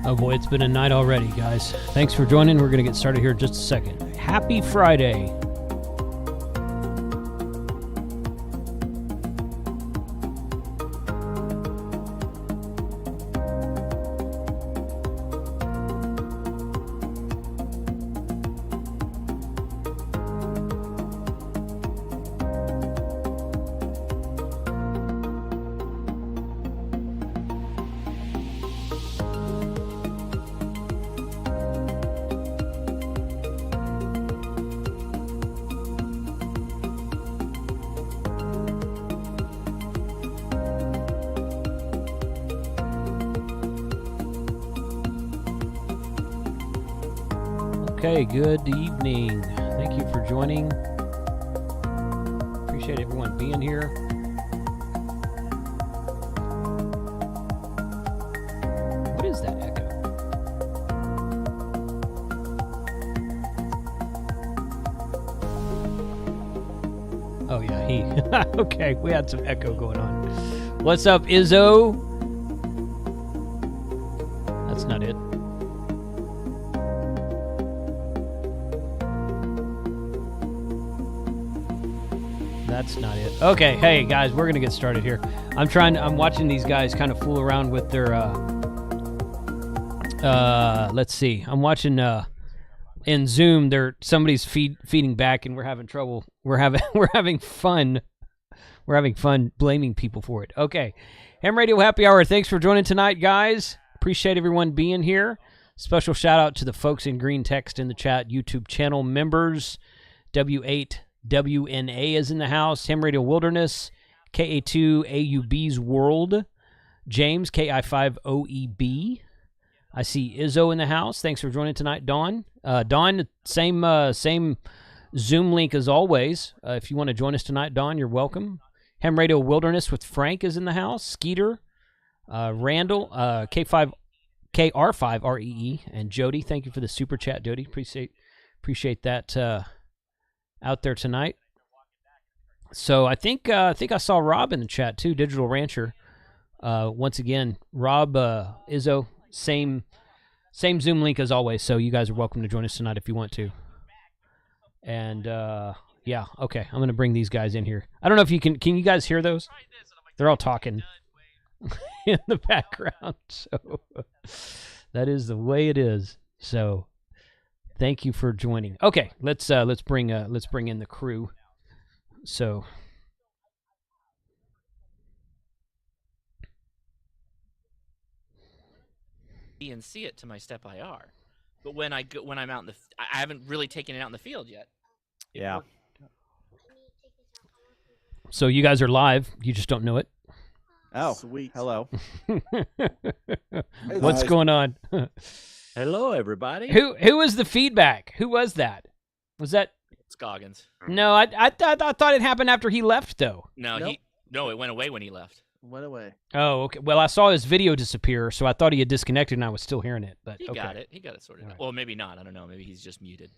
Oh boy, it's been a night already, guys. Thanks for joining. We're going to get started here in just a second. Happy Friday. Okay, good evening. Thank you for joining. Appreciate everyone being here. What is that echo? Oh yeah, he. Okay, we had some echo going on. What's up, Izzo? That's not it. That's not it. Okay, hey guys, we're gonna get started here. I'm watching these guys kind of fool around with their let's see. I'm watching in Zoom somebody's feeding back and we're having trouble. We're having fun. We're having fun blaming people for it. Okay. Ham Radio Happy Hour. Thanks for joining tonight, guys. Appreciate everyone being here. Special shout out to the folks in green text in the chat, YouTube channel members, W8 WNA is in the house, Ham Radio Wilderness, KA2 AUB's World, James KI5OEB. I see Izzo in the house. Thanks for joining tonight, Dawn. Dawn, same Zoom link as always. If you want to join us tonight, Dawn, you're welcome. Ham Radio Wilderness with Frank is in the house. Skeeter, Randall, KR5REE, and Jody. Thank you for the super chat, Jody. Appreciate that. Out there tonight. So I think I saw Rob in the chat too, Digital Rancher. Once again, Rob, Izzo, same Zoom link as always. So you guys are welcome to join us tonight if you want to. And yeah, okay, I'm gonna bring these guys in here. I don't know if you can you guys hear those? They're all talking in the background. So that is the way it is. So thank you for joining. Okay, let's bring in the crew. So and see it to my step IR, but when I'm out in I haven't really taken it out in the field yet. Yeah. So you guys are live. You just don't know it. Oh, sweet. Hello. What's going on? Hello, everybody. Who was the feedback? Who was that? Was that Scoggins? No, I thought it happened after he left though. No, Nope. it went away when he left. Went away. Oh, okay. Well, I saw his video disappear, so I thought he had disconnected and I was still hearing it. But He okay. got it. He got it sorted. All out. right. Well, maybe not. I don't know. Maybe he's just muted.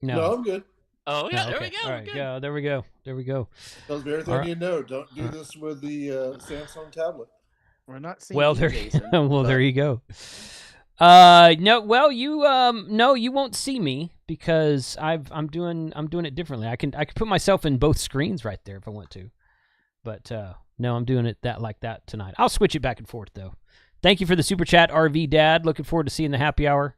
No, I'm good. Oh yeah, Oh, there okay. we go. All We're right. good. Yeah, there we go. There we go. Tells me everything All right. you know. Don't do this with the Samsung tablet. We're not seeing Well, you, there. Jason, Well, but there you go. No. Well, you won't see me because I'm doing it differently. I can put myself in both screens right there if I want to, but no, I'm doing it like that tonight. I'll switch it back and forth though. Thank you for the super chat, RV Dad. Looking forward to seeing the happy hour.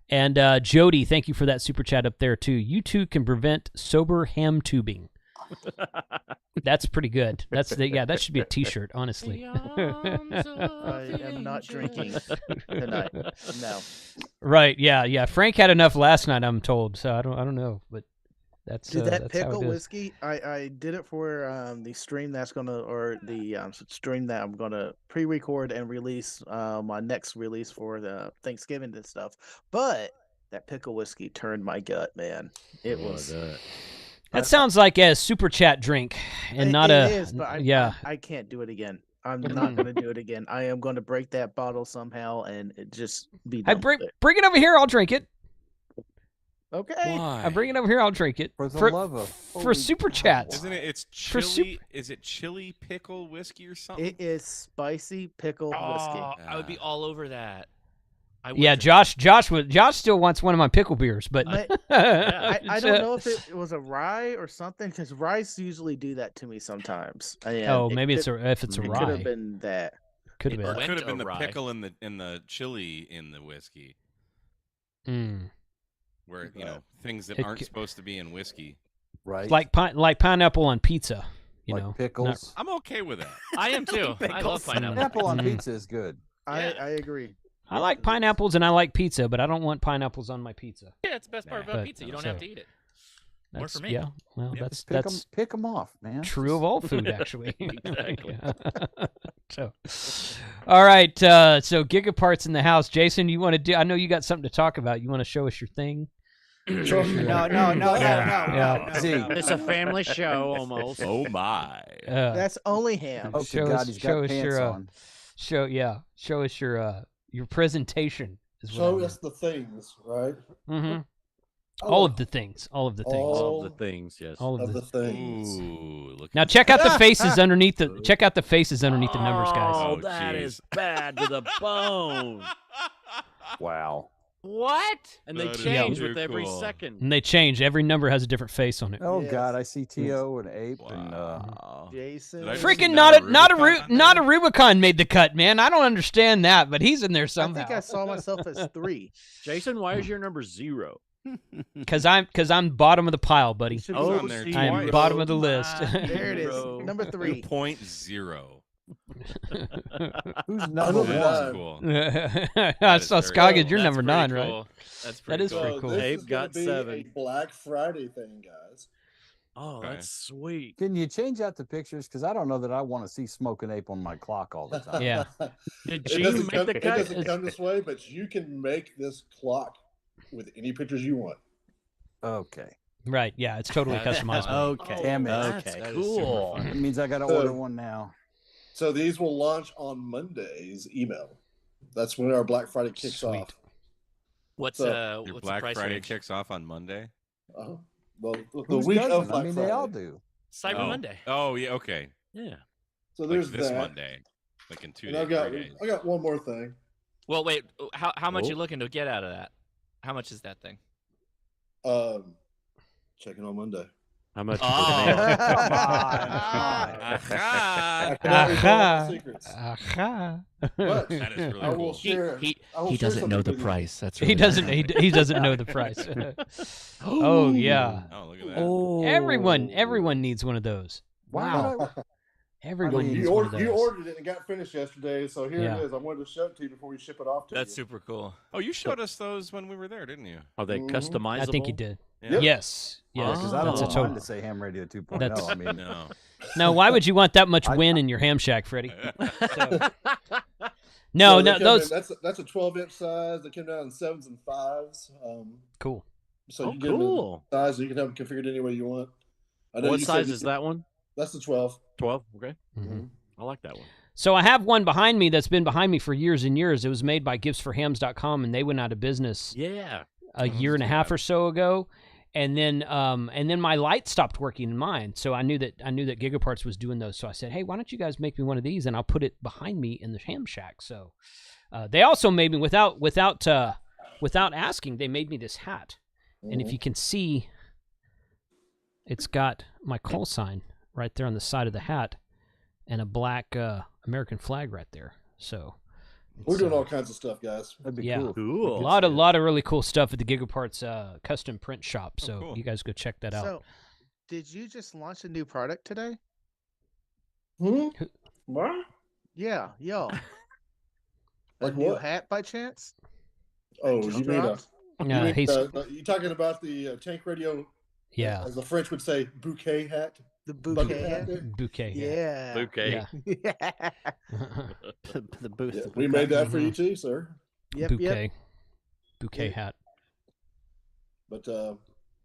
And Jody, thank you for that super chat up there too. You two can prevent sober ham tubing. That's pretty good. That should be a T-shirt, honestly. I am not drinking tonight. No. Right? Yeah. Frank had enough last night, I'm told. So I don't know, but that's Dude, that that's pickle how it is. whiskey, I did it for the stream the stream that I'm gonna pre-record and release my next release for the Thanksgiving and stuff. But that pickle whiskey turned my gut, man. It was. That sounds like a super chat drink, and not it is, but I can't do it again. I'm not gonna do it again. I am gonna break that bottle somehow and it just be I done bring with it. it over here. I'll drink it. Okay. I bring it over here. I'll drink it For the for, love of for super chats. Isn't it? It's For chili. Is it chili pickle whiskey or something? It is spicy pickle whiskey. Oh, I would be all over that. Yeah, drink Josh still wants one of my pickle beers, but I it's, don't know if it was a rye or something, because ryes usually do that to me sometimes. And oh, maybe if it's a it rye. could have been that. Could have It been. Or it could have been the Rye. pickle in the chili in the whiskey, Mm. where things that It aren't c- supposed to be in whiskey. Right. Like pineapple on pizza. You like know, pickles. I'm okay with that. I am too. I love pineapple. Pineapple on Mm. pizza is good. I Yeah. agree. I like pineapples and I like pizza, but I don't want pineapples on my pizza. Yeah, it's the best part Nah. about But, pizza. You don't have so- to eat it. That's, for me. Yeah, well, Yeah, that's Pick them off, man. true of all food, actually. Exactly. Yeah. So, all right. So Gigaparts in the house. Jason, you want to do? I know you got something to talk about. You want to show us your thing? Sure. Yeah. See, It's a family show almost. Oh my! That's only ham. oh, show to God, us- he's show got us pants your, on. Show us your presentation. Is what Show us the things, right? Mm-hmm. I All love of the things. All of the things. all All the things, yes. All of of the. the things. Ooh, look. Now at check out the faces underneath the. Check out the faces underneath the numbers, guys. Oh, Oh, that jeez. is bad to the bone. Wow. What? And they That is change too with every cool. second. And they change. Every number has a different face on it. Oh Yes. God, I see T.O. and Ape and Wow. Jason. Did I Freaking see not not a a Rubicon on not a there? Rubicon made the cut, man. I don't understand that, but he's in there I somehow. think I saw myself as 3. Jason, why is your number 0? Because I'm bottom of the pile, buddy. It should be Oh, number on there C. I am twice. bottom of the list. There it is. Bro. Number 3. 2.0. who's I number know That's that. one? cool. I is saw very Scoggins. cool. You're That's number pretty 9, right? cool. That's That pretty is cool. pretty cool. This Abe is gonna got be 7. a Black Friday thing, guys. Oh, Okay. that's sweet. Can you change out the pictures? Because I don't know that I want to see Smoking Ape on my clock all the time. Yeah. Did It you doesn't make come, the it cut? doesn't come this way, but you can make this clock with any pictures you want. Okay. Right. Yeah. It's totally customizable. Okay. Damn it. That's Okay. cool. That means I got to order one now. So these will launch on Monday's email. That's when our Black Friday kicks Sweet. off. What's So- Your what's Black the price Friday range? kicks off on Monday. Uh-huh. Well, the Whose week doesn't? of Black I mean, Friday. they all do. Cyber oh. Monday. Oh yeah. Okay. Yeah. So Like there's this that. Monday, like in 2 And days. I've got 3 days. I got one more thing. Well, wait. How much Oh. you looking to get out of that? How much is that thing? Checking on Monday. How much? Oh. Come on. Aha! I cannot reveal all Aha. the secrets. Aha. But That is really I will cool. share. I will He share doesn't know something the with you. price. That's He really doesn't. nice. He doesn't know the price. Oh yeah. Oh, look at that. Oh. Everyone needs one of those. Wow. Everyone I mean, needs You, one of you those. ordered it and got finished yesterday, so here Yeah. it is. I wanted to show it to you before we ship it off to That's you. super cool. Oh, you showed us those when we were there, didn't you? Are they Mhm. customizable? I think you did. Yeah. Yes. Yeah, Yes. because I That's don't a want mine total. to say Ham Radio 2.0. That's- I mean, No. No, why would you want that much I- win in your ham shack, Freddie? So No, they no, come those. in- that's a 12-inch size. They come down in 7s and 5s. Cool. So Oh, you get them in cool. size, and you can have them configured any way you want. I know What you said size you- is that one? That's the 12. 12. Okay. Mhm. I like that one. So I have one behind me that's been behind me for years and years. It was made by giftsforhams.com, and they went out of business Yeah. a year and a half or so ago. And then my light stopped working in mine. So I knew that Gigaparts was doing those. So I said, hey, why don't you guys make me one of these, and I'll put it behind me in the ham shack. So they also made me without asking. They made me this hat, and if you can see, it's got my call sign right there on the side of the hat, and a black American flag right there. So We're it's, doing all kinds of stuff, guys. that'd be Yeah. cool. Cool. a lot of really cool stuff at the Gigaparts custom print shop. So cool. you guys go check that out. So, did you just launch a new product today? What? Yeah, yo. A Like new what? hat by chance? Oh, Just you mean dropped? you talking about the Tank Radio? Yeah, As the French would say, bouquet hat. The Bucket bouquet hat hat? there? bouquet. Yeah. Okay. Yeah. The booth. Yeah, we made that for you too, sir. Yep, bouquet. yep. Bouquet Yeah. hat. But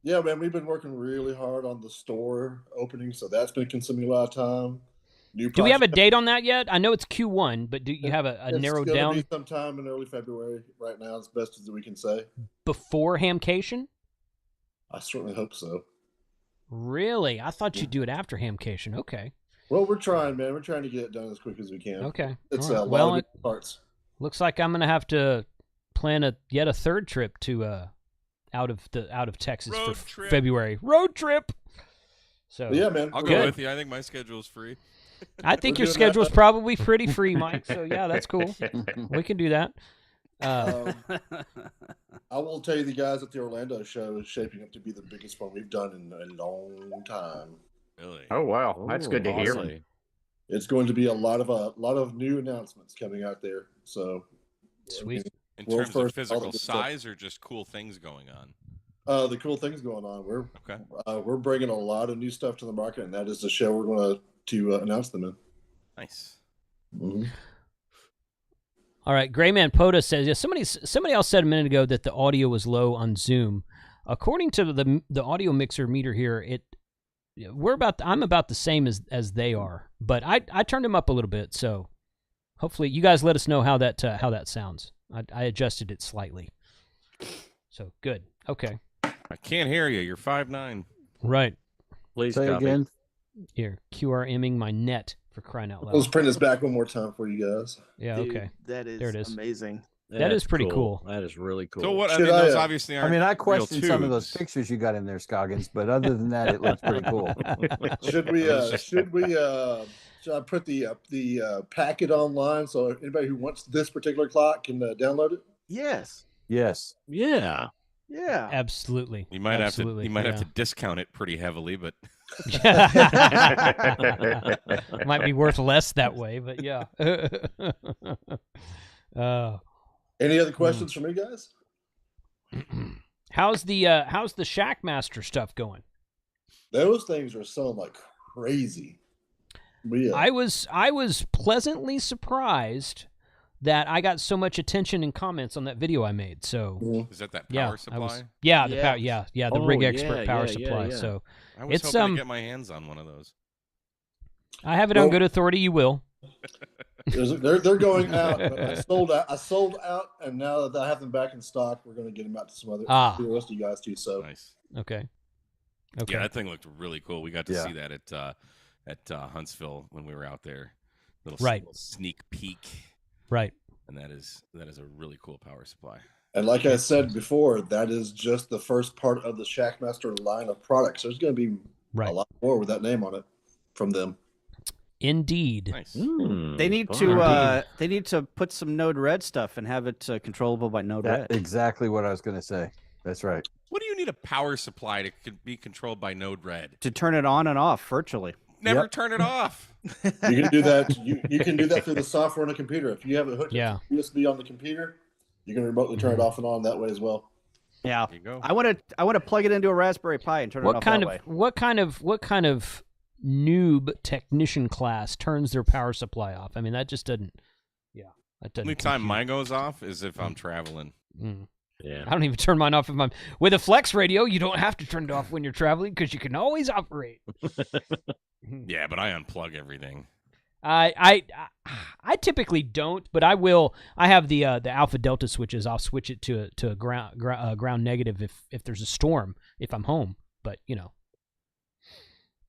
yeah, man, we've been working really hard on the store opening, so that's been consuming a lot of time. Do we have a date on that yet? I know it's Q1, but do you have a narrowed It's down gonna be sometime in early February right now, as best as we can say. before Hamcation? I certainly hope so. Really? I thought you'd do it after Hamcation. Okay. Well, we're trying, man. We're trying to get it done as quick as we can. Okay. It's All right. a lot Well, of it moving parts. looks like I'm going to have to plan yet a third trip to out of Texas Road for trip. February. Road trip. So But yeah, man. I'll we're go Good. with you. I think my schedule's free. I think We're your doing that. schedule's probably pretty free, Mike. So yeah, that's cool. We can do that. I will tell you, the guys at the Orlando show is shaping up to be the biggest one we've done in a long time. Really? Oh wow, that's good to hear. Awesome. It's going to be a lot of new announcements coming out there. So Sweet. In World terms first, all of physical the good stuff. size or just cool things going on? The cool things going on. Okay. We're bringing a lot of new stuff to the market, and that is the show we're going to announce them in. Nice. Mm-hmm. All right, Grayman Poda says, yeah, somebody else said a minute ago that the audio was low on Zoom. According to the audio mixer meter here, I'm about the same as they are, but I turned them up a little bit, so hopefully you guys let us know how that sounds. I adjusted it slightly. So good. Okay. I can't hear you. You're 5'9". Right. Please Say copy. again. Here, QRMing my net for crying out loud. Let's print this back one more time for you guys. Yeah, Dude, okay. that is, There it is. amazing. That is pretty cool. That is really cool. So what? I Should mean, I, those obviously aren't. I mean, I real questioned some of those tubes. pictures you got in there, Scoggins, but other than that, it looks pretty cool. Should I put the packet online so anybody who wants this particular clock can download it? Yes. Yes. Yeah. Yeah. Absolutely. You might have to. Absolutely, You might have yeah. to discount it pretty heavily, but Might be worth less that way, but yeah. Any other questions for me, guys? How's the Shackmaster stuff going? Those things are selling like crazy. I was pleasantly surprised that I got so much attention and comments on that video I made. So is that yeah, power supply? yeah, the Yeah. power, yeah, the Oh, Rig yeah, Expert power yeah, supply. yeah. So I was It's, hoping to get my hands on one of those. I have it on Well- good authority. You will. They're going out. But I sold out, and now that I have them back in stock, we're going to get them out to some other to the rest of you guys too. So Nice. Okay. Yeah, that thing looked really cool. We got to Yeah. see that at Huntsville when we were out there. Right. Little sneak peek, Right. and that is a really cool power supply. And like I said before, that is just the first part of the Shackmaster line of products. There's going to be Right. a lot more with that name on it from them. Indeed. Nice. They need fun. to put some Node Red stuff and have it controllable by Node That's Red. exactly what I was going to say. That's right. What do you need a power supply to be controlled by Node Red? To turn it on and off virtually. Never Yep. turn it off. You can do that. You can do that through the software on a computer. If you have it hooked Yeah. up to USB on the computer, you can remotely turn it off and on that way as well. Yeah. There you go. I want to plug it into a Raspberry Pi and turn it What off kind that of way. what kind of noob technician class turns their power supply off? I mean, that just doesn't. Yeah, that doesn't. Only time compute. mine goes off is if I'm traveling. Mm. Yeah. I don't even turn mine off if I'm with a Flex radio. You don't have to turn it off when you're traveling because you can always operate. Yeah, but I unplug everything. I typically don't, but I will. I have the alpha delta switches. I'll switch it to a ground negative if there's a storm if I'm home. But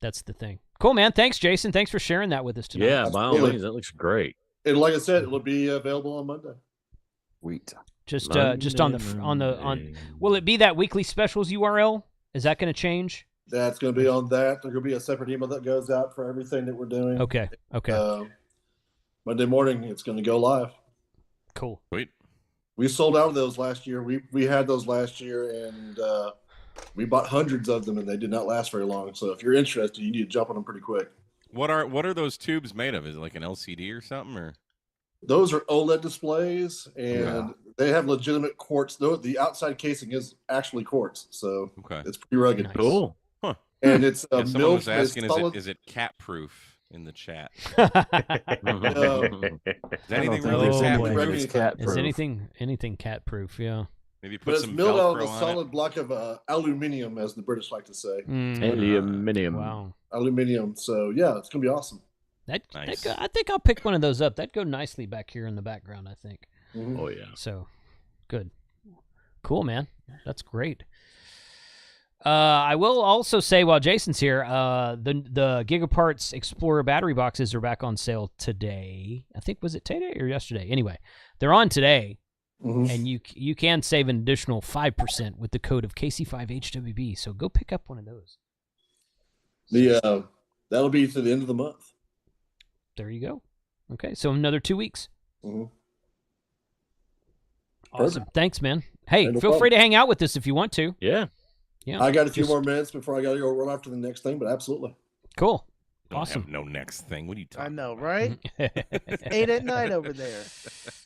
that's the thing. Cool, man. Thanks, Jason. Thanks for sharing that with us tonight. Yeah, by all Absolutely. means, that looks great. And like I said, it will be available on Monday. Wheat. Just on. Will it be that weekly specials URL? Is that going to change? That's going to be on that. There's going to be a separate email that goes out for everything that we're doing. Okay. Monday morning, it's going to go live. Cool. Sweet. We sold out of those last year. We had those last year, and we bought hundreds of them, and they did not last very long. So if you're interested, you need to jump on them pretty quick. What are those tubes made of? Is it like an LCD or something? Or Those are OLED displays, and they have legitimate quartz. Though the outside casing is actually quartz, so okay. it's pretty rugged. Nice. Cool. And it's Yeah, someone milled. was asking, solid. is it cat proof in the chat? Is I anything don't really think cat so. proof? Regular It's cat Is proof. anything cat proof? Yeah. Maybe But put it's some milled out of Velcro a on solid block of aluminium, as the British like to say. Aluminium. Wow. Aluminium. So yeah, it's gonna be awesome. Nice. I think I'll pick one of those up. That'd go nicely back here in the background, I think. Mhm. Oh yeah. So, good. Cool, man. That's great. I will also say, while Jason's here, the Gigaparts Explorer battery boxes are back on sale today. I think, was it today or yesterday? Anyway, they're on today. and you can save an additional 5% with the code of KC5HWB. So go pick up one of those. That'll be to the end of the month. There you go. Okay, so another 2 weeks. Mm-hmm. Awesome. Perfect. Thanks, man. Hey, No feel problem. free to hang out with us if you want to. Yeah. Yeah. I got a few more minutes before I got to go run off to the next thing, but absolutely. Cool. Don't Awesome. have no next thing. What are you I talking know, about? right? It's 8 at night over there.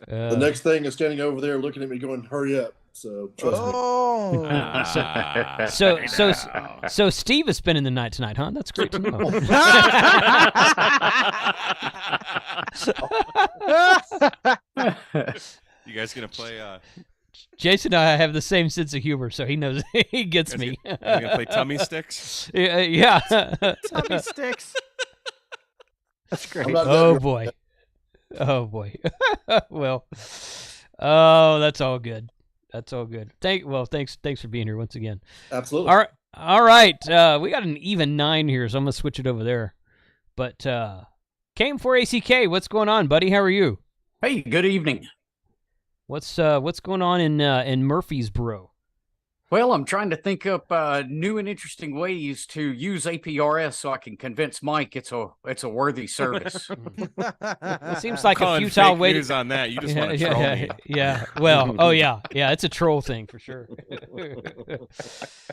The next thing is standing over there looking at me going, hurry up. So trust me. Oh, Ah, So Steve is spending the night tonight, huh? That's great to know. You guys gonna play? Jason and I have the same sense of humor, so he knows he gets me. You gonna play tummy sticks? Yeah. Tummy sticks. That's great. I'm not Oh done boy. Oh boy. Well. Oh, that's all good. That's all good. Thanks for being here once again. yet. Absolutely. All right. We got an even 9 here, so I'm gonna switch it over there. But KM4ACK, what's going on, buddy? How are you? Hey, good evening. What's going on in Murfreesboro? Well, I'm trying to think up new and interesting ways to use APRS so I can convince Mike it's a worthy service. It seems like a Calling futile fake way news to. on that. You just want to troll me. Yeah. Well, yeah, it's a troll thing for sure.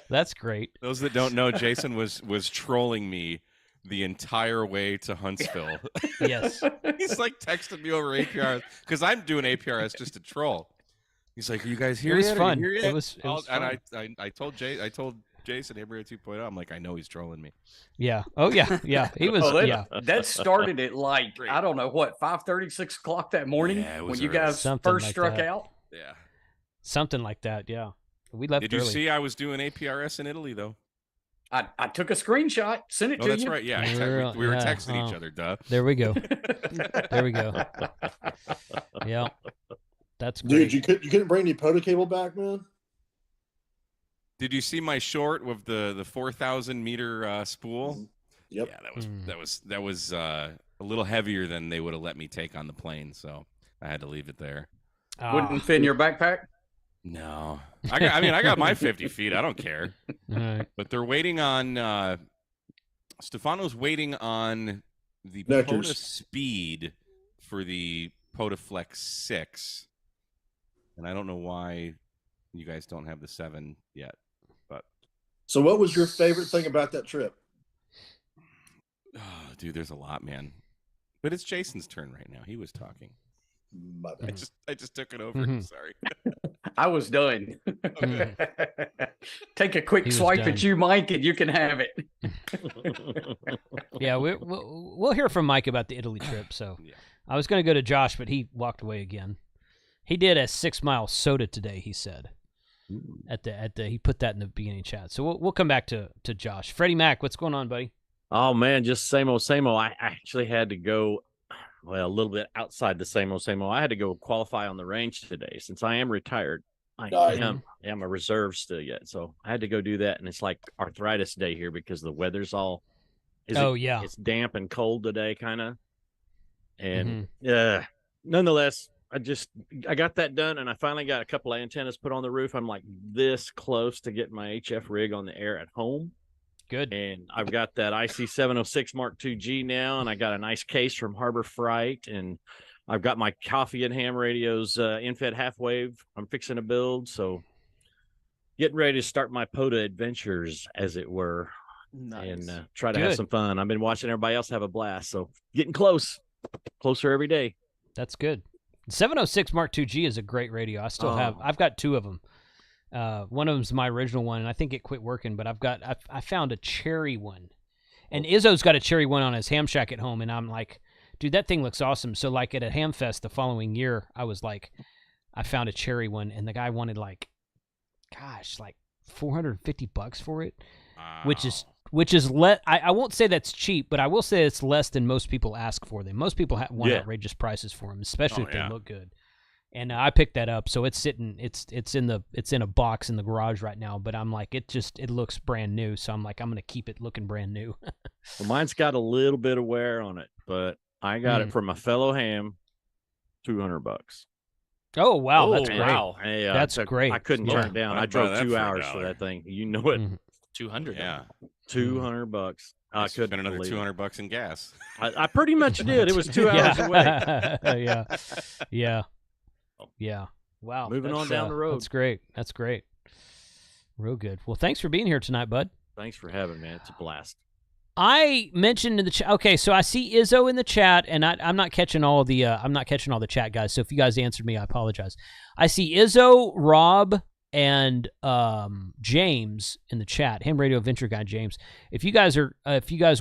That's great. Those that don't know, Jason was trolling me the entire way to Huntsville. Yes. He's like texting me over APRS because I'm doing APRS just to troll. He's like, "Are you guys here It was yet? Are fun. you here It yet?" was And fun. I told Jason Abreu 2.0. I'm like, I know he's trolling me. Yeah. Oh yeah. Yeah. He was. Yeah. That started at like, Great. I don't know, what, 5:30, 6 o'clock that morning Yeah, it when was you early. guys Something first like struck that. out. Yeah. Something like that. Yeah. We left Did you early. see I was doing APRS in Italy though? I took a screenshot, sent it Oh, to that's you. right. Yeah, we were Yeah, texting each other. Duh. There we go. There we go. Yeah. That's Dude, great. you couldn't bring any POTA cable back, man? Did you see my short with the 4,000 meter spool? Yep. Yeah, that was a little heavier than they would have let me take on the plane, so I had to leave it there. Wouldn't fit in your backpack? No, I got my 50 feet. I don't care. All right. But they're waiting on Stefano's waiting on the Vectors. POTA speed for the POTA Flex 6, and I don't know why you guys don't have the 7 yet. But So what was your favorite thing about that trip? oh, dude, there's a lot, man. But it's Jason's turn right now. He was talking. My bad. I just took it over. Mhm. Sorry. I was done. Okay. Take a quick He was swipe done. at you, Mike, and you can have it. Yeah, we'll hear from Mike about the Italy trip. So Yeah. I was going to go to Josh, but he walked away again. He did a 6-mile soda today. He said at the he put that in the beginning chat. So we'll come back to Josh. Freddie Mac, what's going on, buddy? Oh man, just same old, same old. I actually had to go, well, a little bit outside the same old, same old. I had to go qualify on the range today since I am retired. I Nice. am a reserve still yet, so I had to go do that. And it's like arthritis day here because the weather's all. Yeah. It's damp and cold today, kind of. And Mm-hmm. nonetheless, I got that done, and I finally got a couple of antennas put on the roof. I'm like this close to getting my HF rig on the air at home. Good. And I've got that IC706 Mark II-G now, and I got a nice case from Harbor Freight, and I've got my Coffee and Ham radios in-fed half wave I'm fixing to build, so getting ready to start my POTA adventures, as it were, nice. and try to have Good. some fun. I've been watching everybody else have a blast, so getting closer every day. That's good. 706 Mark II-G is a great radio. I still have. I've got 2 of them. One of them's my original one, and I think it quit working. But I found a cherry one, and Izzo's got a cherry one on his ham shack at home, and I'm like, dude, that thing looks awesome. So like at a ham fest the following year, I was like, I found a cherry one, and the guy wanted like $450 for it, which is I won't say that's cheap, but I will say it's less than most people ask for them. Most people want outrageous prices for them, especially if they look good. And I picked that up, so it's sitting. It's in a box in the garage right now. But I'm like, it looks brand new, so I'm like, I'm gonna keep it looking brand new. Well, mine's got a little bit of wear on it, but I got it from a fellow ham, $200. Oh wow, that's Oh, great. wow. That's great. I couldn't Yeah. turn it down. I'd I drove buy that 2 for hours for $1. that thing. You know it. Mhm. 200. Yeah. $200. I Spend couldn't another believe it. $200 in gas. I pretty much did. It was 2 hours away. Yeah. Yeah. Yeah. Wow. Moving that's, on down the road. That's great. That's great. Real good. Well, thanks for being here tonight, bud. Thanks for having me. It's a blast. I mentioned in the chat. Okay, so I see Izzo in the chat, and I'm not catching all the chat, guys. So if you guys answered me, I apologize. I see Izzo, Rob, and James in the chat. Ham Radio Adventure Guy James. If you guys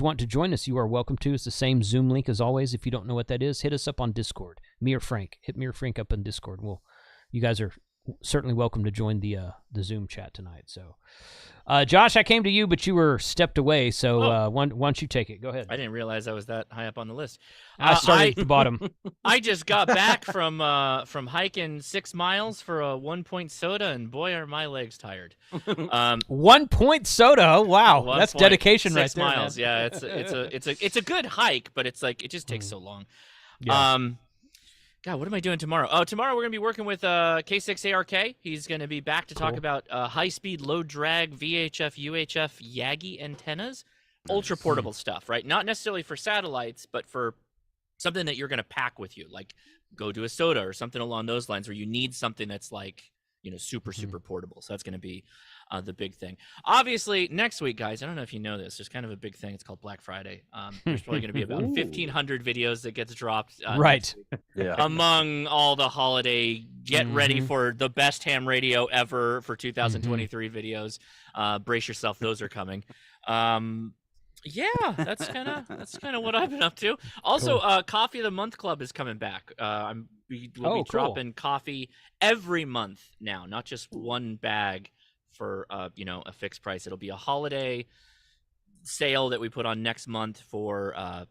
want to join us, you are welcome to. It's the same Zoom link as always. If you don't know what that is, hit us up on Discord. Me or Frank. Hit me or Frank up on Discord. You guys are certainly welcome to join the Zoom chat tonight. So, Josh, I came to you, but you were stepped away. So why don't you take it? Go ahead. I didn't realize I was that high up on the list. I started at the bottom. I just got back from hiking 6 miles for a 1-point soda, and boy, are my legs tired. 1 point soda. Oh, wow, that's dedication right 6 there. miles. Man. Yeah, it's a good hike, but it's like it just takes so long. Yeah. God, what am I doing tomorrow? Oh, tomorrow we're going to be working with K6ARK. He's going to be back to talk about high-speed, low-drag VHF, UHF Yagi antennas. Ultra-portable stuff, right? Not necessarily for satellites, but for something that you're going to pack with you, like go to a soda or something along those lines where you need something that's like, super portable. So that's going to be the big thing. Obviously, next week, guys, I don't know if you know this, there's kind of a big thing. It's called Black Friday. There's probably going to be about 1,500 videos that gets dropped. Right. Yeah. Among all the holiday, get ready for the best ham radio ever for 2023 videos. Brace yourself, those are coming. Yeah, that's kind of what I've been up to. Also, Coffee of the Month Club is coming back. We'll be dropping coffee every month now, not just one bag for a fixed price. It'll be a holiday sale that we put on next month for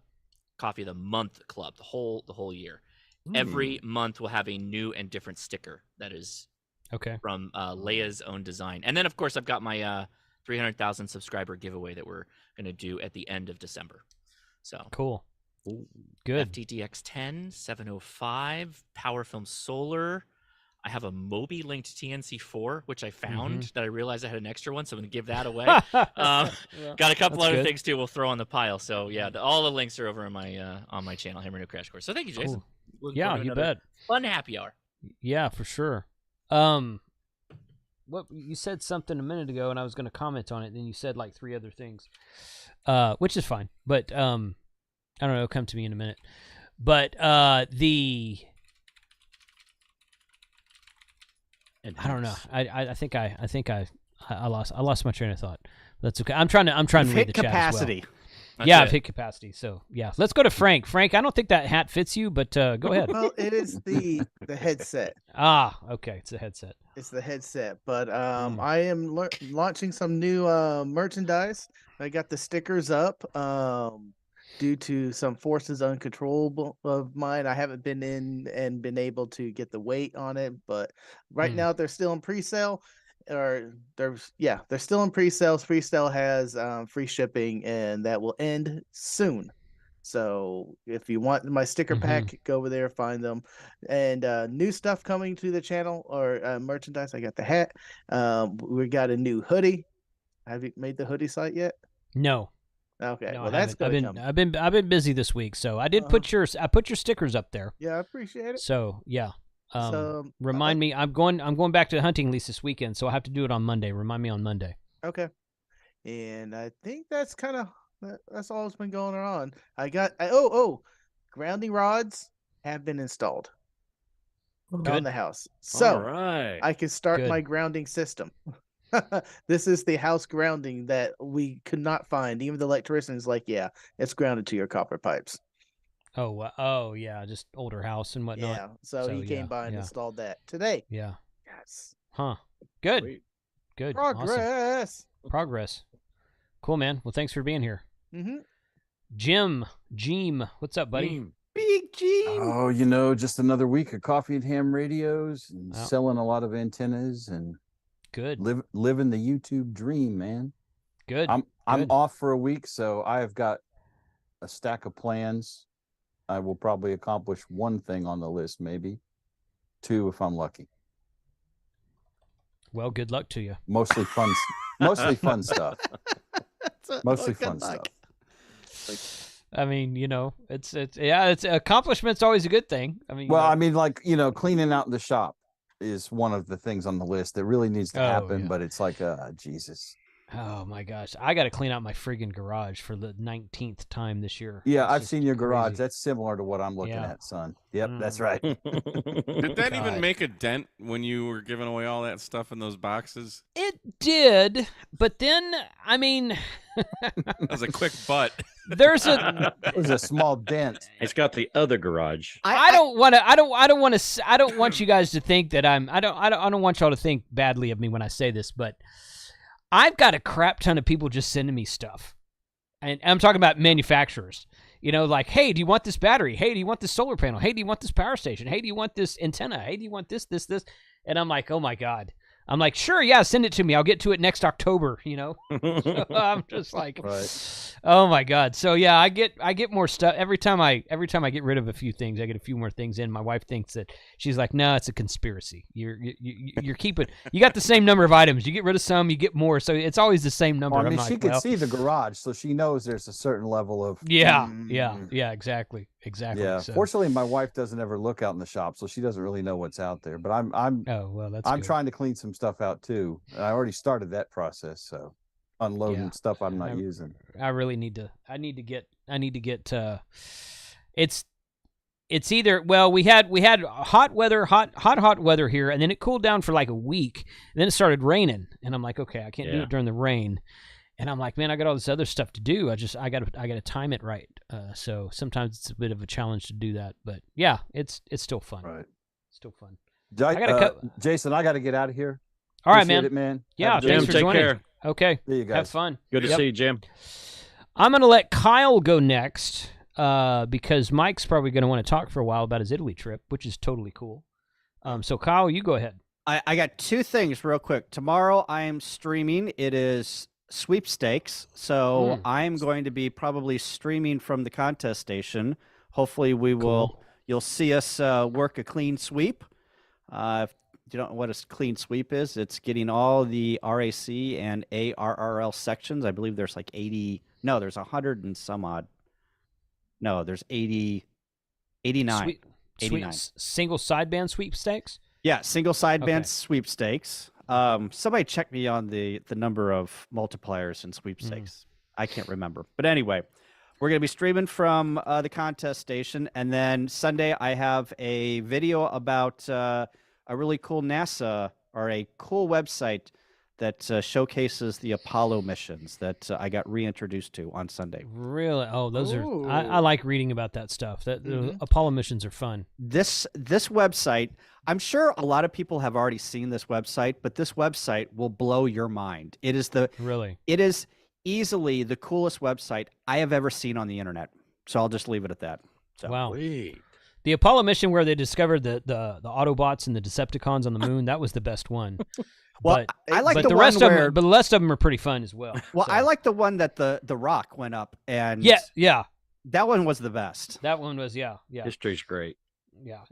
Coffee of the Month Club, the whole year. Every month we'll have a new and different sticker that is from Leia's own design. And then of course I've got my 300,000 subscriber giveaway that we're going to do at the end of December. So cool. Good. FTDX 10, 705, PowerFilm Solar. I have a Mobi linked TNC4, which I found that I realized I had an extra one, so I'm going to give that away. Got a couple other things too we'll throw on the pile. So yeah, all the links are over on my channel, Hammer No Crash Course. So thank you, Jason. Cool. Yeah, you bet. Fun happy hour. Yeah, for sure. What you said something a minute ago, and I was going to comment on it. Then you said like 3 other things, which is fine. But I don't know. It'll come to me in a minute. But I don't know. I think I lost my train of thought. That's okay. I'm trying to read the chat capacity. as well. I've hit capacity. So yeah, let's go to Frank. Frank, I don't think that hat fits you, but go ahead. Well, it is the headset. Okay, it's a headset. It's the headset, but I am launching some new merchandise. I got the stickers up. Due to some forces uncontrollable of mine, I haven't been in and been able to get the weight on it, but right now they're still in pre-sale. They're still in pre-sales. Pre-sale has free shipping, and that will end soon. So if you want my sticker pack, go over there, find them. And new stuff coming to the channel or merchandise. I got the hat. We got a new hoodie. Have you made the hoodie site yet? No. Okay, No, well that's going to come. I've been busy this week, so I did put your stickers up there. Yeah, I appreciate it. So yeah, remind me. I'm going back to the hunting lease this weekend, so I have to do it on Monday. Remind me on Monday. Okay, and I think that's that's all that's been going on. I got grounding rods have been installed on the house, so I can start my grounding system. This is the house grounding that we could not find. Even the electrician is like, yeah, it's grounded to your copper pipes. Oh yeah, just older house and whatnot. Yeah, so he came by and installed that today. Yeah. Yes. Huh. Good. Sweet. Good. Progress. Awesome. Progress. Cool, man. Well, thanks for being here. Jim, what's up, buddy? Big G. Oh, just another week of coffee and ham radios and selling a lot of antennas and good. Living the YouTube dream, man. Good. I'm off for a week, so I have got a stack of plans. I will probably accomplish one thing on the list, maybe. 2 if I'm lucky. Well, good luck to you. Mostly fun stuff. Mostly fun stuff. I mean, it's accomplishment's always a good thing. I mean, Well, I mean, like, cleaning out the shop is one of the things on the list that really needs to happen, but it's like, Jesus. Oh my gosh, I got to clean out my friggin' garage for the 19th time this year. Yeah, It's I've just seen your garage. crazy. That's similar to what I'm looking at, son. Yep, that's right. Did that even God. make a dent when you were giving away all that stuff in those boxes? It did, but then I mean, That was a quick butt. there's It was a small dent. It's got the other garage. I don't want to. I don't want you guys to think that I don't want y'all to think badly of me when I say this, but I've got a crap ton of people just sending me stuff, and I'm talking about manufacturers. Like, hey, do you want this battery? Hey, do you want this solar panel? Hey, do you want this power station? Hey, do you want this antenna? Hey, do you want this? And I'm like, oh my God. I'm like, sure, yeah, send it to me. I'll get to it next October, So I'm just like, Right. Oh my God. So yeah, I get more stuff every time I get rid of a few things. I get a few more things in. My wife thinks that she's like, no, it's a conspiracy. You're keeping. You got the same number of items. You get rid of some, you get more. So it's always the same number. Well, I mean, I'm she like, can well, see the garage, so she knows there's a certain level of. Yeah, exactly. Yeah. So, Fortunately, my wife doesn't ever look out in the shop, so she doesn't really know what's out there. But I'm oh well, that's. I'm good. trying to clean some stuff out too. I already started that process, so unloading stuff I'm not using. I really need to. I need to get. It's either, well, we had hot weather here, and then it cooled down for like a week, and then it started raining, and I'm like, okay, I can't do it during the rain, and I'm like, man, I got all this other stuff to do. I got to time it right. So sometimes it's a bit of a challenge to do that, but yeah, it's still fun. Right, still fun. Jason, I got to get out of here. All right, Appreciate man. it, man. Yeah, Jim, thanks for take joining. care. Okay, See you guys. have fun. Good to see you, Jim. I'm gonna let Kyle go next because Mike's probably gonna want to talk for a while about his Italy trip, which is totally cool. So Kyle, you go ahead. I got 2 things real quick. Tomorrow I am streaming. It is sweepstakes, so I'm going to be probably streaming from the contest station. Hopefully we will. You'll see us work a clean sweep. If you don't know what a clean sweep is, it's getting all the RAC and ARRL sections. I believe there's like 80. No, there's 100 and some odd. No, there's 89. 89. Single sideband sweepstakes? Yeah, single sideband sweepstakes. Somebody check me on the number of multipliers in sweepstakes. I can't remember. But anyway, we're going to be streaming from the contest station. And then Sunday, I have a video about a really cool NASA or a cool website that showcases the Apollo missions that I got reintroduced to on Sunday. Really? Oh, those are. I like reading about that stuff. The Apollo missions are fun. This website, I'm sure a lot of people have already seen this website, but this website will blow your mind. It is easily the coolest website I have ever seen on the internet. So I'll just leave it at that. So. Wow. The Apollo mission where they discovered the Autobots and the Decepticons on the moon, that was the best one. Well, I like but the the one rest where, of them, but the rest of them are pretty fun as well. Well, so. I like the one that the Rock went up and yeah, that one was the best. That one was yeah. History's great.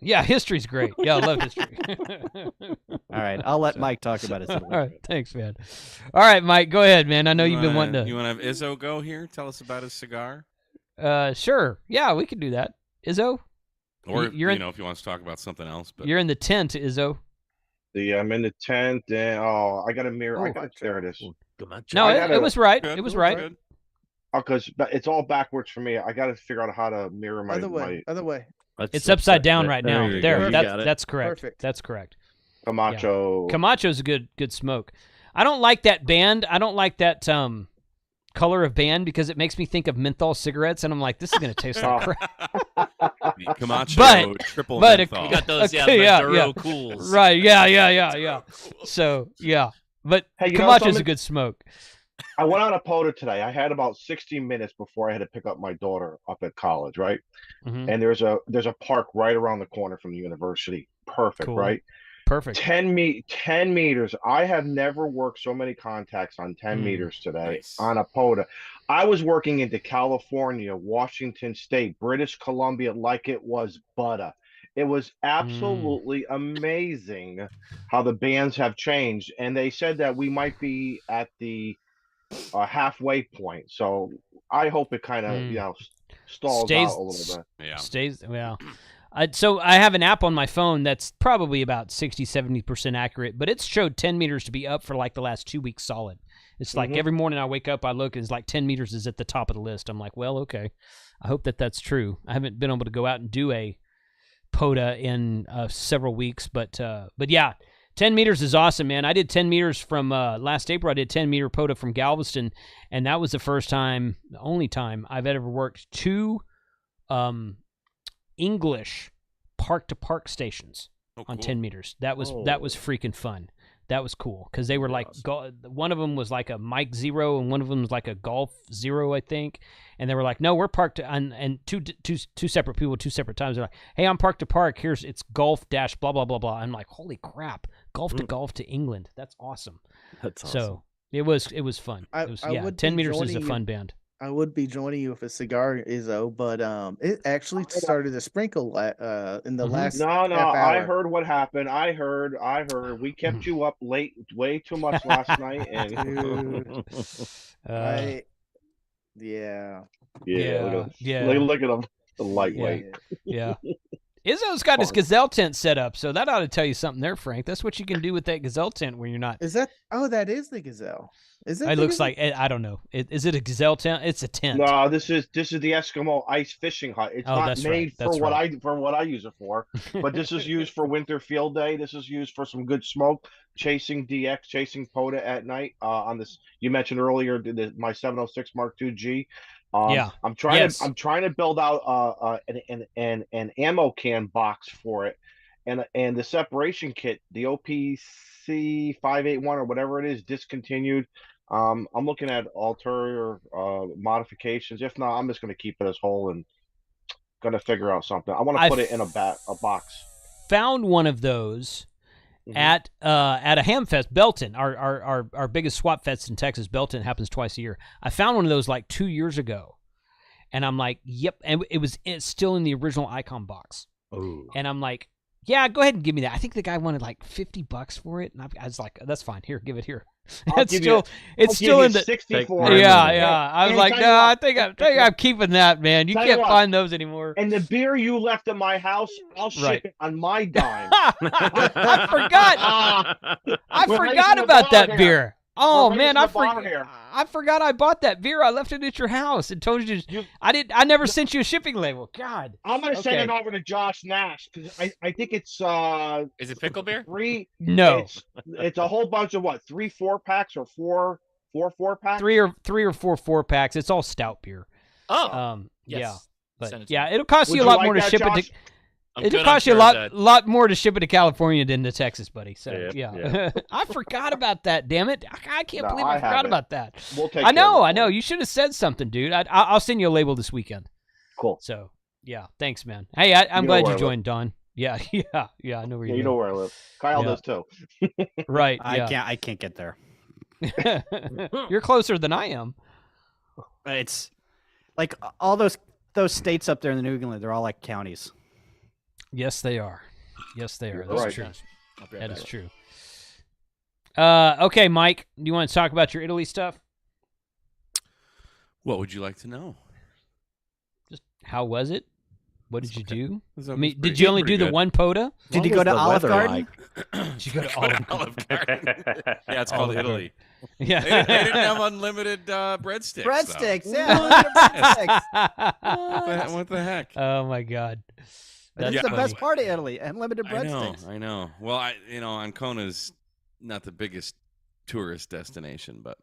Yeah, history's great. Yeah, I love history. All right, I'll let Mike talk about it. All right, thanks, man. All right, Mike, go ahead, man. I know you've been wanting to. You want to have Izzo go here? Tell us about his cigar. Sure. Yeah, we can do that. Izzo. Or if you want to talk about something else, but you're in the tent, Izzo. I'm in the tent, and I got a mirror. There it is. No, it was right. It was right. Good. Oh, because it's all backwards for me. I got to figure out how to mirror my. Other way. It's upside down right now. There, that's correct. Perfect. That's correct. Camacho. Yeah. Camacho's a good smoke. I don't like that band. I don't like that color of band because it makes me think of menthol cigarettes, and I'm like, this is gonna taste like crap. Camacho triple menthol. You got those, Maduro cools. Right? Yeah. So yeah, but hey, Camacho's a good smoke. I went on a POTA today. I had about 60 minutes before I had to pick up my daughter up at college, right? Mm-hmm. And there's a park right around the corner from the university. Perfect, cool. right? Perfect. 10 meters. I have never worked so many contacts on 10 meters today on a POTA. I was working into California, Washington State, British Columbia like it was butter. It was absolutely amazing how the bands have changed, and they said that we might be at the halfway point. So I hope it kind of stalls out a little bit. Yeah. Stays well. So I have an app on my phone that's probably about 60-70% accurate, but it's showed 10 meters to be up for like the last 2 weeks solid. It's like every morning I wake up, I look, and it's like 10 meters is at the top of the list. I'm like, well, okay. I hope that's true. I haven't been able to go out and do a POTA in several weeks, but yeah, 10 meters is awesome, man. I did 10 meters from last April. I did 10-meter POTA from Galveston, and that was the only time I've ever worked 2 English park-to-park stations on 10 meters. That was freaking fun. That was cool because they were like one of them was like a Mike 0 and one of them was like a Golf 0, I think. And they were like, no, we're parked and two separate people, 2 separate times. They're like, hey, I'm parked to park. It's golf dash blah blah blah blah. I'm like, holy crap, golf to England. That's awesome. That's awesome. So it was fun. 10 meters is a fun band. I would be joining you with a cigar, Izzo, but it actually started to sprinkle in the last half hour. I heard what happened. I heard. We kept you up late, way too much last night, and Look at him, the lightweight. Yeah. Izzo's got his gazelle tent set up, so that ought to tell you something there, Frank. That's what you can do with that gazelle tent when you're not. Is that? Oh, that is the gazelle. Is it? It looks like I don't know. Is it a gazelle tent? It's a tent. No, this is the Eskimo ice fishing hut. It's not made for what I use it for. But this is used for winter field day. This is used for some good smoke, chasing DX, chasing POTA at night. On this, you mentioned earlier my 706 Mark II G. I'm trying to build out an ammo can box for it, and the separation kit, the OPC 581 or whatever it is, discontinued. I'm looking at ulterior modifications. If not, I'm just going to keep it as whole and going to figure out something. I want to put it in a box. Found one of those at a ham fest, Belton, our biggest swap fest in Texas. Belton happens twice a year. I found one of those like 2 years ago, and I'm like, yep, and it's still in the original Icon box. Oh. And I'm like, yeah, go ahead and give me that. I think the guy wanted like $50 for it, and I was like, that's fine. Here, give it here. It's still in the 64. Yeah. I was like, no, I think I'm keeping that, man. You can't find those anymore. And the beer you left at my house, I'll ship it on my dime. I forgot about that beer. Oh man, I forgot I bought that beer. I left it at your house and told you I never sent you a shipping label. God. I'm gonna send it over to Josh Nash because I think it's is it pickle beer? 3. No. It's a whole bunch of 3 4-packs or 4 4-pack? 3 or 4 4-packs. It's all stout beer. Oh. Yes. Yeah. But yeah, it'll cost you a lot more to ship it to It'll cost you a lot more to ship it to California than to Texas, buddy. So yeah. I forgot about that. Damn it! I can't believe I forgot about that. We'll take I know. You should have said something, dude. I'll send you a label this weekend. Cool. So yeah, thanks, man. Hey, I'm glad you joined, Don. Yeah. I know where you. You know where I live. Kyle does too. Right. I can't get there. You're closer than I am. It's like all those states up there in the New England. They're all like counties. Yes, they are. That's true. That is true. Okay, Mike, do you want to talk about your Italy stuff? What would you like to know? Just how was it? What did you do? I mean, did you only do the one POTA? Did you go to Olive Garden? Did you go to Olive Garden? Yeah, it's called Italy. Yeah, they didn't have unlimited breadsticks. Breadsticks, though. yeah. Breadsticks. What the heck? Oh my God. That's the best part of Italy, unlimited breadsticks. I know. Well, Ancona's not the biggest tourist destination, but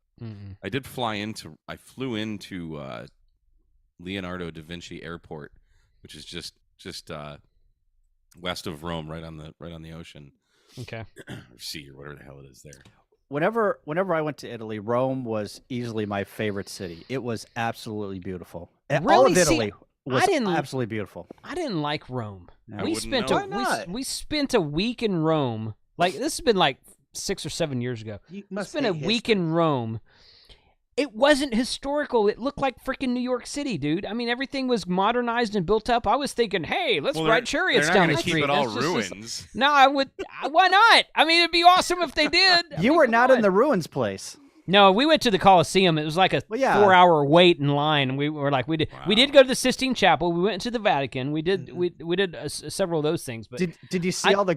I did I flew into Leonardo da Vinci Airport, which is just west of Rome, right on the ocean. Okay. Or sea or whatever the hell it is there. Whenever I went to Italy, Rome was easily my favorite city. It was absolutely beautiful. Really? All of Italy was absolutely beautiful. I didn't like Rome. No. We spent a week in Rome. Like this has been like 6 or 7 years ago. We spent a week in Rome, It wasn't historical. It looked like freaking New York City, dude. I mean, everything was modernized and built up. I was thinking, hey, let's ride chariots down the street. They're not going to keep it all That's ruins. no, I would. Why not? I mean, it'd be awesome if they did. You were not in the ruins place. No, we went to the Colosseum. It was like a 4-hour wait in line. We were like, we did go to the Sistine Chapel. We went to the Vatican. We did several of those things. But did you see all the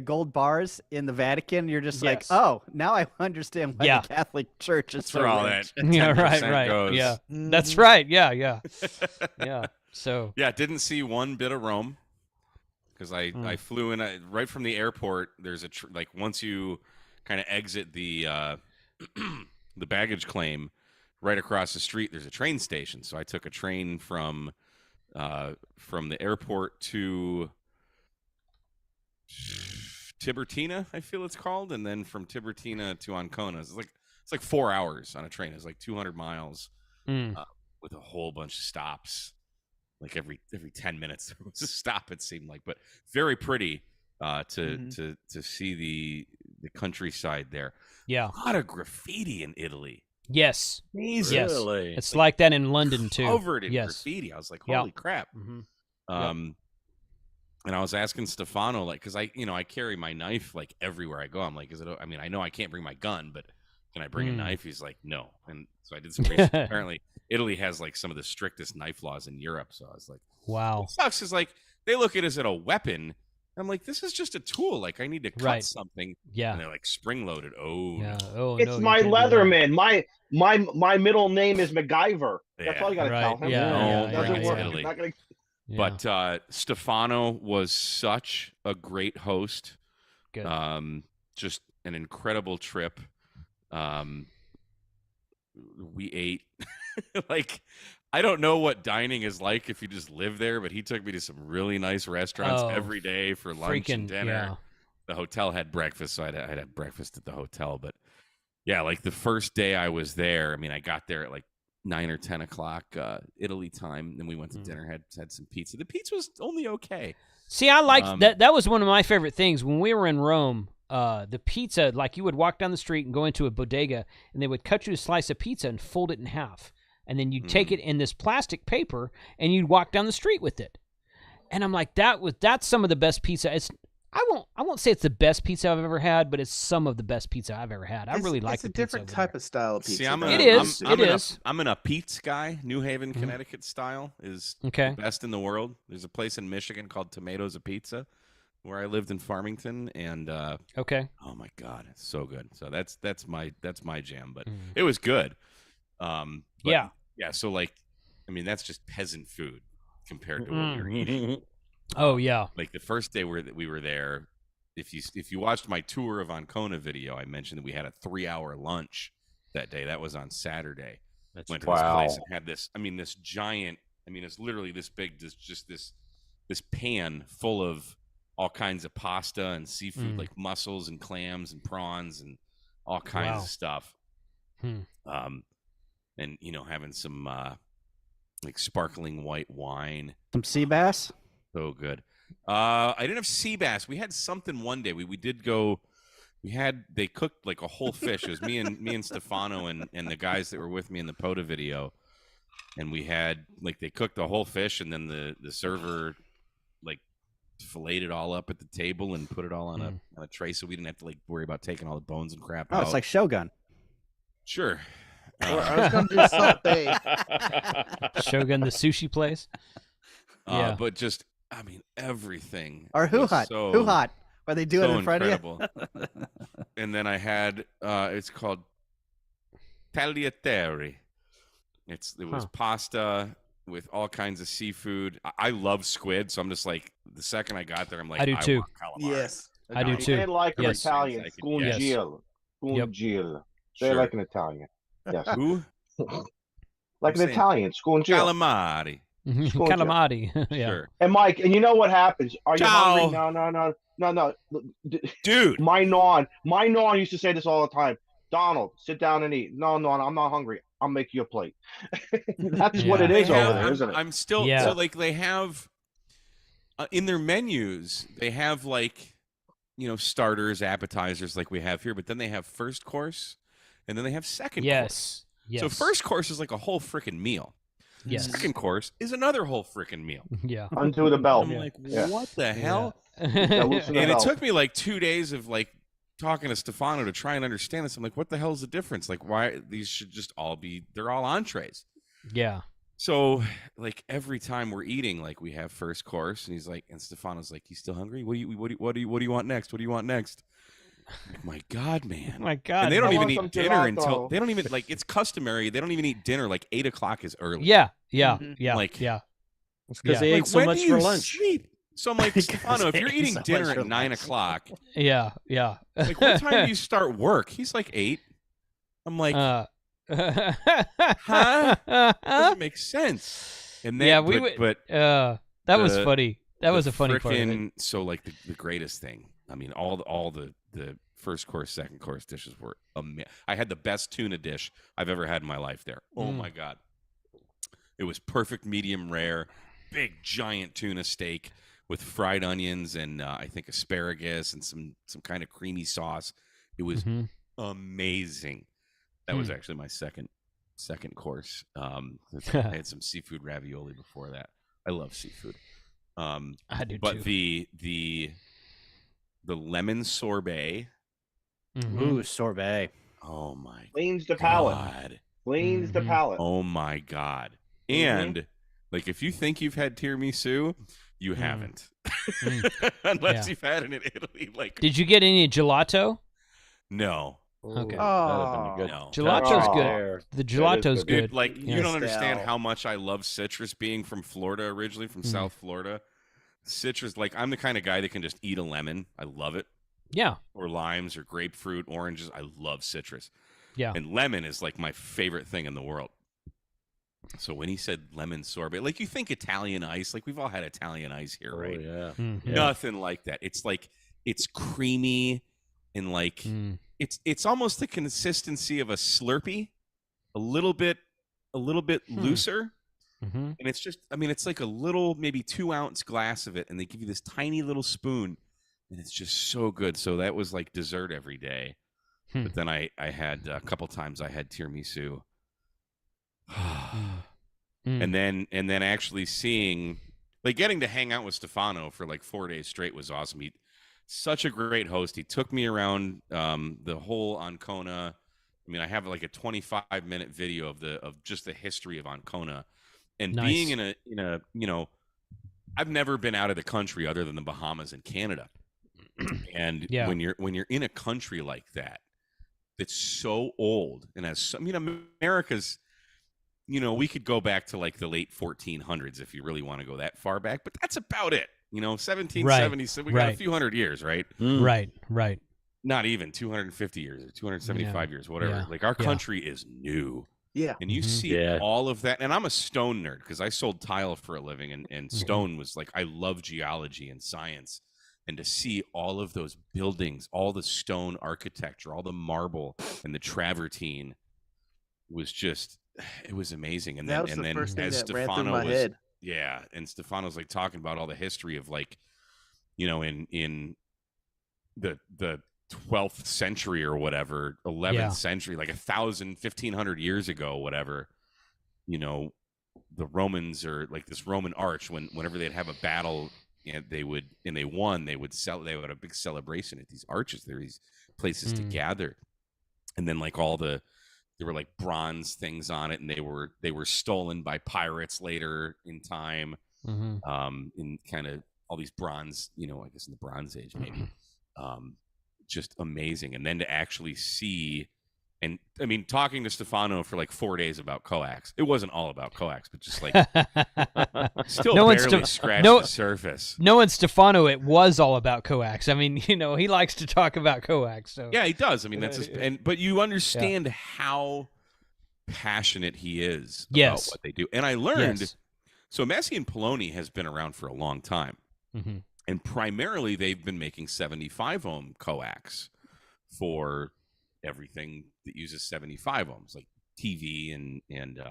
gold bars in the Vatican? You're just like, oh, now I understand why the Catholic Church is so all rich. that. Yeah, right. Goes. Yeah, that's right. Yeah. Yeah. So didn't see one bit of Rome because I flew in right from the airport. There's once you kind of exit the the baggage claim, right across the street there's a train station. So I took a train from the airport to Tiburtina, I feel it's called, and then from Tiburtina to Ancona. It's like 4 hours on a train. It's like 200 miles with a whole bunch of stops. Like every 10 minutes there was a stop, it seemed like, but very pretty to see the countryside there. Yeah, a lot of graffiti in Italy. Yes, amazing. Yes. Really? It's like that in London too. Covered in graffiti. I was like, holy crap. Mm-hmm. And I was asking Stefano, like, because I carry my knife like everywhere I go. I'm like, I mean, I know I can't bring my gun, but can I bring a knife? He's like, no. And so I did some research. Apparently, Italy has like some of the strictest knife laws in Europe. So I was like, wow. What sucks is like they look at it as a weapon. I'm like, this is just a tool. Like, I need to cut something. Yeah. And they're like spring loaded. Oh, yeah. no. Oh, it's no, my Leatherman. My middle name is MacGyver. That's all you gotta tell him. Yeah. But Stefano was such a great host. Good. Just an incredible trip. We ate like, I don't know what dining is like if you just live there, but he took me to some really nice restaurants every day for lunch and dinner. Yeah. The hotel had breakfast, so I'd have breakfast at the hotel. But yeah, like the first day I was there, I mean, I got there at like 9 or 10 o'clock Italy time. Then we went to dinner, had some pizza. The pizza was only okay. See, I liked that. That was one of my favorite things when we were in Rome. The pizza, like you would walk down the street and go into a bodega, and they would cut you a slice of pizza and fold it in half. And then you'd take it in this plastic paper and you'd walk down the street with it. And I'm like, that's some of the best pizza. I won't say it's the best pizza I've ever had, but it's some of the best pizza I've ever had. I really like the pizza. It's a different type of style of pizza. See, it is. I'm an Pete's guy. New Haven, Connecticut style is the best in the world. There's a place in Michigan called Tomatoes a Pizza where I lived in Farmington, and oh my God, it's so good. So that's my jam, but it was good. Yeah. So like, I mean, that's just peasant food compared to what we were eating. Oh yeah. Like the first day we were there, if you watched my tour of Ancona video, I mentioned that we had a 3-hour lunch that day. That was on Saturday. Went to this place and had this. I mean, this giant. I mean, it's literally this big. This pan full of all kinds of pasta and seafood, like mussels and clams and prawns and all kinds of stuff. And having some like sparkling white wine, some sea bass. So good. I didn't have sea bass. We had something one day. We did go. They cooked like a whole fish. It was me and Stefano and the guys that were with me in the POTA video, and we had like they cooked the whole fish, and then the server like filleted it all up at the table and put it all on a tray, so we didn't have to like worry about taking all the bones and crap out. It's like Shogun. Sure. I was going to do something. Shogun, the sushi place. But just, I mean, everything. Or Who Hot. Who Hot. Where they do it in front of you. And then I had, it's called tagliatelle. It was pasta with all kinds of seafood. I love squid, so I'm just like, the second I got there, I'm like, I do too. want calamari. Yes. I do too. They like an Yes. Italian. Scungil. Scungil. They like an Italian. Yes. Who? Like an Italian. Scungil. Calamari. Calamari. Yeah. Sure. And Mike, and you know what happens? Are you Ciao. hungry? No. Dude. My non used to say this all the time. Donald, sit down and eat. No, I'm not hungry. I'll make you a plate. That's what it is over there, isn't it? I'm still so like they have in their menus, they have like starters, appetizers like we have here, but then they have first course and then they have second course. Yes. So first course is like a whole freaking meal. Yes. Second course is another whole freaking meal. Yeah. Undo the belt. I'm like, what the hell? Loosen the And it belt. took me like 2 days of like talking to Stefano to try and understand this. I'm like, what the hell's the difference? Like, why these should just all be? They're all entrees. Yeah. So like every time we're eating, like we have first course, and he's like, and Stefano's like, you still hungry? What do you want next? What do you want next? Like, my God, man. My God. And they don't I even want some eat dinner gelato. until they don't even like it's customary. They don't even eat dinner like 8 o'clock is early. Yeah. Yeah. Mhm. Yeah. Like- yeah. It's because Yeah. they Like, ate so when much do for you lunch. sleep? So I'm like, Stefano, if they you're ate eating so much dinner for at 9 lunch. o'clock, Yeah. Yeah. like what time do you start work? He's like 8. I'm like, huh? doesn't make sense. And then, Yeah, we would. but that was the- funny. That was the a funny part of it. frickin- So like the greatest thing. I mean, all the first course, second course dishes were amazing. I had the best tuna dish I've ever had in my life there. Oh my God. It was perfect medium rare, big giant tuna steak with fried onions and I think asparagus and some kind of creamy sauce. It was amazing. That was actually my second course. I had some seafood ravioli before that. I love seafood. I do but too. the lemon sorbet. Ooh, sorbet. Oh my Cleans the palate. God. Cleans the palate. Oh my God. And like if you think you've had tiramisu, you haven't. Unless you've had it in Italy. Like Did you get any gelato? no. Okay. No. Gelato's good. The gelato's good. Dude, like you Yeah. don't understand how much I love citrus being from Florida originally, from South Florida. Citrus, like I'm the kind of guy that can just eat a lemon. I love it. Yeah. Or limes or grapefruit, oranges. I love citrus. Yeah. And lemon is like my favorite thing in the world. So when he said lemon sorbet, like you think Italian ice, like we've all had Italian ice here, right? Yeah. Nothing like that. It's like it's creamy and like it's almost the consistency of a Slurpee, a little bit looser. And it's just, I mean, it's like a little, maybe 2-ounce glass of it, and they give you this tiny little spoon, and it's just so good. So that was like dessert every day. But then I had a couple times I had tiramisu. And then actually seeing, like getting to hang out with Stefano for like 4 days straight was awesome. He such a great host. He took me around the whole Ancona. I mean, I have like a 25-minute video of just the history of Ancona. And being in a I've never been out of the country other than the Bahamas and Canada. And when you're in a country like that, that's so old, and America's, we could go back to like the late 1400s if you really want to go that far back, but that's about it. 1770s. We got a few hundred years, right? Right. Not even 250 years or 275 years, whatever. Yeah. Like our country is new. Yeah. And you see all of that. And I'm a stone nerd because I sold tile for a living. And stone was like, I love geology and science. And to see all of those buildings, all the stone architecture, all the marble and the travertine was just, it was amazing. And That then, was the first thing as that ran through Stefano my was, head. yeah. And Stefano's like talking about all the history of like, in the 12th century or whatever, 11th century, like 1,500 years ago, whatever, the Romans, or like this Roman arch, whenever they'd have a battle and they won, they would have a big celebration at these arches. There were these places to gather. And then like there were like bronze things on it, and they were stolen by pirates later in time. In kind of all these bronze, I guess in the Bronze Age, maybe. Just amazing. And then to actually see, and I mean, talking to Stefano for like 4 days about coax, it wasn't all about coax, but just like still barely scratched the surface. Knowing Stefano, it was all about coax. I mean, he likes to talk about coax. So yeah, he does. I mean, that's but you understand how passionate he is about what they do. And I learned, so Massey and Poloni has been around for a long time. And primarily, they've been making 75 ohm coax for everything that uses 75 ohms, like TV and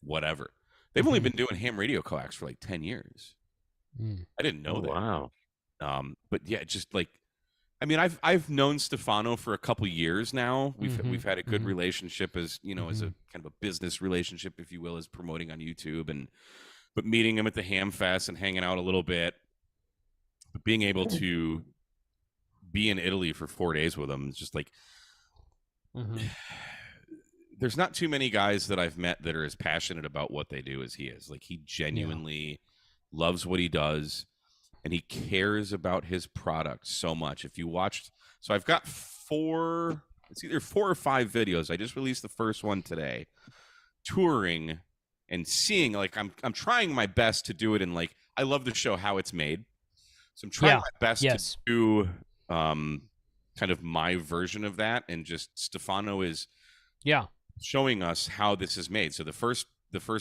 whatever. They've only been doing ham radio coax for like 10 years. I didn't know that. Wow. But yeah, just like I mean, I've known Stefano for a couple years now. We've had a good relationship, as you know, as a kind of a business relationship, if you will, as promoting on YouTube, but meeting him at the Ham Fest and hanging out a little bit, but being able to be in Italy for 4 days with him is just like. There's not too many guys that I've met that are as passionate about what they do as he is. Like, he genuinely loves what he does, and he cares about his product so much. If you watched, so I've got it's either 4 or 5 videos. I just released the first one today, touring and seeing, like, I'm trying my best to do it in, like, I love to show how it's made. So I'm trying my best to do kind of my version of that, and just Stefano is showing us how this is made. So the first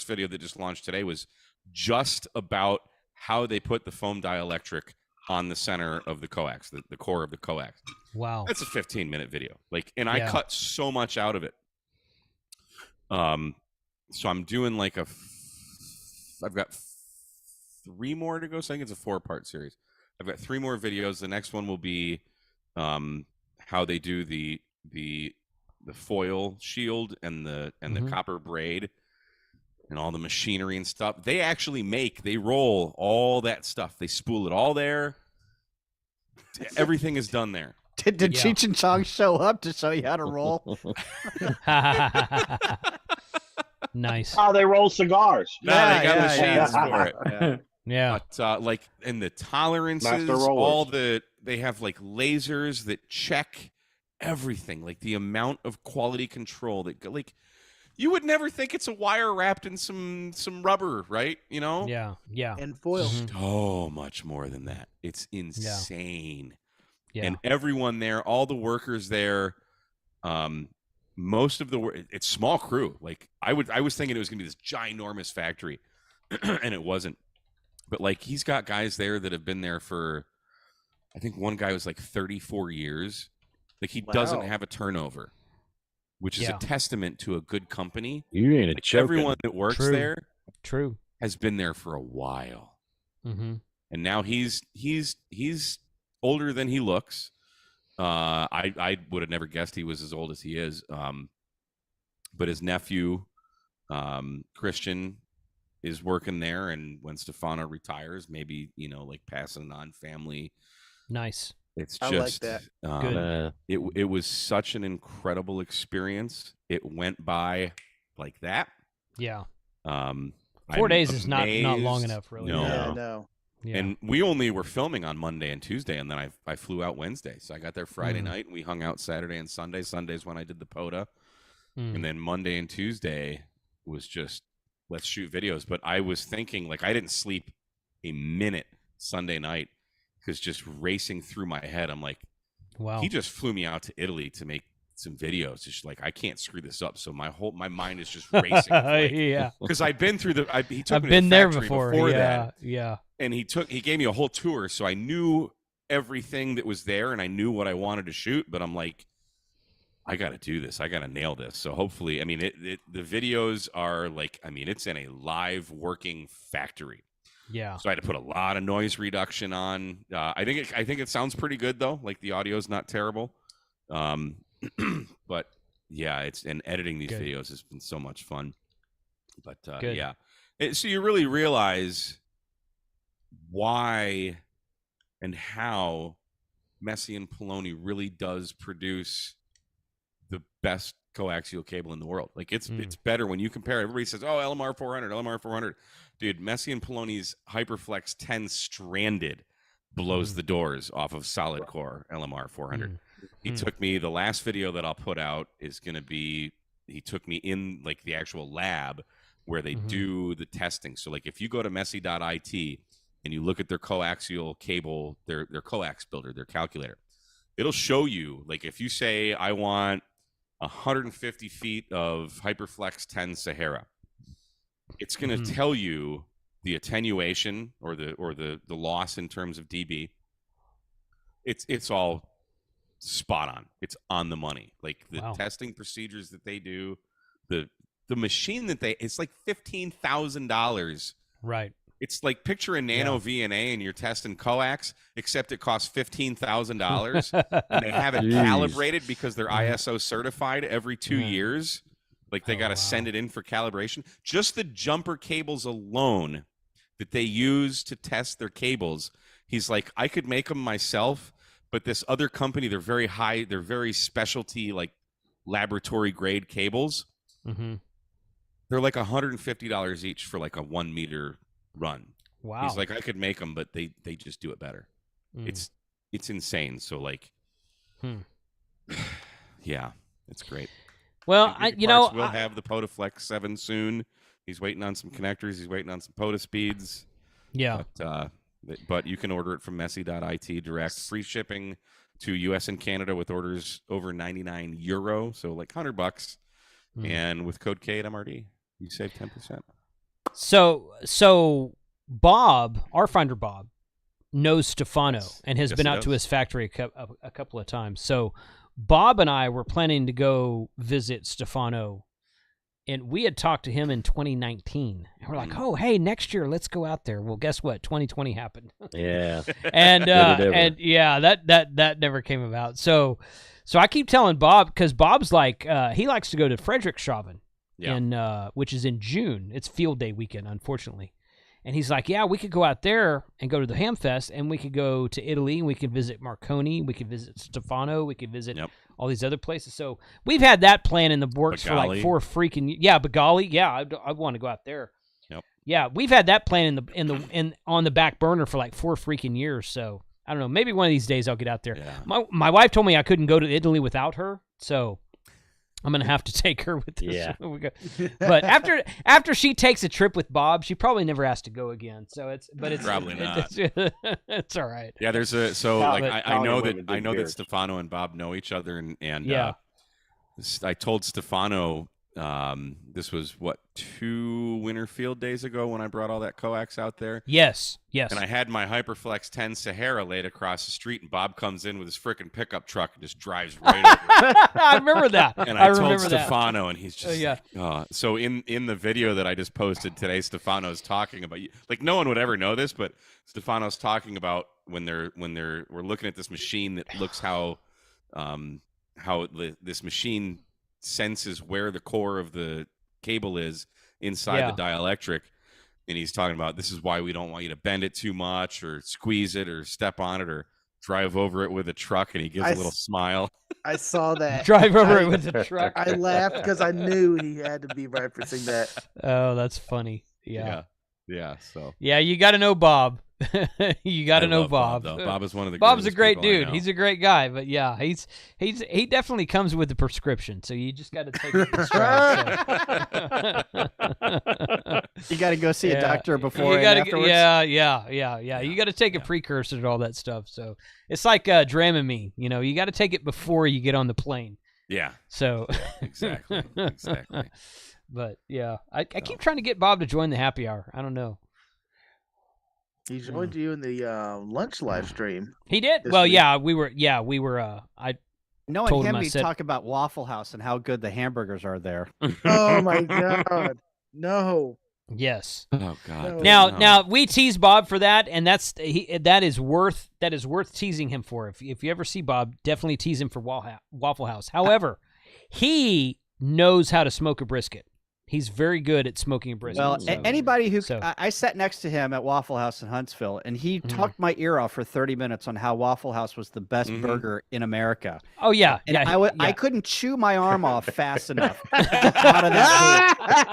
video that just launched today was just about how they put the foam dielectric on the center of the coax, the core of the coax. Wow. That's a 15-minute video. Like, and I cut so much out of it. So I'm doing like I've got 3 more to go. So I think it's a 4-part series. I've got 3 more videos. The next one will be how they do the foil shield and the copper braid and all the machinery and stuff. They actually they roll all that stuff. They spool it all there. Everything is done there. Did Cheech and Chong show up to show you how to roll? Nice. Oh, they roll cigars. No, they got machines for it. Yeah. But like, and the tolerances, all they have like lasers that check everything, like the amount of quality control that, like, you would never think it's a wire wrapped in some rubber, right? You know? Yeah. And foil. So much more than that. It's insane. Yeah. And everyone there, all the workers there, most of the it's small crew. Like, I was thinking it was gonna be this ginormous factory, and it wasn't. But like, he's got guys there that have been there for, I think one guy was like 34 years. Like, he doesn't have a turnover, which is a testament to a good company. You ain't a joking. Everyone that works there has been there for a while. And now he's older than he looks. I would have never guessed he was as old as he is. But his nephew, Christian, is working there, and when Stefano retires, maybe, you know, like, passing on family. Nice. It's I just like that. It was such an incredible experience. It went by like that. Yeah. 4 days is not long enough, really. No. Yeah. And we only were filming on Monday and Tuesday, and then I flew out Wednesday. So I got there Friday night, and we hung out Saturday and Sunday. Sunday's when I did the POTA. And then Monday and Tuesday was just, let's shoot videos. But I was thinking, like, I didn't sleep a minute Sunday night, because just racing through my head, I'm like, wow, he just flew me out to Italy to make some videos. It's like, I can't screw this up. So my mind is just racing. Like, because I've been through he took I've me been to the there factory before that. Yeah. And he gave me a whole tour, so I knew everything that was there, and I knew what I wanted to shoot. But I'm like, I got to do this. I got to nail this. So hopefully, I mean, the videos are like, I mean, it's in a live working factory. Yeah. So I had to put a lot of noise reduction on. I think it sounds pretty good though. Like, the audio is not terrible. But yeah, and editing these videos has been so much fun. But yeah, so you really realize why and how Messi and Poloni really does produce the best coaxial cable in the world. Like, it's better when you compare. Everybody says, oh, LMR 400. Dude, Messi and Poloni's Hyperflex 10 stranded blows the doors off of solid core LMR 400. He took me, the last video that I'll put out is going to be, he took me in, like, the actual lab where they do the testing. So, like, if you go to messi.it and you look at their coaxial cable, their coax builder, their calculator, it'll show you, like, if you say, I want 150 feet of Hyperflex 10 Sahara, it's going to tell you the attenuation or the loss in terms of dB. It's all spot on. It's on the money. Like, the testing procedures that they do, the machine that it's like $15,000. Right. It's like picture a nano VNA and you're testing coax, except it costs $15,000, and they have it calibrated because they're ISO certified every 2 years. Like they got to send it in for calibration. Just the jumper cables alone that they use to test their cables. He's like, I could make them myself, but this other company, they're very high, they're very specialty, like laboratory grade cables. Mm-hmm. They're like $150 each for like a 1 meter run. Wow. He's like, I could make them, but they just do it better. It's insane. So like, yeah, it's great. Well, we'll have the PotaFlex 7 soon. He's waiting on some connectors. He's waiting on some POTA speeds. Yeah. But you can order it from messy.it direct. Free shipping to US and Canada with orders over €99. So like $100. And with code K at MRD, you save 10%. So Bob, our finder Bob, knows Stefano and has been out to his factory a couple of times. So Bob and I were planning to go visit Stefano, and we had talked to him in 2019. And we're like, oh, hey, next year, let's go out there. Well, guess what? 2020 happened. Yeah. and yeah, that never came about. So I keep telling Bob, because Bob's like, he likes to go to Friedrichshafen, which is in June. It's field day weekend, unfortunately. And he's like, yeah, we could go out there and go to the Hamfest, and we could go to Italy, and we could visit Marconi, we could visit Stefano, we could visit all these other places. So we've had that plan in the works for like 4 freaking Bagali. Yeah, I want to go out there. Yep. Yeah, we've had that plan on the back burner for like 4 freaking years. So I don't know, maybe one of these days I'll get out there. Yeah. My wife told me I couldn't go to Italy without her, so I'm gonna have to take her with this. Yeah. But after she takes a trip with Bob, she probably never has to go again. So it's probably not. It's all right. Yeah, there's I know that Stefano and Bob know each other, and I told Stefano this was 2 winter field days ago when I brought all that coax out there. Yes. And I had my Hyperflex 10 Sahara laid across the street, and Bob comes in with his frickin' pickup truck and just drives right over it. I remember that. And I told Stefano, and he's just so in the video that I just posted today, Stefano's talking about, like, no one would ever know this, but Stefano's talking about when we're looking at this machine that looks how this machine senses where the core of the cable is inside the dielectric, and he's talking about, this is why we don't want you to bend it too much or squeeze it or step on it or drive over it with a truck, and he gives a little smile. I saw that. Drive over it with a truck. I laughed because I knew he had to be referencing that. Oh, that's funny. So you got to know Bob. You got to know Bob. Bob is one of the. Bob's a great dude. He's a great guy, but yeah, he definitely comes with the prescription. So you just got to take it in stride. You got to go see a doctor before and afterwards. Yeah. You got to take a precursor to all that stuff. So it's like Dramamine. You got to take it before you get on the plane. Yeah. So exactly. But yeah, I keep trying to get Bob to join the happy hour. I don't know. He joined you in the lunch live stream. He did. Well, week. we were. I knowing him, he'd talk about Waffle House and how good the hamburgers are there. Oh my God, no. Yes. Oh God. No. Now we tease Bob for that, and that is worth teasing him for. If you ever see Bob, definitely tease him for Waffle House. However, he knows how to smoke a brisket. He's very good at smoking a brisket. Well, anybody who I sat next to him at Waffle House in Huntsville, and he talked my ear off for 30 minutes on how Waffle House was the best burger in America. Oh yeah, and I couldn't chew my arm off fast enough out of that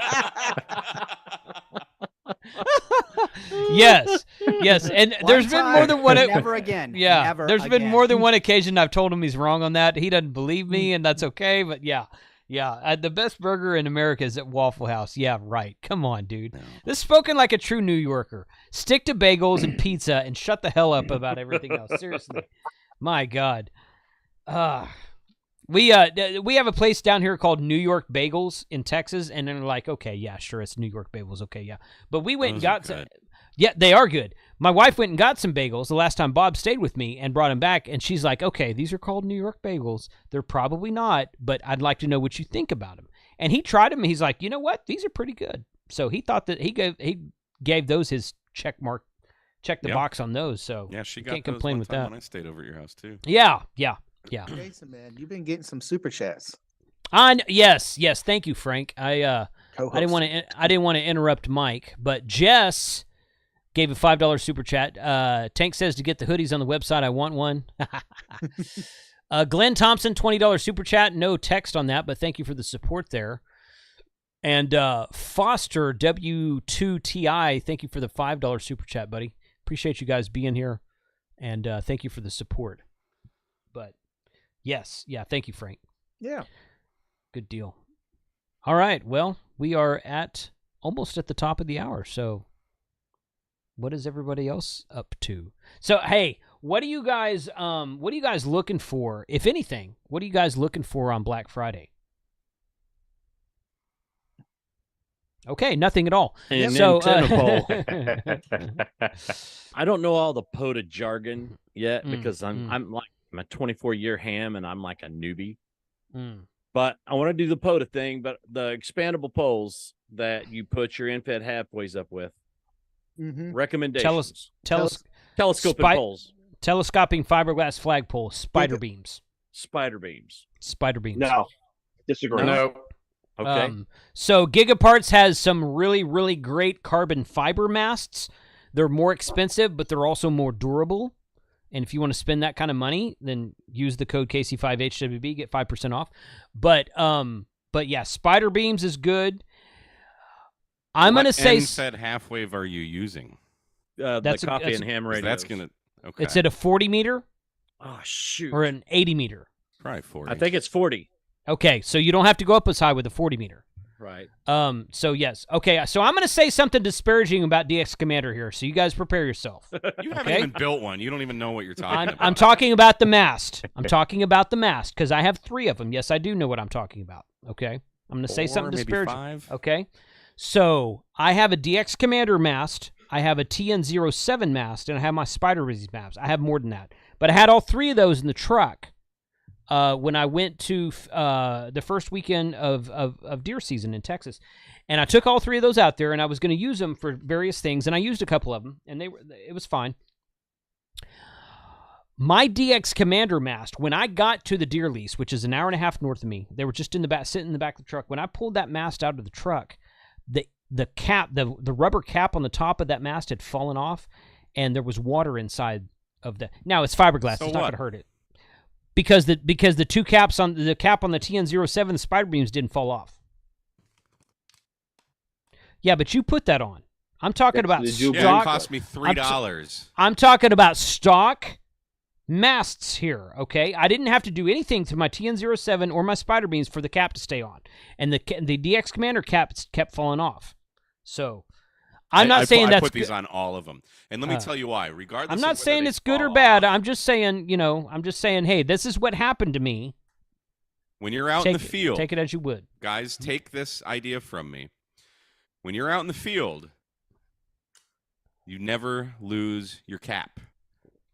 Yes, and there's been more than one. Never again. Yeah, never there's again. been more than one occasion I've told him he's wrong on that. He doesn't believe me, and that's okay. But yeah. The best burger in America is at Waffle House. Yeah, right. Come on, dude. No. This is spoken like a true New Yorker. Stick to bagels and pizza and shut the hell up about everything else. Seriously. My God. We have a place down here called New York Bagels in Texas, and they're like, okay, yeah, sure, it's New York Bagels. Okay, yeah. But we went and got some. Yeah, they are good. My wife went and got some bagels the last time Bob stayed with me and brought them back, and she's like, okay, these are called New York bagels. They're probably not, but I'd like to know what you think about them. And he tried them, and he's like, you know what? These are pretty good. So he thought that he gave those his check the box on those. So yeah, she got can't those complain one with time that. when I stayed over at your house too. Yeah. Jason, man, you've been getting some super chats. Yes. Thank you, Frank. I didn't want to interrupt Mike, but Jess gave a $5 super chat. Tank says to get the hoodies on the website. I want one. Glenn Thompson, $20 super chat. No text on that, but thank you for the support there. And Foster W2TI, thank you for the $5 super chat, buddy. Appreciate you guys being here, and thank you for the support. But yes, thank you, Frank. Yeah. Good deal. All right, well, we are almost at the top of the hour, so what is everybody else up to? So, hey, what are you guys looking for, if anything? What are you guys looking for on Black Friday? Okay, nothing at all. And so, I don't know all the POTA jargon yet because I'm a 24-year ham and I'm like a newbie. But I want to do the POTA thing, but the expandable poles that you put your infed halfways up with. Recommendations. Telescoping poles. Telescoping fiberglass flagpole, spider beams. No. Disagree. No. Okay. So Gigaparts has some really, really great carbon fiber masts. They're more expensive, but they're also more durable. And if you want to spend that kind of money, then use the code KC5HWB, get 5% off. But yeah, spider beams is good. I'm going to say... What NFED half wave are you using? The coffee and ham radio. That's going to... Okay. It's at a 40 meter? Oh, shoot. Or an 80 meter? Probably 40. I think it's 40. Okay, so you don't have to go up as high with a 40 meter. Right. So yes. Okay, so I'm going to say something disparaging about DX Commander here, so you guys prepare yourself. You haven't even built one. You don't even know what you're talking about. I'm talking about the mast. I'm talking about the mast because I have 3 of them. Yes, I do know what I'm talking about. Okay? I'm going to say something disparaging. 5. Okay? So, I have a DX Commander mast, I have a TN07 mast, and I have my Spider Rizzy mast. I have more than that. But I had all 3 of those in the truck when I went to the first weekend of deer season in Texas. And I took all 3 of those out there, and I was going to use them for various things, and I used a couple of them, and it was fine. My DX Commander mast, when I got to the deer lease, which is an hour and a half north of me, they were just sitting in the back of the truck. When I pulled that mast out of the truck, the cap, the rubber cap on the top of that mast had fallen off, and there was water inside of the. Now it's fiberglass; it's not going to hurt it, because the 2 caps on the cap on the TN07, the spider beams didn't fall off. Yeah, but you put that on. I'm talking about stock. Yeah, it cost me $3. I'm talking about stock masts here, okay? I didn't have to do anything to my TN07 or my spider beams for the cap to stay on, and the DX Commander cap kept falling off. So, I'm not saying that's I put these on all of them, and let me tell you why. Regardless, I'm not of saying they it's good or fall bad. off, I'm just saying, hey, this is what happened to me. When you're out in the field, take it as you would. Guys, take this idea from me. When you're out in the field, you never lose your cap.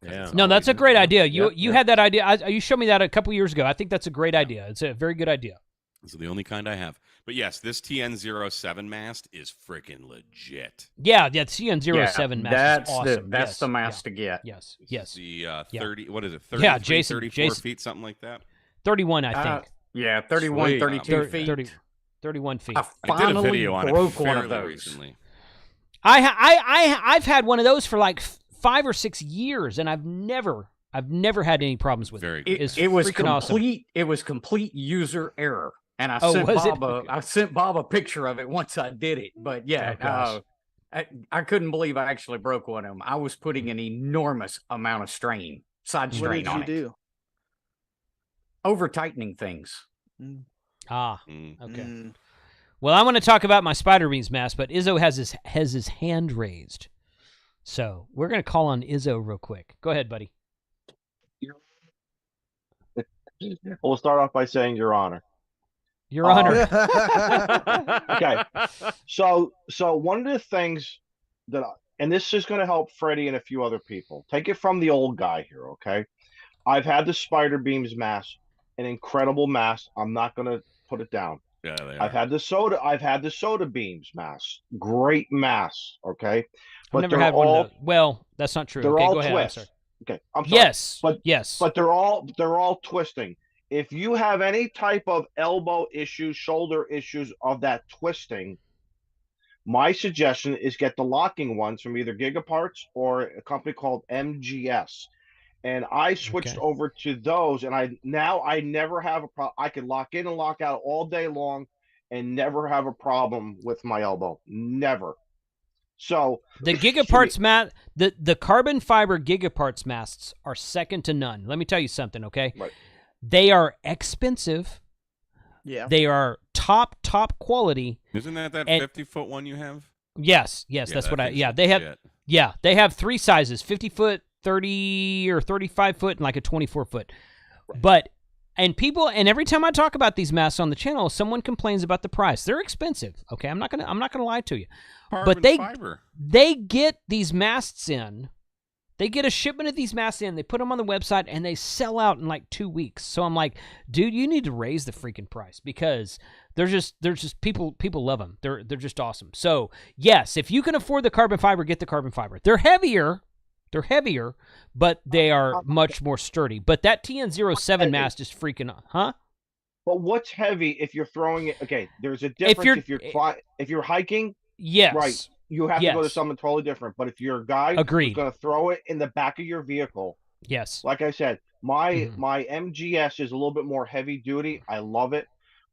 Yeah. No, that's a great idea. You had that idea. You showed me that a couple years ago. I think that's a great idea. It's a very good idea. This is the only kind I have. But yes, this TN07 mast is freaking legit. Yeah, TN07 mast is awesome. That's the mast to get. Yes. The 30, what is it, 33, yeah, Jason, 34 feet, something like that? 31, I think. Yeah, 31, Sweet. 32 feet. 31 feet. I did a video on it broke one of fairly those. recently. I've had one of those for like 5 or 6 years, and I've never had any problems with it. It was complete. Awesome. It was complete user error, and I sent Bob a picture of it once I did it. But yeah, I couldn't believe I actually broke one of them. I was putting an enormous amount of strain, side strain on it. What did you do? Over tightening things. Okay. Well, I want to talk about my spider beams mask, but Izzo has his hand raised. So we're going to call on Izzo real quick. Go ahead, buddy. We'll start off by saying Your Honor. Your Honor. Okay. So one of the things and this is going to help Freddie and a few other people. Take it from the old guy here, okay? I've had the spider beams mask, an incredible mask. I'm not going to put it down. Yeah, they are. I've had the soda beams mass. Great mass, okay? I've never had one of those. Well, that's not true. They're okay, all go ahead. twists. I'm sorry. Okay, I'm sorry. Yes. But yes. But they're all twisting. If you have any type of elbow issues, shoulder issues of that twisting, my suggestion is get the locking ones from either Gigaparts or a company called MGS. And I switched over to those, and I never have a problem. I can lock in and lock out all day long, and never have a problem with my elbow. Never. So the Gigaparts the carbon fiber Gigaparts masts are second to none. Let me tell you something, okay? Right. They are expensive. Yeah. They are top quality. Isn't that 50-foot one you have? Yes, that's what they have. Shit. Yeah, they have 3 sizes: 50-foot, 30 or 35-foot, and like a 24-foot. Right. But and every time I talk about these masks on the channel, someone complains about the price. They're expensive. Okay, I'm not gonna lie to you. Carbon fiber. They get these masts in. They get a shipment of these masks in, they put them on the website, and they sell out in like 2 weeks. So I'm like, dude, you need to raise the freaking price because they're just people love them. They're just awesome. So yes, if you can afford the carbon fiber, get the carbon fiber. They're heavier, but they are much more sturdy. But that TN07 mast is freaking, huh? But what's heavy if you're throwing it? Okay, there's a difference if you're hiking. Yes. Right. You have to go to something totally different. But if you're a guy who's going to throw it in the back of your vehicle, yes. Like I said, my MGS is a little bit more heavy duty. I love it,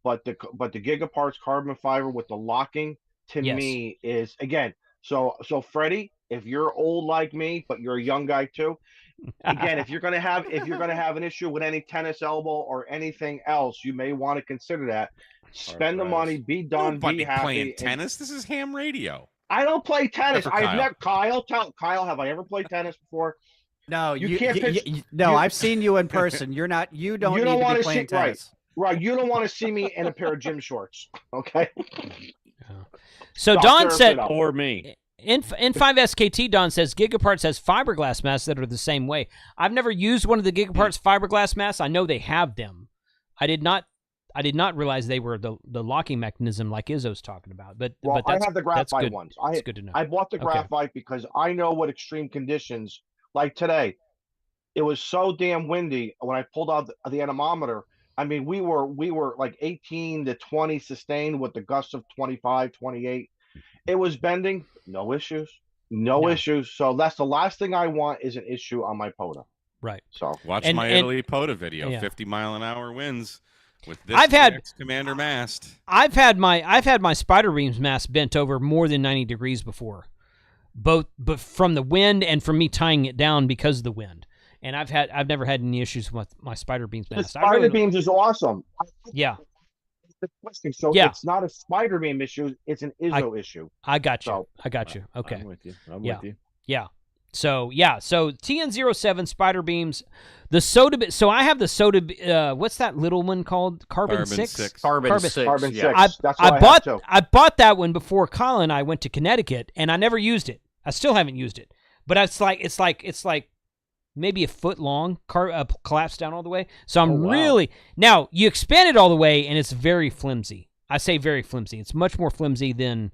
but the Gigaparts carbon fiber with the locking to me is again. So Freddie, if you're old like me, but you're a young guy too, again, if you're gonna have an issue with any tennis elbow or anything else, you may want to consider that. Spend the money, be done, be happy. Playing tennis. This is ham radio. I don't play tennis. I've met Kyle. Kyle, have I ever played tennis before? No, you can't pitch. No, I've seen you in person. You don't need to be playing tennis. Right. You don't want to see me in a pair of gym shorts. Okay. So Don said, or me. In 5SKT, Don says Gigaparts has fiberglass masks that are the same way. I've never used one of the Gigaparts fiberglass masks. I know they have them. I did not realize they were the locking mechanism like Izzo's talking about. But I have the graphite ones. That's good to know. I bought the graphite because I know what extreme conditions like today. It was so damn windy when I pulled out the anemometer. I mean, we were like 18 to 20 sustained with the gusts of 25, 28. It was bending, no issues. No issues. So that's the last thing I want is an issue on my POTA. Right. So watch my Italy POTA video. 50-mile-an-hour winds. With this Commander mast. I've had my spider beams mast bent over more than 90 degrees before, but from the wind and from me tying it down because of the wind. And I've never had any issues with my spider beams mast. The spider beams is awesome. Yeah. So it's not a spider beam issue; it's an Izzo issue. I got you. Okay. I'm with you. I'm with you. Yeah. So TN07 spider beams, the soda. So I have the soda. What's that little one called? Carbon 6. Carbon 6. I bought that one before Colin and I went to Connecticut, and I never used it. I still haven't used it. But it's like maybe a foot long, collapsed down all the way. So I'm really now you expand it all the way, and it's very flimsy. I say very flimsy. It's much more flimsy than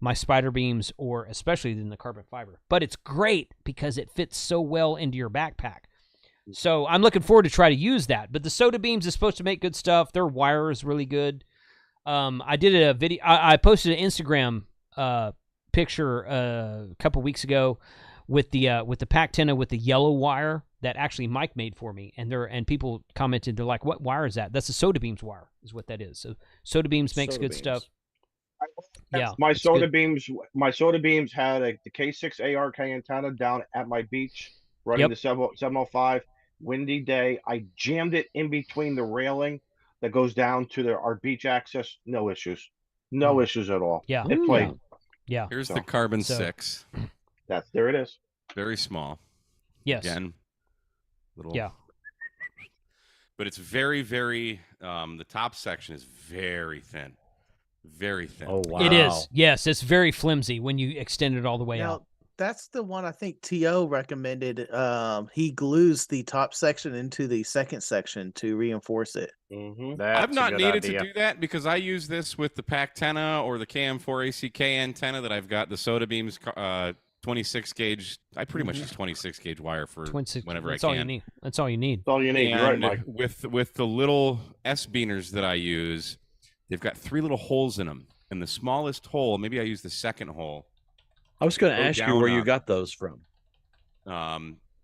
my spider beams, or especially than the carbon fiber. But it's great because it fits so well into your backpack. So I'm looking forward to try to use that. But the soda beams is supposed to make good stuff. Their wire is really good. I did a video. I posted an Instagram picture a couple weeks ago with the Pac-10 with the yellow wire that actually Mike made for me, and people commented, they're like, "What wire is that?" That's a soda beams wire, is what that is. So soda beams makes good stuff. Yeah, my soda beams had the K6 ARK antenna down at my beach, running the 705. Windy day, I jammed it in between the railing that goes down to our beach access. No issues, issues at all. Yeah, it played. Yeah. Here's the carbon 6. There it is. Very small. Yes. Again, little. Yeah. But it's very, very. The top section is very thin. Very thin. Oh wow! It is. Yes, it's very flimsy when you extend it all the way out. that's the one I think To recommended. He glues the top section into the second section to reinforce it. I've not needed to do that because I use this with the Pactena or the KM4ACK antenna that I've got the Soda Beams 26 gauge. I pretty much use 26 gauge wire for whenever I can. That's all you need. That's all you need. That's all you need. You're right, Mike. With the little S-beaners that I use, they've got 3 little holes in them. And the smallest hole, maybe I use the second hole. I was going to ask you where you got those from.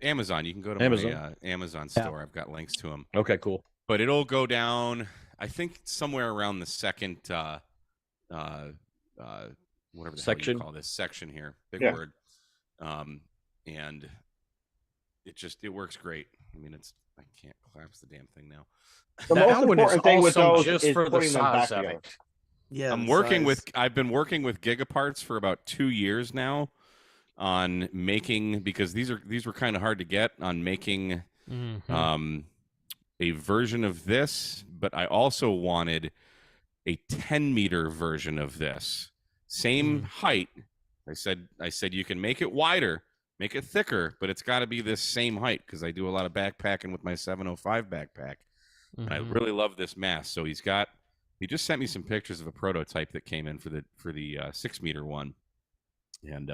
Amazon. You can go to my Amazon store. I've got links to them. Okay, cool. But it'll go down, I think, somewhere around the second, whatever the section hell you call this section here. Big word. And it works great. I mean, I can't collapse the damn thing now. The most important thing with those is for the putting them back size of together. it. Yeah, I've been working with Gigaparts for about 2 years now on making, because these were kind of hard to get, on making a version of this, but I also wanted a 10-meter version of this. Same height. I said you can make it wider, make it thicker, but it's got to be this same height because I do a lot of backpacking with my 705 backpack. And I really love this mast. So he just sent me some pictures of a prototype that came in for the 6-meter one. And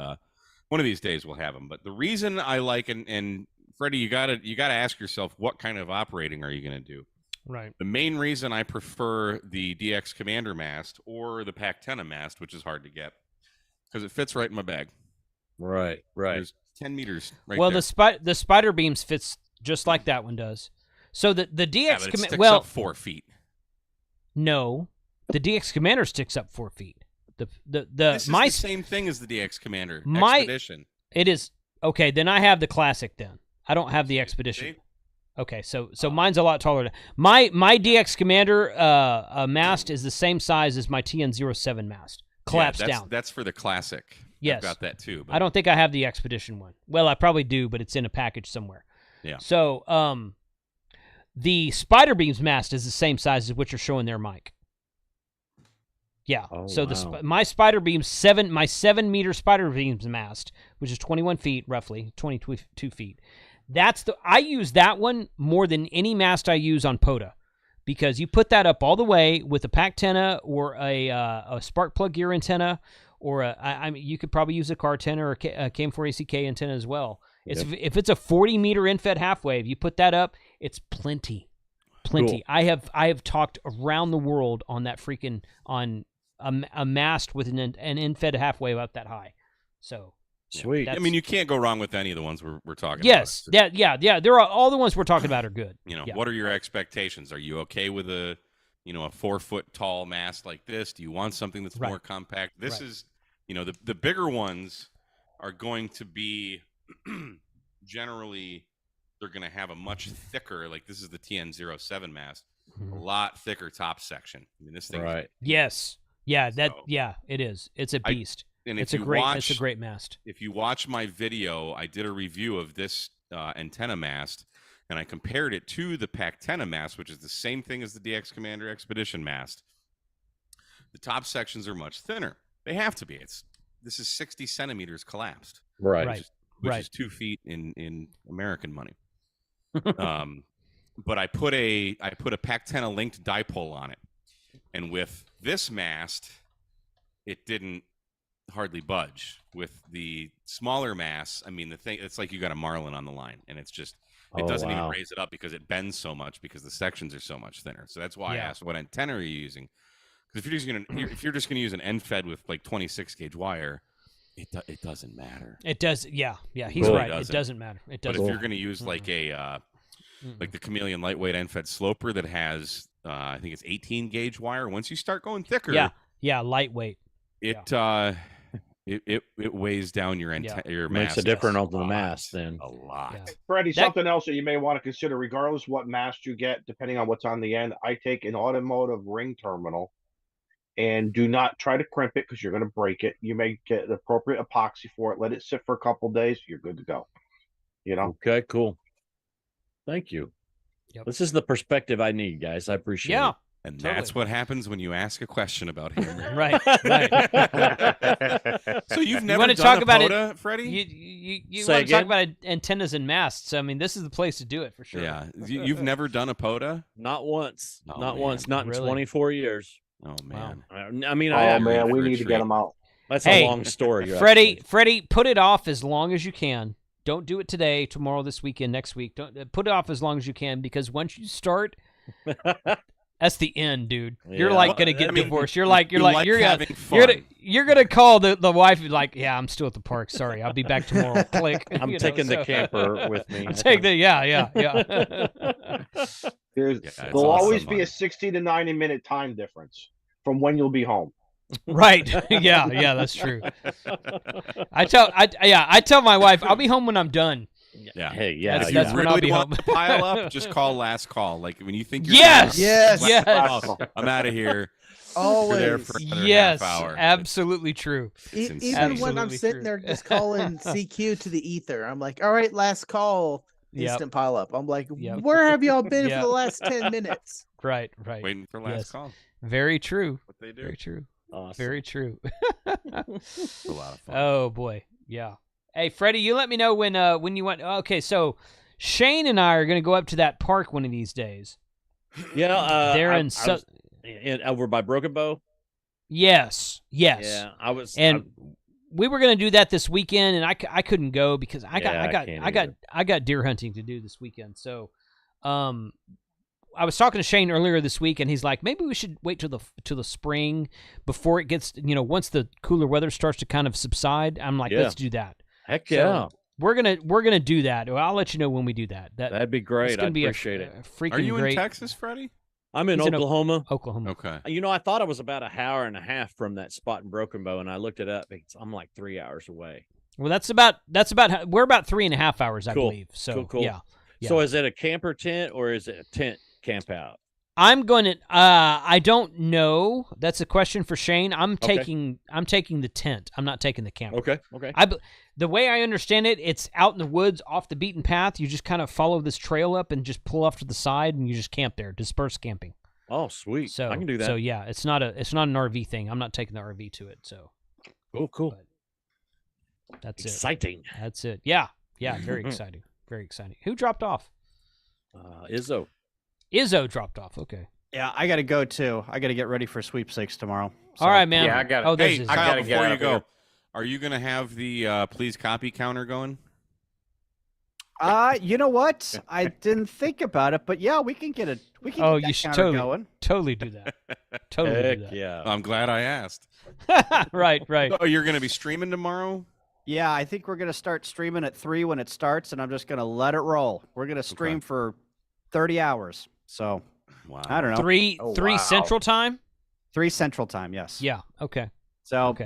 one of these days we'll have them. But the reason I like, and Freddie, you gotta ask yourself, what kind of operating are you going to do? Right. The main reason I prefer the DX Commander mast or the Pactena mast, which is hard to get, because it fits right in my bag. Right. There's 10 meters right well, there. the spider beams fits just like that one does. So the DX Commander up 4 feet. No, the DX Commander sticks up 4 feet. This is the same thing as the DX Commander Expedition. It is okay. Then I have the classic. Then I don't have the Expedition. See? Okay, so mine's a lot taller. My DX Commander mast is the same size as my TN07 mast. Collapsed down. That's for the classic. Yes, I've got that too. But... I don't think I have the Expedition one. Well, I probably do, but it's in a package somewhere. Yeah. So the Spider Beams mast is the same size as what you're showing there, Mike. Yeah. Oh, so wow. My Spider Beams 7-meter Spider Beams mast, which is 21 feet roughly, 22 feet. I use that one more than any mast I use on POTA, because you put that up all the way with a Pactena or a spark plug gear antenna, or you could probably use a car antenna or a KM4ACK antenna as well. If it's a 40-meter in-fed half wave, you put that up, it's plenty. Cool. I have talked around the world on that freaking on a mast with an in-fed half wave up that high. So. Sweet. I mean, you can't go wrong with any of the ones we're talking about. Yes. Yeah. There are all the ones we're talking about are good. What are your expectations? Are you okay with a 4-foot tall mast like this? Do you want something that's more compact? This is, the bigger ones are going to be generally, they're going to have a much thicker, like this is the TN07 mast, a lot thicker top section. I mean, this thing. Right. Yes. Yeah. It is. It's a beast. And it's a great mast. If you watch my video, I did a review of this antenna mast, and I compared it to the Pactena mast, which is the same thing as the DX Commander Expedition mast. The top sections are much thinner. They have to be. This is 60 centimeters collapsed. Right. Which is 2 feet in American money. But I put a Pactena linked dipole on it, and with this mast, it didn't hardly budge. With the smaller mass, I mean, it's like you got a marlin on the line, and it doesn't even raise it up because it bends so much because the sections are so much thinner. So that's why I asked, what antenna are you using? Because if you're just gonna use an end fed with like 26 gauge wire, it doesn't matter. It does. Yeah. He's right. It doesn't matter. It doesn't. But if you're gonna use like like the Chameleon lightweight end fed sloper that has I think it's 18 gauge wire. Once you start going thicker, lightweight. It weighs down your your mast. Makes a difference on the mast then. A lot. Yeah. Freddie, something else that you may want to consider, regardless what mast you get, depending on what's on the end, I take an automotive ring terminal, and do not try to crimp it because you're going to break it. You may get the appropriate epoxy for it. Let it sit for a couple days. You're good to go. Okay, cool. Thank you. Yep. This is the perspective I need, guys. I appreciate it. And that's what happens when you ask a question about him. Right. So you've never done talk a about POTA, Freddie? You want to talk about antennas and masts. I mean, this is the place to do it for sure. Yeah. You've never done a POTA? Not once. Oh, not man. once. Not Really? in 24 years. Oh, man. I mean, Oh man, we need to get them out. That's a long story. Freddie, put it off as long as you can. Don't do it today, tomorrow, this weekend, next week. Don't put it off as long as you can, because once you start, that's the end, dude. You're like gonna get divorced. You're gonna call the wife like, yeah, I'm still at the park. Sorry, I'll be back tomorrow. Click. I'm taking the camper with me. Yeah. There'll always be a 60 to 90 minute time difference from when you'll be home. Right. Yeah, that's true. I tell my wife I'll be home when I'm done. Yeah. Hey, yeah. That's If you when I'll really be want home. to pile up, just call last call. Like when you think you're Yes. Oh, I'm out of here. Always. You're there for another Yes, half hour. absolutely true. It's Even when I'm Absolutely sitting true. there just calling CQ to the ether, I'm like, all right, last call, instant pile up. I'm like, where have y'all been for the last 10 minutes? Right. Waiting for last call. Very true. What they do. Very true. Awesome. Very true. It's a lot of fun. Oh boy, yeah. Hey, Freddie, you let me know when you want. Okay, so Shane and I are going to go up to that park one of these days. Yeah, they're over by Broken Bow. Yes. Yeah, I was, and we were going to do that this weekend, and I couldn't go because I got deer hunting to do this weekend. So, I was talking to Shane earlier this week, and he's like, maybe we should wait till the spring before it gets, once the cooler weather starts to kind of subside. I'm like, let's do that. Heck yeah. So we're gonna do that. Well, I'll let you know when we do that. That'd be great. I appreciate it. Freaking Are you great. in Texas, Freddie? I'm in Oklahoma. Oklahoma. Okay. I thought I was about an hour and a half from that spot in Broken Bow, and I looked it up. I'm like 3 hours away. Well, we're about 3.5 hours, I believe. So cool. Yeah. So is it a camper tent or is it a tent camp out? I'm going to. I don't know. That's a question for Shane. I'm taking the tent. I'm not taking the camper. Okay. The way I understand it, it's out in the woods, off the beaten path. You just kind of follow this trail up and just pull off to the side, and you just camp there, disperse camping. Oh, sweet. So I can do that. So yeah, it's not an RV thing. I'm not taking the RV to it. So. Cool. That's exciting. That's it. Yeah. Very exciting. Very exciting. Who dropped off? Izzo. Izzo dropped off. Okay. Yeah, I got to go too. I got to get ready for sweepstakes tomorrow. All right, man. Yeah, I got it. Oh, Hey, there's Kyle, before you go, are you going to have the please copy counter going? You know what? I didn't think about it, but yeah, we can get get you that should counter going. totally do that. Totally Heck do that. yeah. I'm glad I asked. Right. Oh, you're going to be streaming tomorrow? Yeah, I think we're going to start streaming at 3 when it starts, and I'm just going to let it roll. We're going to stream for 30 hours. So, wow. I don't know. 3 Central Time? 3 Central Time, yes. Yeah, okay. So,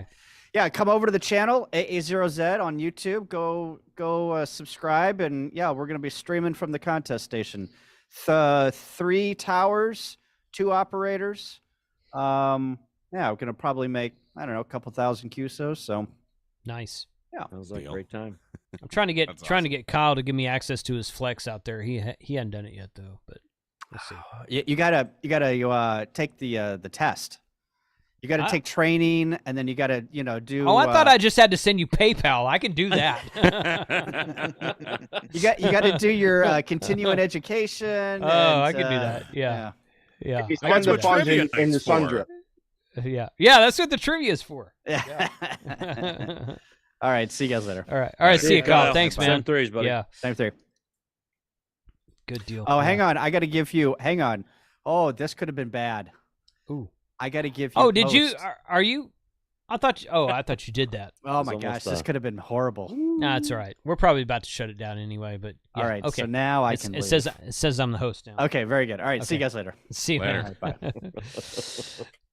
yeah, come over to the channel, AA0Z on YouTube. Go subscribe, and yeah, we're going to be streaming from the contest station. 3 towers, 2 operators. Yeah, we're going to probably make, I don't know, a couple thousand QSOs, so. Nice. Yeah. Sounds like a great time. I'm trying to get Kyle to give me access to his Flex out there. He hadn't done it yet though, but we'll see. You gotta take the test. You gotta take training, and then you gotta do. Oh, I thought I just had to send you PayPal. I can do that. you got to do your continuing education. Oh, I can do that. Yeah. Spend the funds in the Sundra. Yeah, that's what the trivia is for. Yeah. All right, see you guys later. All right, see you, Kyle. Thanks, man. Same threes, buddy. Yeah, same three. Good deal. Oh, hang on, I got to give you. Hang on. Oh, this could have been bad. Ooh, I got to give you. Oh, did you? Are you? I thought you did that. Oh my gosh, this could have been horrible. Nah, it's all right. We're probably about to shut it down anyway. But yeah, all right, okay. So now I can. It says I'm the host now. Okay, very good. All right, see you guys later. See you later. Bye.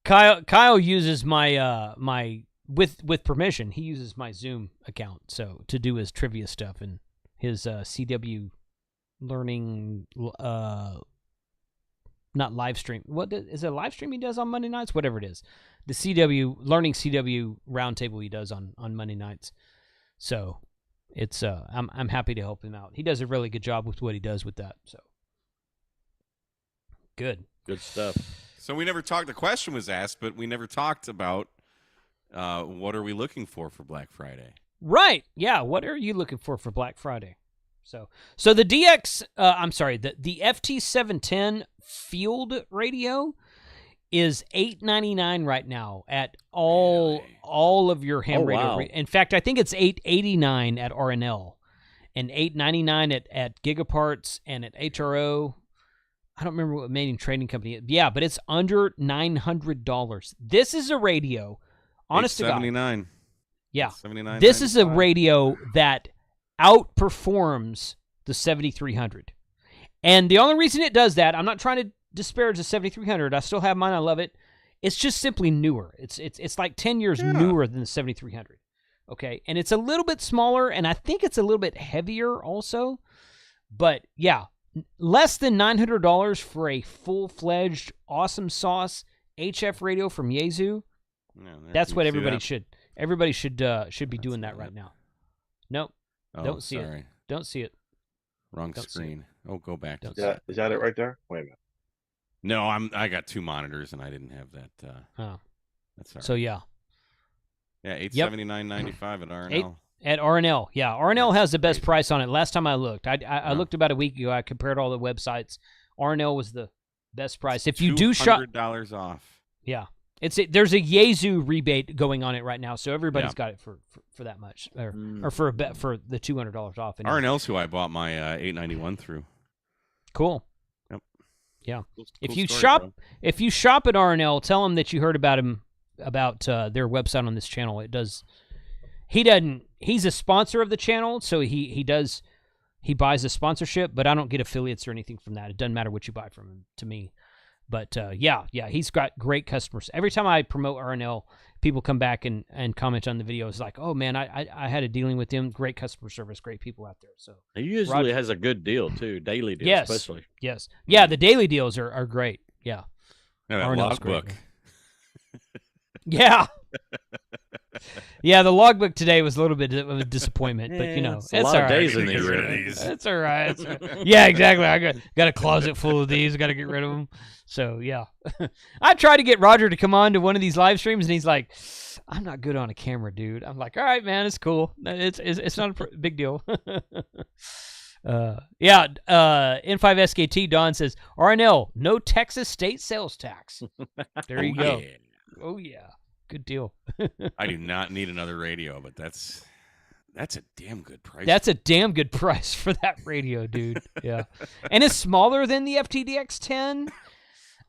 Kyle uses my with permission. He uses my Zoom account to do his trivia stuff and his CW learning not live stream. What is it? A live stream he does on Monday nights? Whatever it is, the CW roundtable he does on Monday nights. So it's I'm happy to help him out. He does a really good job with what he does with that. So good stuff. So we never talked. The question was asked, but we never talked about what are we looking for Black Friday. Right. Yeah. What are you looking for Black Friday? So the DX, the FT710 field radio is $899 right now at all of your ham radio. Wow. In fact, I think it's $889 at RNL and $899 at Gigaparts and at HRO. I don't remember what main trading company is. Yeah, but it's under $900. This is a radio, honest to God. $879. Yeah. $79. This is a radio that outperforms the 7300. And the only reason it does that, I'm not trying to disparage the 7300. I still have mine. I love it. It's just simply newer. It's like 10 years newer than the 7300. Okay? And it's a little bit smaller, and I think it's a little bit heavier also. But yeah, less than $900 for a full-fledged awesome sauce HF radio from Yaesu. That's what everybody should. Everybody should be doing that right now. Nope. Don't see it. Don't see it. Wrong screen. Oh, go back. Is that it right there? Wait a minute. No, I got two monitors and I didn't have that. That's all right. So yeah. Yeah, $879.95 at RNL. At RNL, yeah. RNL has the best price on it. Last time I looked. I looked about a week ago. I compared all the websites. RNL was the best price. If you do shop $200 off. Yeah. There's a Yaesu rebate going on it right now, so everybody's got it for that much, or for the $200 off. RNL's who I bought my $891 through. Cool. Yep. Yeah. Cool if you story, shop at RNL, tell them that you heard about their website on this channel. He's a sponsor of the channel, so he buys a sponsorship, but I don't get affiliates or anything from that. It doesn't matter what you buy from him to me. But yeah, he's got great customers. Every time I promote RNL, people come back and comment on the videos like, oh man, I had a dealing with them. Great customer service, great people out there. So he usually has a good deal too, daily deal especially. Yes. Yeah, the daily deals are great. Yeah. Logbook. Yeah. Yeah, the logbook today was a little bit of a disappointment, but it's a lot all of right. days in these. It's all right. Yeah, exactly. I got a closet full of these. I got to get rid of them. So yeah, I tried to get Roger to come on to one of these live streams, and he's like, "I'm not good on a camera, dude." I'm like, "All right, man, it's cool. It's not a big deal." N5SKT Don says RNL, no Texas state sales tax. There you go. Yeah. Oh yeah. Good deal. I do not need another radio, but that's a damn good price. That's a damn good price for that radio, dude. Yeah. And it's smaller than the FTDX10.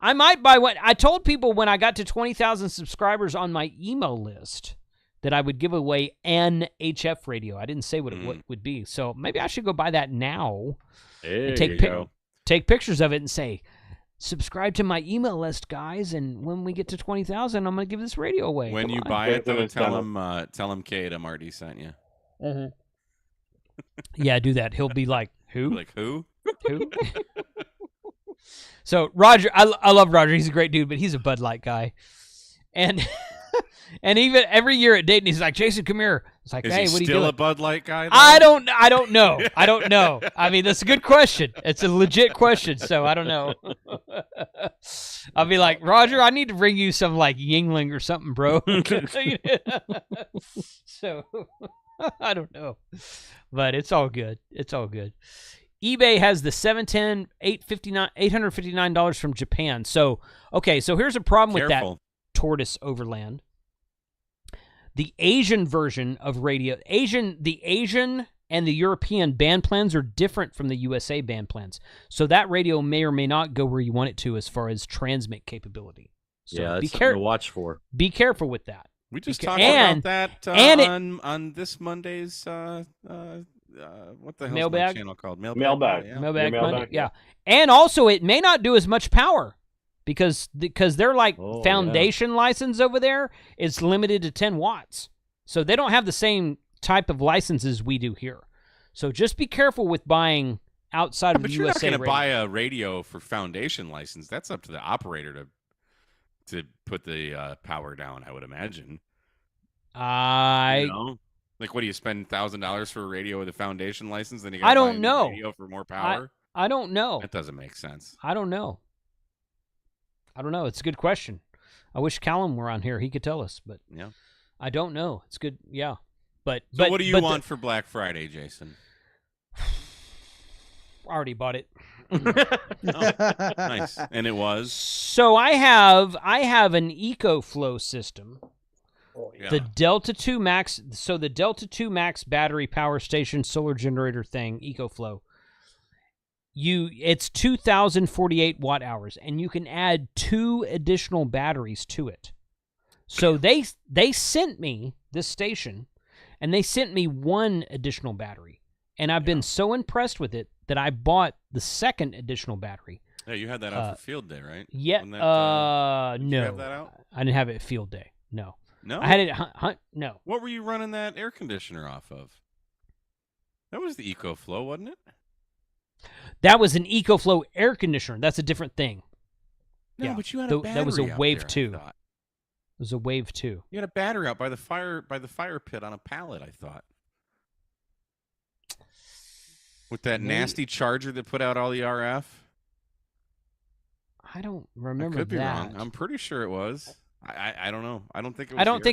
I might buy one. I told people when I got to 20,000 subscribers on my email list that I would give away an HF radio. I didn't say what it would be. So maybe I should go buy that now. There and take pictures of it and say, subscribe to my email list, guys, and when we get to 20,000, I'm going to give this radio away. When you buy it, though, tell him Kate Marty sent you. Mm-hmm. Yeah, do that. He'll be like, who? Like, who? Who? So, Roger, I love Roger. He's a great dude, but he's a Bud Light guy. And even every year at Dayton, he's like, Jason, come here. It's like, hey, what are you doing? Still a Bud Light guy, though? I don't know. I don't know. I mean, that's a good question. It's a legit question, so I don't know. I'll be like, Roger, I need to bring you some like Yingling or something, bro. So I don't know, but it's all good. It's all good. eBay has the 710 $859 from Japan. So okay, so here's a problem with that Tortoise Overland. The Asian version of radio, the Asian and the European band plans are different from the USA band plans. So that radio may or may not go where you want it to as far as transmit capability. So yeah, that's something to watch for. Be careful with that. We just talked about that on this Monday's what the hell is my channel called? Mailbag. Yeah. Mailbag Monday. Yeah. And also it may not do as much power because they're like foundation license over there is limited to 10 watts. So they don't have the same type of licenses we do here. So just be careful with buying outside of the USA. But you're not going to buy a radio for foundation license. That's up to the operator to put the power down, I would imagine. Like, what do you spend $1,000 for a radio with a foundation license? Then you got to buy a radio for more power. I don't know. That doesn't make sense. I don't know. I don't know. It's a good question. I wish Callum were on here. He could tell us, but yeah, I don't know. It's good. Yeah, but what do you want for Black Friday, Jason? I already bought it. Oh, nice, and it was. So I have an EcoFlow system. Oh, yeah. The Delta 2 Max. So the Delta 2 Max battery power station solar generator thing, EcoFlow. It's 2,048 watt hours, and you can add 2 additional batteries to it. So they sent me this station, and they sent me 1 additional battery, and I've been so impressed with it that I bought the 2nd additional battery. Yeah, you had that out for field day, right? Yeah. Wasn't that, no. you have that out? I didn't have it at field day. No. No. I had it. No. What were you running that air conditioner off of? That was the EcoFlow, wasn't it? That was an EcoFlow air conditioner. That's a different thing. No, but you had a battery that was a out Wave there, 2. I thought. It was a Wave 2. You had a battery out by the fire pit on a pallet, I thought. With that nasty charger that put out all the RF? I don't remember I could be that. wrong. I'm pretty sure it was. I don't know. I don't think it was. I don't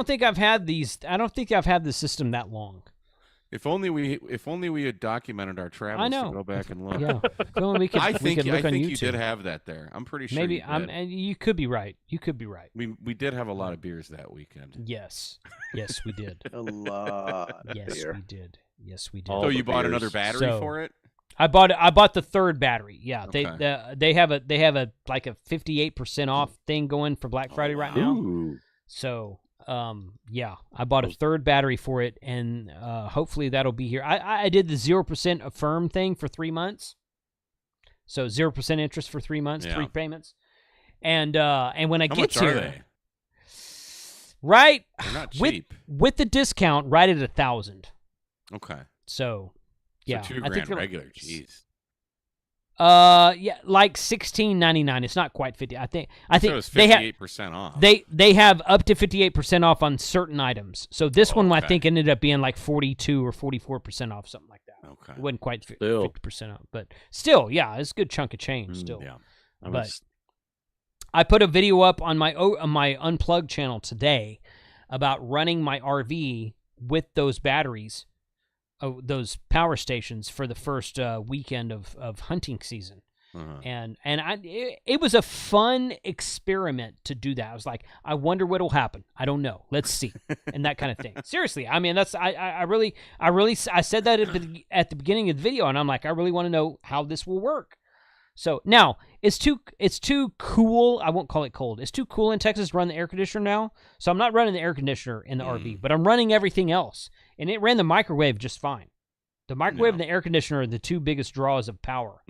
think I've had these. I don't think I've had the system that long. If only we had documented our travels I know. to go back and look. Yeah. If only we could, I we think could look on you YouTube. did have that there. I'm pretty sure. Maybe you did. you could be right. You could be right. We did have a lot of beers that weekend. Yes. Yes, we did. A lot. Of Yes, beer. we did. Yes, we did. All So the you bought beers. another battery So- for it? I bought the 3rd battery. Yeah, Okay. they have a like a 58% off thing going for Black Friday right now. Ooh. So yeah, I bought a 3rd battery for it, and hopefully that'll be here. I did the 0% affirm thing for 3 months, so 0% interest for 3 months, Yeah. 3 payments, and when I How get much here, are they? right, They're not cheap. with the discount, right at 1,000. Okay. So yeah, So I think $2,000 they're- regular. Jeez. Yeah, like $16.99. It's not quite 50. I think So it's they have 58% off. they have up to 58% off on certain items. So this one I okay. think ended up being like 42 or 44% off, something like that. Okay. It wasn't quite Still. 50% off, but still, yeah, it's a good chunk of change still. Yeah. But I put a video up on my Unplugged channel today about running my RV with those batteries, those power stations for the first weekend of hunting season. Uh-huh. And it was a fun experiment to do that. I was like, I wonder what'll happen. I don't know. Let's see, and that kind of thing. Seriously, I mean, that's I really said that at the beginning of the video, and I'm like, I really want to know how this will work. So now it's too cool. I won't call it cold. It's too cool in Texas to run the air conditioner now. So I'm not running the air conditioner in the RV, but I'm running everything else, and it ran the microwave just fine. The microwave and the air conditioner are the 2 biggest draws of power.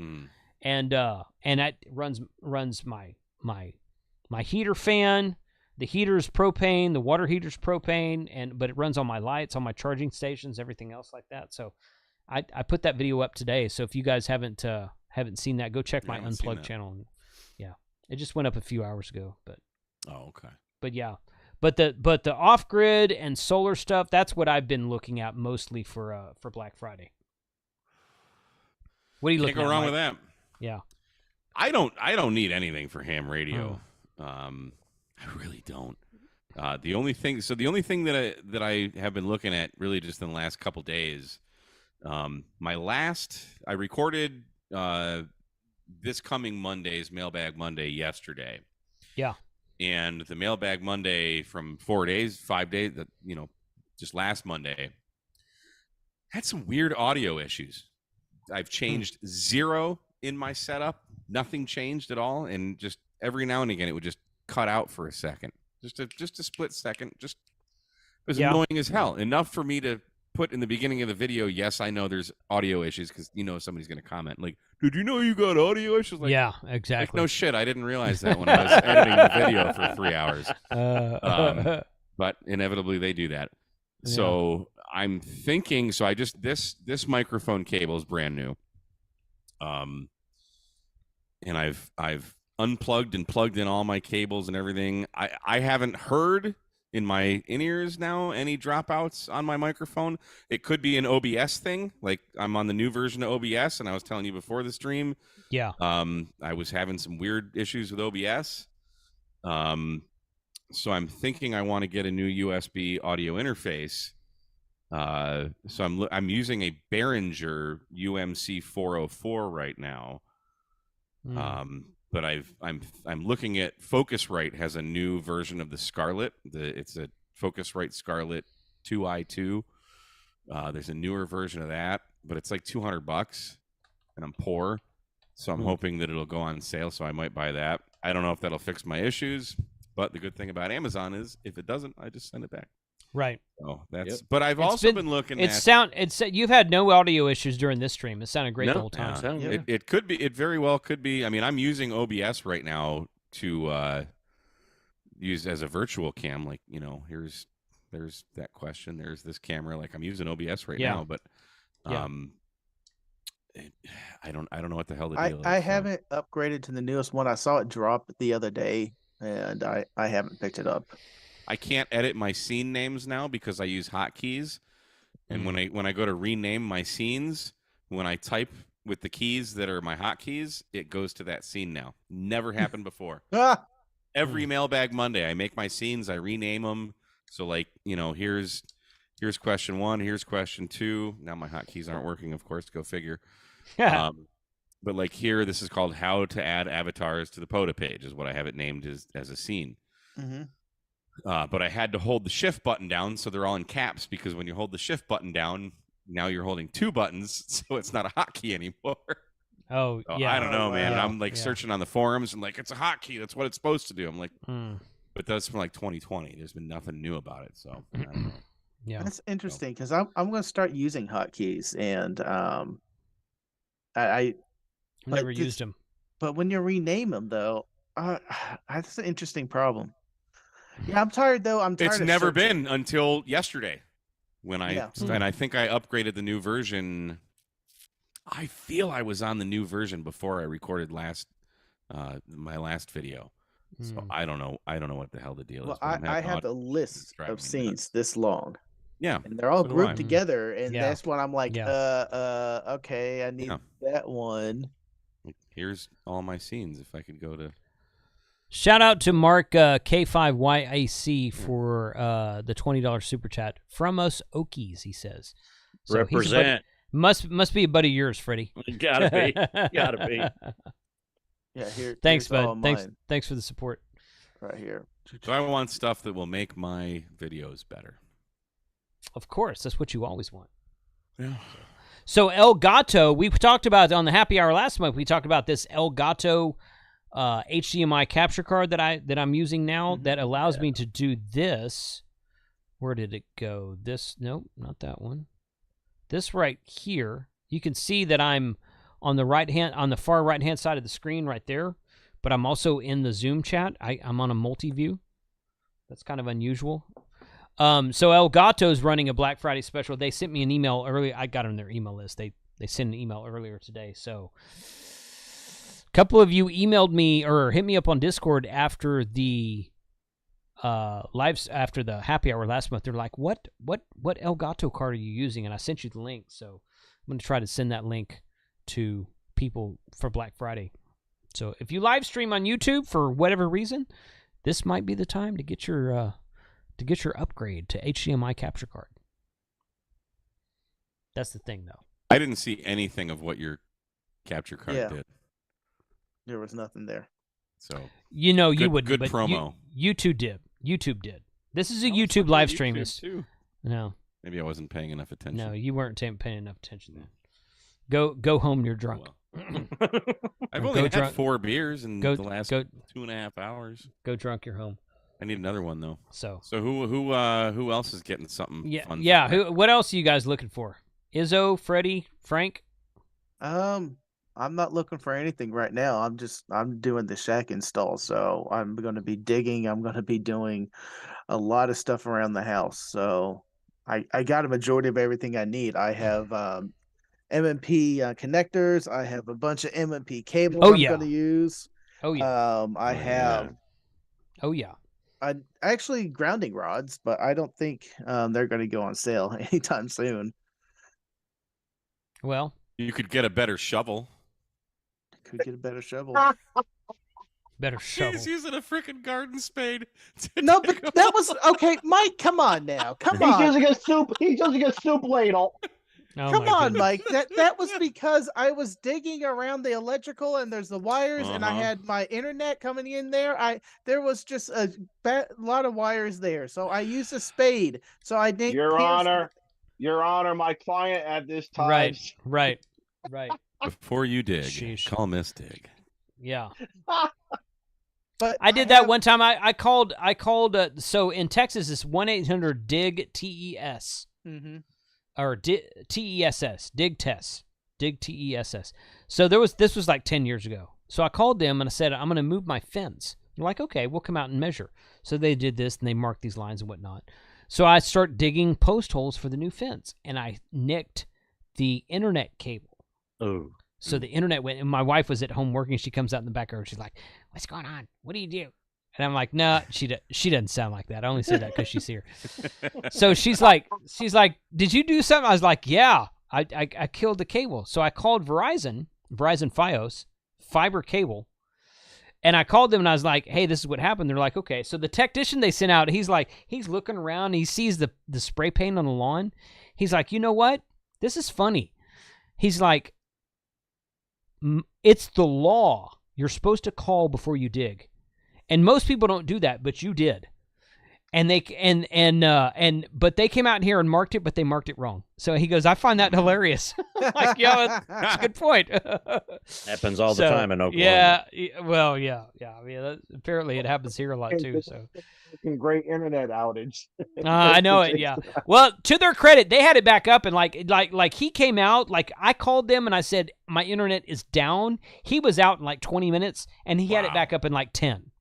And that runs my heater fan. The heater's propane, the water heater's propane, but it runs on my lights, on my charging stations, everything else like that. So I put that video up today. So if you guys haven't seen that, go check my Unplugged channel. Yeah, it just went up a few hours ago. But okay. But yeah, but the off grid and solar stuff, that's what I've been looking at mostly for Black Friday. What are you looking at? Can't go wrong Mike? with that. Yeah. I don't need anything for ham radio. I really don't. The only thing that I have been looking at really just in the last couple days, I recorded this coming Monday's Mailbag Monday yesterday. Yeah. And the Mailbag Monday from 5 days, just last Monday, had some weird audio issues. I've changed 0 in my setup. Nothing changed at all, and just every now and again it would just cut out for a second, just a split second. Just it was annoying as hell. Enough for me to put in the beginning of the video. Yes, I know there's audio issues because somebody's going to comment like, "Did you know you got audio issues?" Like, yeah, exactly. Like, no shit, I didn't realize that when I was editing the video for 3 hours. But inevitably they do that. Yeah. So I'm thinking. So I just this microphone cable is brand new. And I've unplugged and plugged in all my cables and everything. I haven't heard in my in-ears now, any dropouts on my microphone. It could be an OBS thing. Like I'm on the new version of OBS, and I was telling you before the stream. Yeah. I was having some weird issues with OBS. So I'm thinking I want to get a new USB audio interface. So I'm using a Behringer UMC 404 right now. But I'm looking at Focusrite has a new version of the Scarlett. It's a Focusrite Scarlett 2i2. There's a newer version of that, but it's like $200, and I'm poor, so I'm hoping that it'll go on sale. So I might buy that. I don't know if that'll fix my issues, but the good thing about Amazon is if it doesn't, I just send it back. Right. Oh, that's. Yep. But I've also been looking. You've had no audio issues during this stream. It sounded great the whole time. It could be. It very well could be. I mean, I'm using OBS right now to use as a virtual cam. Like, there's that question. There's this camera. Like, I'm using OBS right now, but I don't know what the hell the deal is. I haven't upgraded to the newest one. I saw it drop the other day, and I haven't picked it up. I can't edit my scene names now because I use hotkeys, and when I go to rename my scenes, when I type with the keys that are my hotkeys, it goes to that scene now. Never happened before. Every Mailbag Monday, I make my scenes, I rename them. So like, here's question 1, here's question 2. Now my hotkeys aren't working, of course. Go figure. But like here, this is called "How to Add Avatars to the POTA Page" is what I have it named as a scene. Mm-hmm. But I had to hold the shift button down, so they're all in caps, because when you hold the shift button down, now you're holding 2 buttons, so it's not a hotkey anymore. Oh, so yeah. I don't know, man. I'm like searching on the forums, and like, it's a hotkey. That's what it's supposed to do. I'm like, but that's from like 2020. There's been nothing new about it, so I don't know. Yeah, that's interesting because I'm going to start using hotkeys, and I never used them. But when you rename them, though, that's an interesting problem. Yeah, I'm tired though. It's never been until yesterday when and I think I upgraded the new version. I feel I was on the new version before I recorded my last video. So I don't know what the hell the deal is. I have a list of scenes this long. Yeah. And they're all grouped together, and that's when I'm like, Yeah. okay, I need that one. Here's all my scenes. If I could go to. Shout out to Mark K5YAC for the $20 super chat from us Okies. He says, so represent. Must be a buddy of yours, Freddie. Gotta be. Yeah, here. Thanks, bud. Thanks for the support. Right here. So I want stuff that will make my videos better. Of course, that's what you always want. Yeah. So Elgato, we talked about on the happy hour last month. We talked about this Elgato HDMI capture card that I'm using now that allows me to do this. Where did it go? This, nope, not that one. This right here. You can see that I'm on the far right hand side of the screen right there, but I'm also in the Zoom chat. I'm on a multi-view. That's kind of unusual. So Elgato's running a Black Friday special. They sent me an email earlier. I got on their email list. They sent an email earlier today. So a couple of you emailed me or hit me up on Discord after the after the happy hour last month. They're like, what Elgato card are you using? And I sent you the link. So I'm going to try to send that link to people for Black Friday. So if you live stream on YouTube for whatever reason, this might be the time to get your upgrade to HDMI capture card. That's the thing, though. I didn't see anything of what your capture card did. There was nothing there. So you wouldn't. Good but promo. YouTube did. This is a YouTube live stream. YouTube No. Maybe I wasn't paying enough attention. No, you weren't paying enough attention then. Go home. You're drunk. I've only had 4 beers in the last 2.5 hours. Go drunk. You're home. I need another one though. So who else is getting something? Fun What else are you guys looking for? Izzo, Freddie, Frank? I'm not looking for anything right now. I'm doing the shack install, so I'm going to be digging. I'm going to be doing a lot of stuff around the house. So I got a majority of everything I need. I have MMP connectors. I have a bunch of MMP cables I'm going to use. Oh yeah. I have. Oh yeah. actually grounding rods, but I don't think they're going to go on sale anytime soon. Well, you could get a better shovel. Could get a better shovel. Better shovel. He's using a freaking garden spade. No, but that was okay, Mike. Come on now, come on. He's using a soup ladle. Oh, come on, goodness. Mike. That was because I was digging around the electrical, and there's the wires, and I had my internet coming in there. There was just a lot of wires there, so I used a spade. So I didn't. Your Honor, my client at this time. Right. Before you dig, Sheesh. call Miss Dig. Yeah. But I did that one time. I called. So in Texas, it's 1-800-DIG-TES. Mm-hmm. Or TESS. Dig Tess. Dig TESS. So this was like 10 years ago. So I called them and I said, I'm going to move my fence. They're like, okay, we'll come out and measure. So they did this and they marked these lines and whatnot. So I start digging post holes for the new fence, and I nicked the internet cable. Oh. So the internet went, and my wife was at home working. She comes out in the back room. She's like, "What's going on? What do you do?" And I'm like, "No, she doesn't sound like that. I only say that because she's here." So she's like, "Did you do something?" I was like, "Yeah, I killed the cable." So I called Verizon FiOS, fiber cable, and I called them and I was like, "Hey, this is what happened." They're like, "Okay." So the technician they sent out, he's looking around. And he sees the spray paint on the lawn. He's like, "You know what? This is funny." He's like, "It's the law. You're supposed to call before you dig, and most people don't do that, but you did." And but they came out here and marked it, but they marked it wrong. So he goes, "I find that hilarious." Like, yeah, that's a good point. Happens all the time in Oklahoma. Yeah, well, yeah. I mean, apparently it happens here a lot too. So Great internet outage. I know it. Yeah. Well, to their credit, they had it back up, and like he came out. Like I called them and I said my internet is down. He was out in like 20 minutes, and he had it back up in like 10.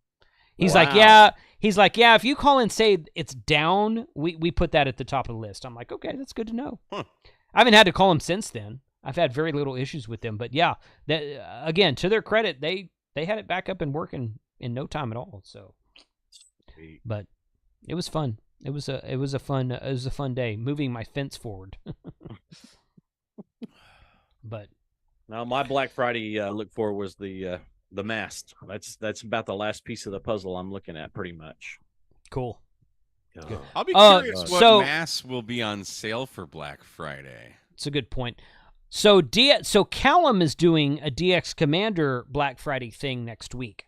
He's like, yeah. He's like, yeah. If you call and say it's down, we put that at the top of the list. I'm like, okay, that's good to know. Huh. I haven't had to call him since then. I've had very little issues with them, but yeah, again, to their credit, they had it back up and working in no time at all. So. But it was fun. It was a fun day moving my fence forward. But now my Black Friday look for was the mast. That's about the last piece of the puzzle I'm looking at, pretty much. Cool. Good. I'll be curious what masts will be on sale for Black Friday. It's a good point. So Callum is doing a DX Commander Black Friday thing next week.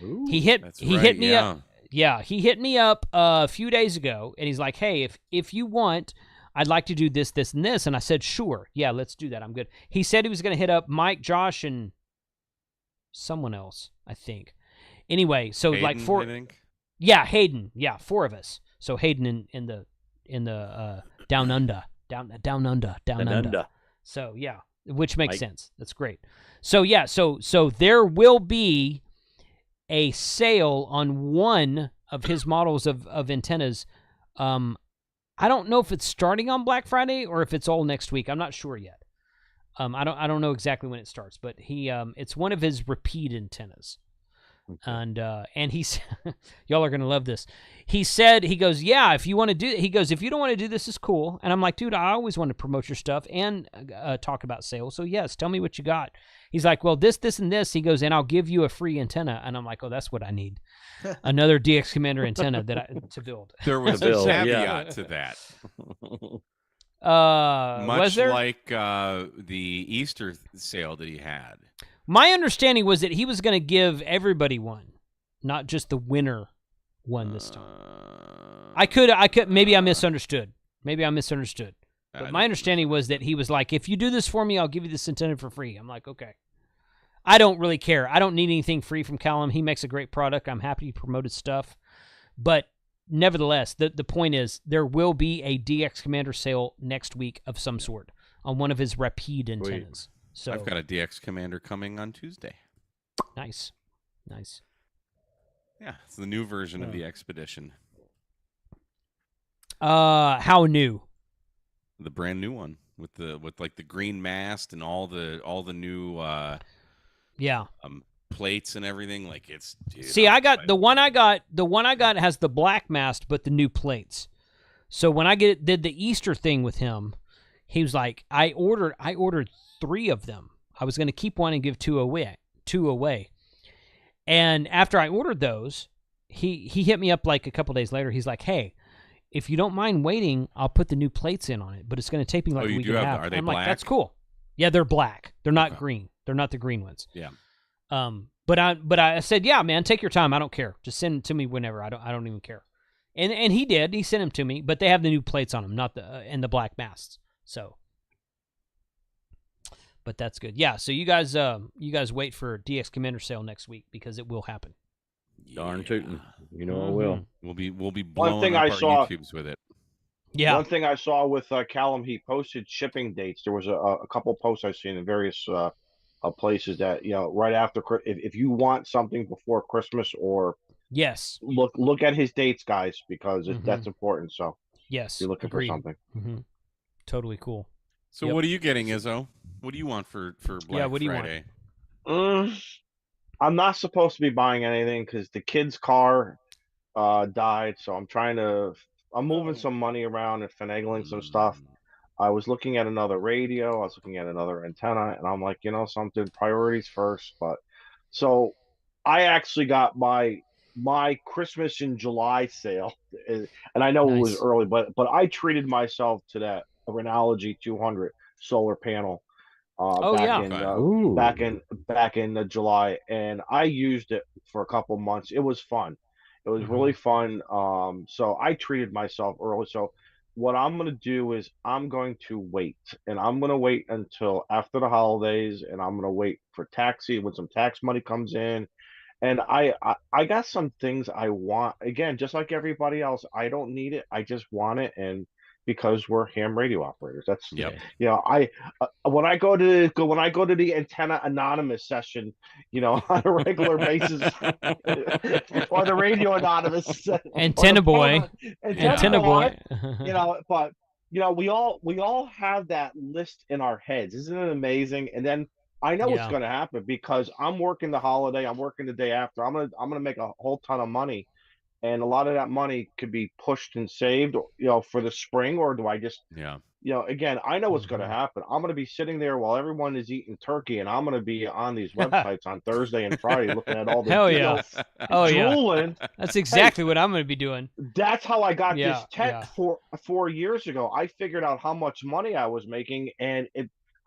Ooh, he hit me up. Yeah, he hit me up a few days ago, and he's like, "Hey, if you want, I'd like to do this, this, and this." And I said, "Sure, yeah, let's do that. I'm good." He said he was going to hit up Mike, Josh, and someone else, I think. Anyway, so Hayden, like four. I think. Yeah, Hayden. Yeah, 4 of us. So Hayden in the down under. So yeah, which makes sense. That's great. So yeah, so there will be a sale on one of his models of antennas. I don't know if it's starting on Black Friday or if it's all next week. I'm not sure yet. I don't know exactly when it starts, but it's one of his repeat antennas. Okay. And he's y'all are gonna love this. He goes, yeah, if you want to do, he goes, if you don't want to do this, is cool. And I'm like, dude, I always want to promote your stuff and talk about sales. So yes, tell me what you got. He's like, well, this, and this. He goes, and I'll give you a free antenna. And I'm like, oh, that's what I need. Another DX Commander antenna to build. There was a caveat to that. Much was there? Like the Easter sale that he had. My understanding was that he was going to give everybody one, not just the winner one this time. I could. Maybe I misunderstood. But my understanding was that he was like, if you do this for me, I'll give you this antenna for free. I'm like, okay. I don't really care. I don't need anything free from Callum. He makes a great product. I'm happy he promoted stuff. But nevertheless, the point is there will be a DX Commander sale next week of some sort on one of his Rapide antennas. So I've got a DX Commander coming on Tuesday. Nice. Yeah, it's the new version of the Expedition. How new? The brand new one with like the green mast and all the new plates and everything. Like it's. Dude, See, I got the one I got has the black mast, but the new plates. So when I did the Easter thing with him, he was like, I ordered 3 of them. I was going to keep one and give 2 away. And after I ordered those, he hit me up like a couple days later. He's like, hey, if you don't mind waiting, I'll put the new plates in on it, but it's going to take me like a week and a half. Are they I'm black? like, that's cool. Yeah, they're black. They're not green. They're not the green ones. Yeah. But I said, yeah, man, take your time. I don't care. Just send them to me whenever. I don't even care. And he did. He sent them to me, but they have the new plates on them, not the and the black masts. So, but that's good. Yeah. So you guys wait for DX Commander sale next week because it will happen. Darn tootin'. You know I will. We'll be blowing One thing up I our saw- YouTubes with it. Yeah. One thing I saw with Callum, he posted shipping dates. There was a couple posts I've seen in various places that right after if you want something before Christmas or Yes. look at his dates, guys, because that's important. So yes, you're looking agreed. for something. Mm-hmm. Totally cool. So what are you getting, Izzo? What do you want for Black what do you Friday? I'm not supposed to be buying anything because the kid's car died, so I'm moving some money around and finagling some stuff. I was looking at another radio, I was looking at another antenna, and I'm like, something, priorities first. But so I actually got my Christmas in July sale, and I know it was early, but I treated myself to that Rhenology 200 solar panel back in July, and I used it for a couple months. It was fun. It was really fun. So I treated myself early. So what I'm going to do is I'm going to wait, and I'm going to wait until after the holidays, and I'm going to wait for when some tax money comes in. And I got some things I want. Again, just like everybody else, I don't need it. I just want it, and because we're ham radio operators, that's when I go to the Antenna Anonymous session, on a regular basis, or the Radio Anonymous, Antenna Boy, Antenna Boy, but we all have that list in our heads. Isn't it amazing? And then I know what's going to happen because I'm working the holiday. I'm working the day after. I'm gonna make a whole ton of money, and a lot of that money could be pushed and saved, for the spring. Or do I just, again, I know what's going to happen. I'm going to be sitting there while everyone is eating turkey, and I'm going to be on these websites on Thursday and Friday looking at all the deals, drooling. That's exactly what I'm going to be doing. That's how I got this tent 4 years ago. I figured out how much money I was making, and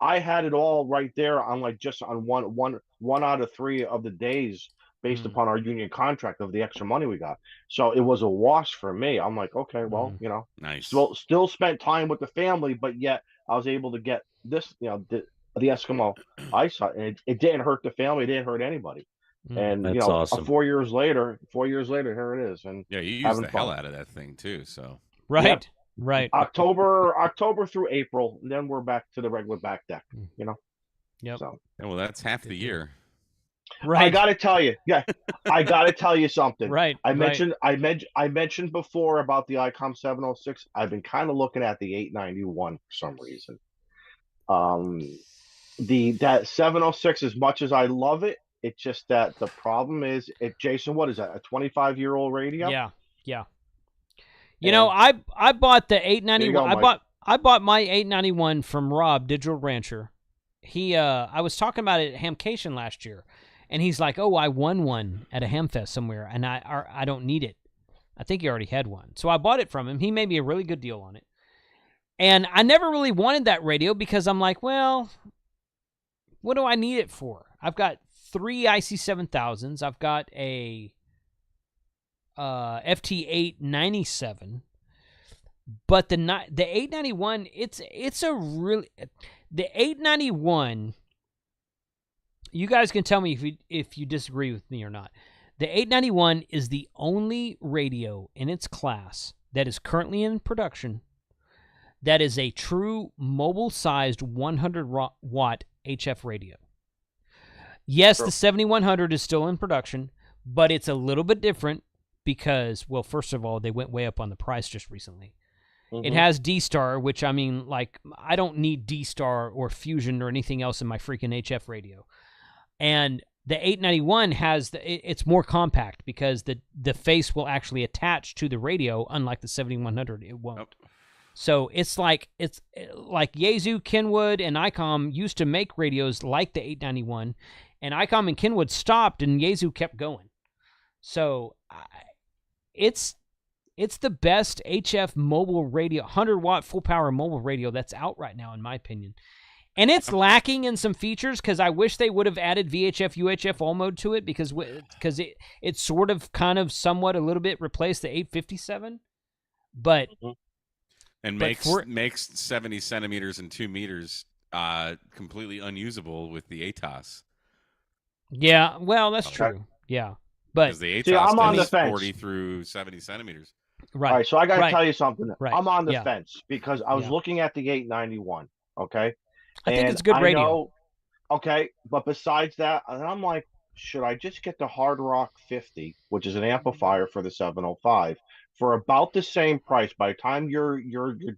I had it all right there on just on one out of 3 of the days based upon our union contract of the extra money we got. So it was a wash for me. I'm like, okay, well, nice. Still spent time with the family, but yet I was able to get this, the Eskimo ice hut, and it didn't hurt the family, it didn't hurt anybody. And that's awesome. 4 years later, here it is. And you used the hell out of that thing too. So right. October through April, and then we're back to the regular back deck. Yep. So well, that's half the year. Right. I gotta tell you, I gotta tell you something. Right. I mentioned before about the ICOM 706. I've been kind of looking at the 891 for some reason. That 706, as much as I love it, it's just that the problem is, Jason, what is that? A 25-year-old radio? Yeah. I bought the 891. I bought my 891 from Rob, Digital Rancher. I was talking about it at Hamcation last year. And he's like, "Oh, I won one at a Hamfest somewhere, and I don't need it. I think he already had one." So I bought it from him. He made me a really good deal on it. And I never really wanted that radio because I'm like, well, what do I need it for? I've got 3 IC7000s. I've got a FT897. But the 891, it's a really, the 891. You guys can tell me if you disagree with me or not. The 891 is the only radio in its class that is currently in production that is a true mobile-sized 100-watt HF radio. Yes, the 7100 is still in production, but it's a little bit different because, well, first of all, they went way up on the price just recently. It has D-Star, which, I mean, like, I don't need D-Star or Fusion or anything else in my freaking HF radio. The 891 has it's more compact because the face will actually attach to the radio, unlike the 7100 it won't. Nope. So it's like Yaesu, Kenwood, and ICOM used to make radios like the 891, and ICOM and Kenwood stopped, and Yaesu kept going. So it's the best HF mobile radio, 100-watt full-power mobile radio that's out right now, in my opinion. And it's lacking in some features because I wish they would have added VHF, UHF all mode to it because it sort of kind of somewhat a little bit replaced the 857. But makes 70 centimeters and 2 meters completely unusable with the ATOS. Yeah, well, that's true. Yeah. But the ATOS I'm on the fence. 40 through 70 centimeters. Right. All right, so I got to tell you something. Right. I'm on the fence because I was looking at the 891, okay? I think it's good radio. Okay, but besides that, and I'm like, should I just get the Hard Rock 50, which is an amplifier for the 705, for about the same price? By the time you're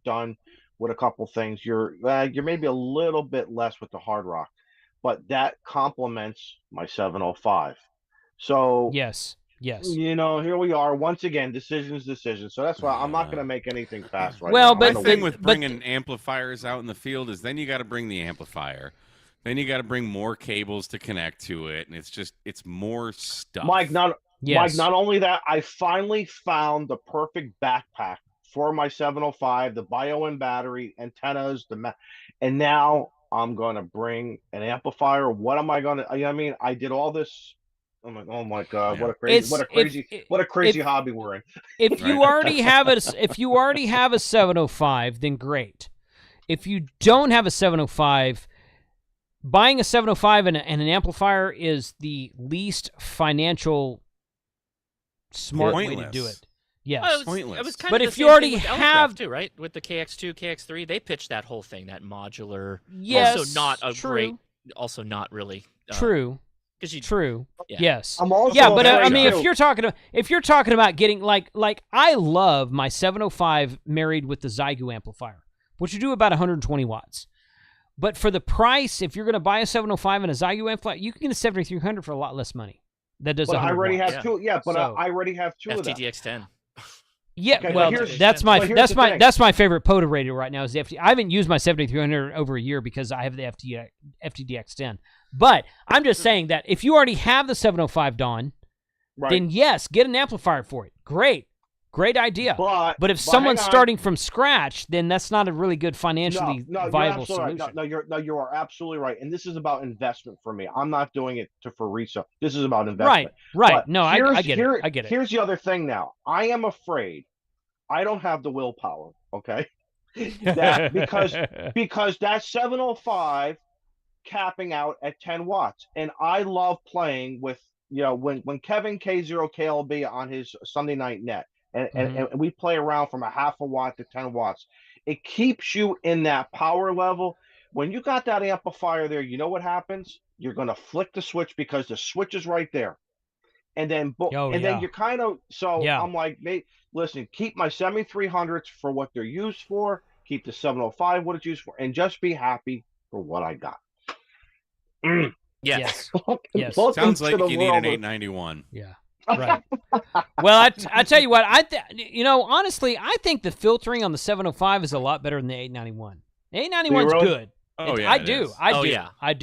done with a couple things, you're maybe a little bit less with the Hard Rock, but that complements my 705. So yes. Here we are once again. Decisions. So that's why I'm not going to make anything fast right now. But the thing with bringing amplifiers out in the field is then you got to bring the amplifier, then you got to bring more cables to connect to it, and it's more stuff. Mike, not only that, I finally found the perfect backpack for my 705, the BioN battery, antennas, and now I'm going to bring an amplifier. What am I going to? I did all this. I'm like, oh my god, what a crazy hobby we're in. If you already have a 705, then great. If you don't have a 705, buying a 705 and an amplifier is the least financial smart way to do it. Yes, well, it was kind but of if you already have too, right, with the KX2, KX3, they pitched that whole thing, that modular. Yes, also not a true. Great. Also not really true. True. Yeah. Yes. I'm also but I mean, if you're talking about getting like I love my 705 married with the Zygu amplifier, which would do about 120 watts. But for the price, if you're going to buy a 705 and a Zygu amplifier, you can get a 7300 for a lot less money. That does. But I already watts. have two. Yeah, but I already have two of them. FTDX10. Yeah, okay, well, that's my favorite POTA radio right now is the FT. I haven't used my 7300 over a year because I have the FTDX10. But I'm just saying that if you already have the 705 Dawn, then yes, get an amplifier for it. Great idea. But if someone's starting from scratch, then that's not a really good financially viable solution. Right. You are absolutely right. And this is about investment for me. I'm not doing it for resale. This is about investment. Right. But no, I get it. I get it. Here's the other thing now. I am afraid I don't have the willpower, okay? because that 705 capping out at 10 watts. And I love playing with, when Kevin K0KLB on his Sunday Night Net, and we play around from a half a watt to 10 watts. It keeps you in that power level. When you got that amplifier there, you know what happens? You're going to flick the switch because the switch is right there. And then then you're kind of, I'm like, listen, keep my 7300s for what they're used for. Keep the 705 what it's used for, and just be happy for what I got. Yes. Yes. Sounds like you need an 891. Yeah. Right. Well, I tell you what, honestly, I think the filtering on the 705 is a lot better than the 891. The 891's good. Oh yeah, I do.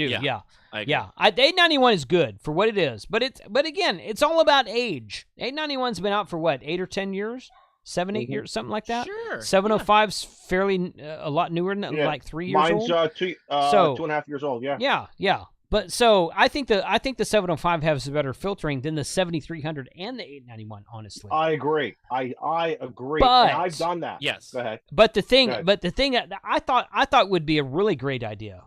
Yeah. The 891 is good for what it is, but again, it's all about age. 891's been out for what, 8 or 10 years, 7, 8 years, something like that. Sure. 705's fairly a lot newer than like 3 years old. Mine's 2.5 years old. Yeah. Yeah. But so I think the 705 has better filtering than the 7300 and the 891. Honestly, I agree. I agree. But, and I've done that. Yes. Go ahead. But the thing that I thought would be a really great idea,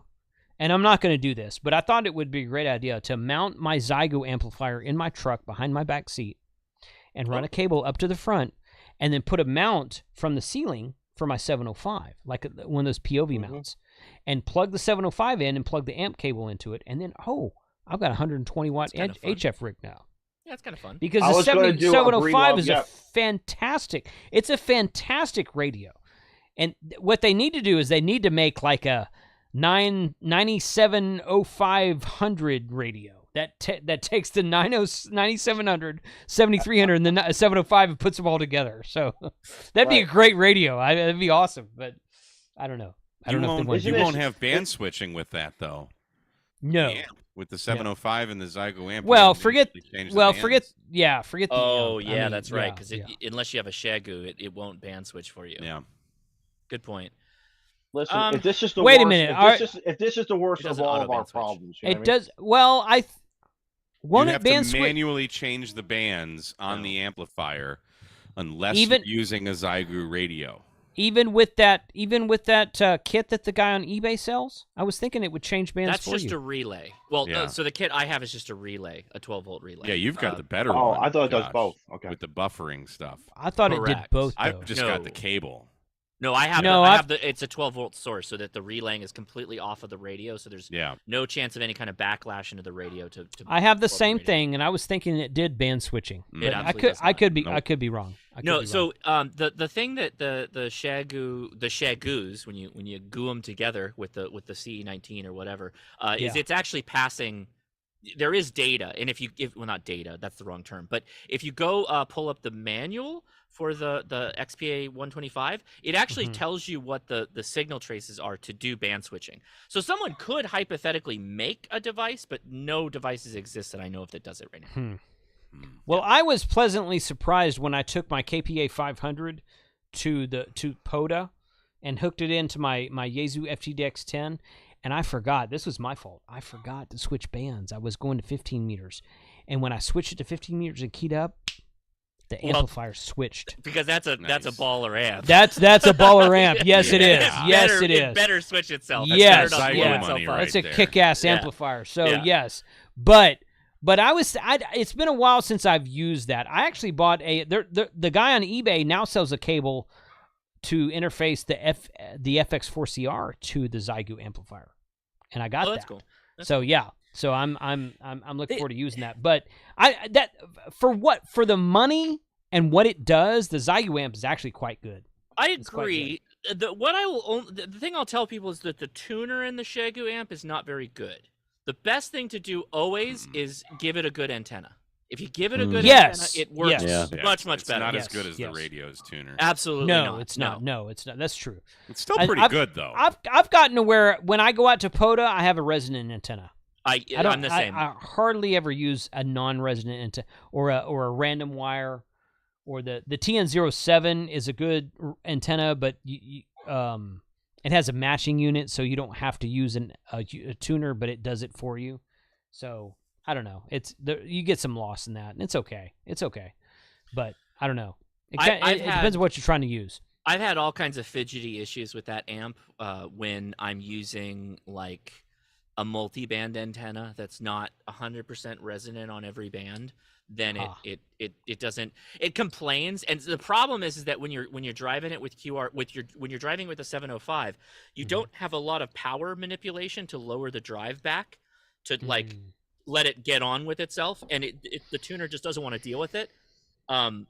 and I'm not going to do this, but I thought it would be a great idea to mount my Zygu amplifier in my truck behind my back seat, and run a cable up to the front, and then put a mount from the ceiling for my 705, like one of those POV mounts. And plug the 705 in and plug the amp cable into it, and then I've got a 120 watt HF rig now. Yeah, it's kind of fun. Because the 705 is a fantastic radio. And what they need to do is they need to make like a 970500 radio. that takes the 9700, 7300, and the 705 and puts them all together. So that'd be a great radio. That'd be awesome. But I don't know. I don't know if you won't have band switching with that though. No. Yeah, with the 705 and the Zygo amp. Well, forget the Oh, amp. yeah, that's right. Because unless you have a Shagoo, it won't band switch for you. Yeah. Good point. Listen, if this is the wait worst, a minute. If this is the worst of all of our problems, it does. Well, won't you it band have to manually change the bands on the amplifier unless you're using a Zygo radio. Even with that kit that the guy on eBay sells, I was thinking it would change bands for you. That's just a relay. Well, so the kit I have is just a relay, a 12-volt relay. Yeah, you've got the better one. Oh, I thought it does both. Okay. With the buffering stuff. I thought it did both. Though. I've just got the cable. No, I have it's a 12-volt source, so that the relaying is completely off of the radio, so there's no chance of any kind of backlash into the radio. I have the same thing, and I was thinking it did band switching. I could be wrong. The thing that the Shagoos when you goo them together with the CE19 or whatever is it's actually passing. There is data, and not data, that's the wrong term, but if you go pull up the manual for the XPA 125, it actually tells you what the signal traces are to do band switching. So someone could hypothetically make a device, but no devices exist that I know of that does it right now. Well, I was pleasantly surprised when I took my KPA 500 to POTA and hooked it into my Yaesu FTDX 10. And I forgot, this was my fault. I forgot to switch bands. I was going to 15 meters. And when I switched it to 15 meters and keyed up, the amplifier switched. Because that's a baller amp. That's a baller amp. Yes, it is. Yes, it is. It better switch itself. Yes. That's a kick-ass amplifier. So, yes. But it's been a while since I've used that. I actually bought the guy on eBay now sells a cable to interface the FX4CR to the Zygo amplifier, and I got that. That's cool. So I'm looking forward to using that. But for the money and what it does, the Zygo amp is actually quite good. I agree. The thing I'll tell people is that the tuner in the Shagoo amp is not very good. The best thing to do always is give it a good antenna. If you give it a good antenna, it works much better. It's not as good as the radio's tuner. Absolutely not. It's not. No, it's not. That's true. It's still pretty good, though. I've gotten to where when I go out to POTA, I have a resonant antenna. I'm the same. I hardly ever use a non-resonant antenna or a random wire, or the TN07 is a good antenna, but it has a matching unit, so you don't have to use a tuner, but it does it for you. So I don't know. You get some loss in that, and it's okay. It's okay, but I don't know. It depends on what you're trying to use. I've had all kinds of fidgety issues with that amp when I'm using like a multi-band antenna that's not 100% resonant on every band. Then it doesn't. It complains, and the problem is that when you're driving it with when you're driving with a 705, you don't have a lot of power manipulation to lower the drive back to like let it get on with itself, and the tuner just doesn't want to deal with it. I've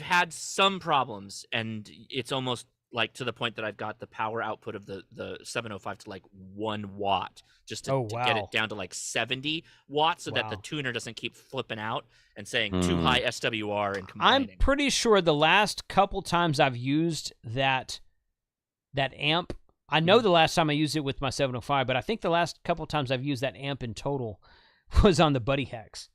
had some problems, and it's almost like to the point that I've got the power output of the 705 to like 1 watt just to get it down to like 70 watts so that the tuner doesn't keep flipping out and saying too high SWR and complaining. I'm pretty sure the last couple times I've used that amp, I know the last time I used it with my 705, but I think the last couple times I've used that amp in total was on the Buddy Hex.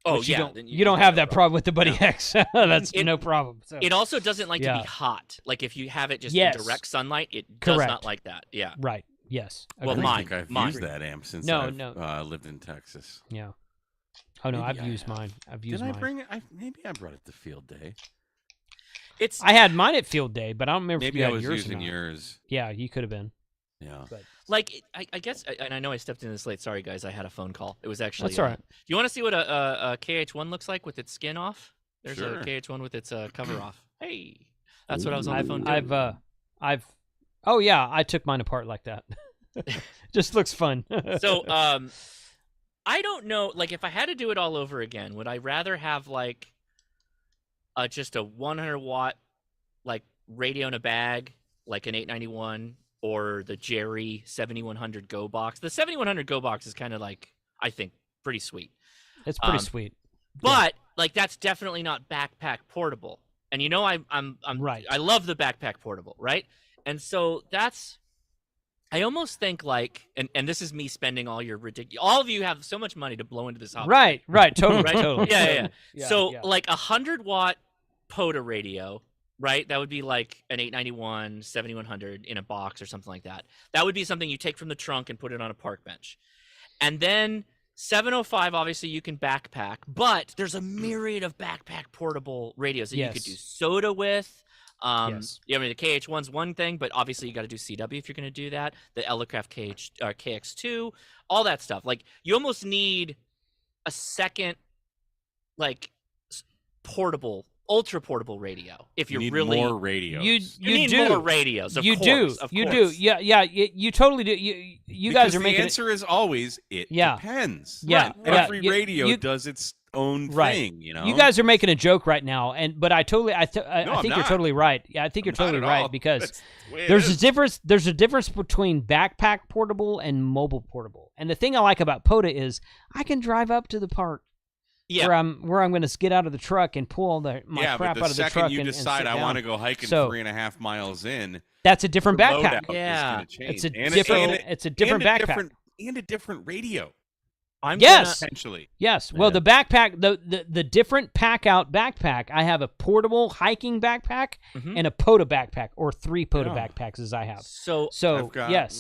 Oh, you don't have that problem with the Buddy Hex. That's no problem. So. It also doesn't like to be hot. Like if you have it just in direct sunlight, it does not like that. Yeah. Right. Yes. Well, I think I've used that amp since I've lived in Texas. Yeah. Oh no, I've used mine. Did I bring it? Maybe I brought it to field day. I had mine at field day, but I don't remember. Maybe if you I had was yours using yours. Yeah, you could have been. Yeah. But. Like I guess, and I know I stepped in this late. Sorry guys, I had a phone call. It was actually. That's all right. Do you want to see what a KH1 looks like with its skin off? There's a KH1 with its cover off. Hey, that's what I was on the phone doing. Oh yeah, I took mine apart like that. Just looks fun. So I don't know. Like if I had to do it all over again, would I rather have like just a 100 watt like radio in a bag, like an 891? Or the Jerry 7100 Go box. The 7100 Go box is kind of like I think pretty sweet. It's pretty sweet. But like that's definitely not backpack portable. And you know I'm right. I love the backpack portable, right? And so that's I almost think like and this is me spending all your ridiculous all of you have so much money to blow into this hobby. Right, totally, right? totally. Yeah. So like 100-watt POTA radio, right? That would be like an 891, 7100 in a box or something like that. That would be something you take from the trunk and put it on a park bench. And then 705, obviously you can backpack, but there's a myriad of backpack portable radios that you could do soda with. I mean, the KH1's one thing, but obviously you got to do CW if you're going to do that. The Elecraft KX2, all that stuff. Like you almost need a second, like portable, ultra portable radio if you're need really more radios. You need do. more radios. Of you course, do. Course. Yeah. You totally do. You guys are making the answer is always it depends. Yeah. Every radio does its own thing. You know. You guys are making a joke right now, but I think you're totally right. Yeah, I think you're Not totally at right all. because That's the way it there's is. a difference. There's a difference between backpack portable and mobile portable. And the thing I like about POTA is I can drive up to the park. Where I'm going to get out of the truck and pull all my crap out of the truck. Yeah, but the second you decide I want to go hiking 3.5 miles in, that's a different backpack. Yeah, it's a different backpack and a different radio. Potentially. Yes. Well, the backpack, the different pack out backpack. I have a portable hiking backpack and a POTA backpack, or 3 POTA backpacks as I have. So I've got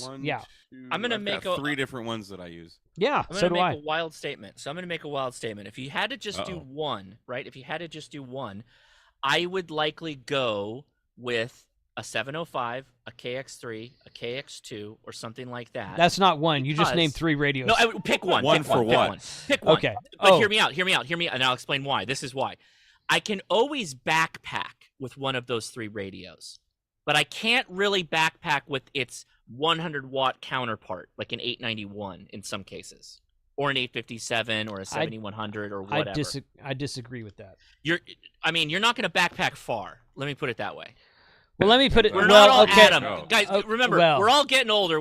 I'm gonna make 3 different ones that I use. Yeah, I'm gonna make a wild statement. So I'm gonna make a wild statement. If you had to just do one, right? If you had to just do one, I would likely go with a 705, a KX3, a KX2, or something like that. That's not one. You just named 3 radios. No, pick one. One for what? Pick one. Okay. But hear me out, and I'll explain why. This is why. I can always backpack with one of those 3 radios, but I can't really backpack with its 100-watt counterpart, like an 891 in some cases, or an 857, or a 7100, or whatever. I disagree with that. You're not going to backpack far. Let me put it that way. Well, let me put it. We're not all Adam, Oh. guys. Remember, we're all getting older.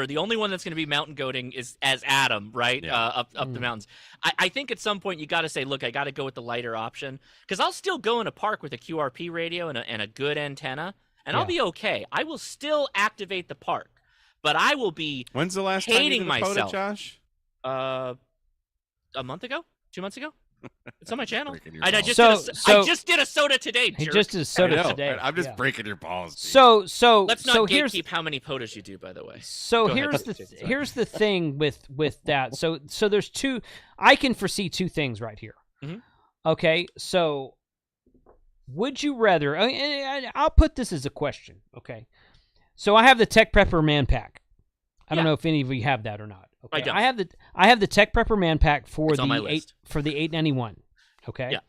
The only one that's going to be mountain goating is as Adam, right? Up the mountains. I think at some point you got to say, look, I got to go with the lighter option, because I'll still go in a park with a QRP radio and a good antenna, and I'll be okay. I will still activate the park, but I will be. When's the last hating time you did a POTA, myself. Josh? A month ago, 2 months ago. It's on my channel. I I just did a soda today. He jerk. just did a soda today. I'm just breaking your balls. Dude. So let's not here's gatekeep how many POTAs you do, by the way. So Go here's the thing with that. So there's 2. I can foresee 2 things right here. Mhm. Okay, so would you rather? I'll put this as a question. Okay, so I have the Tech Prepper Man Pack. I don't know if any of you have that or not. Okay? I don't. I have the Tech Prepper Man Pack for It's on my the list. for the 891. Okay. Yeah.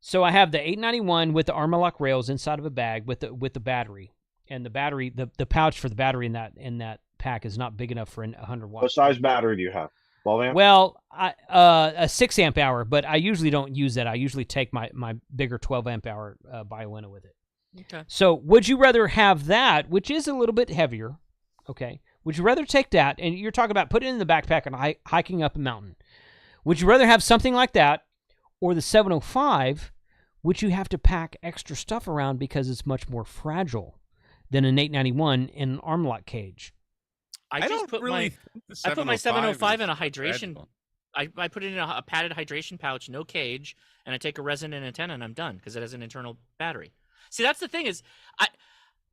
So I have the 891 with the Armalock rails inside of a bag with the battery, and the battery the pouch for the battery in that pack is not big enough for a 100-watt. What size battery do you have? 12 amp? Well, a 6 amp hour, but I usually don't use that. I usually take my bigger 12 amp hour Biolina with it. Okay. So would you rather have that, which is a little bit heavier? Okay. Would you rather take that, and you're talking about putting it in the backpack and hiking up a mountain? Would you rather have something like that, or the 705, which you have to pack extra stuff around because it's much more fragile than an 891 in an arm lock cage? I put my 705 in a hydration. I put it in a padded hydration pouch, no cage, and I take a resonant antenna, and I'm done because it has an internal battery. See, that's the thing is,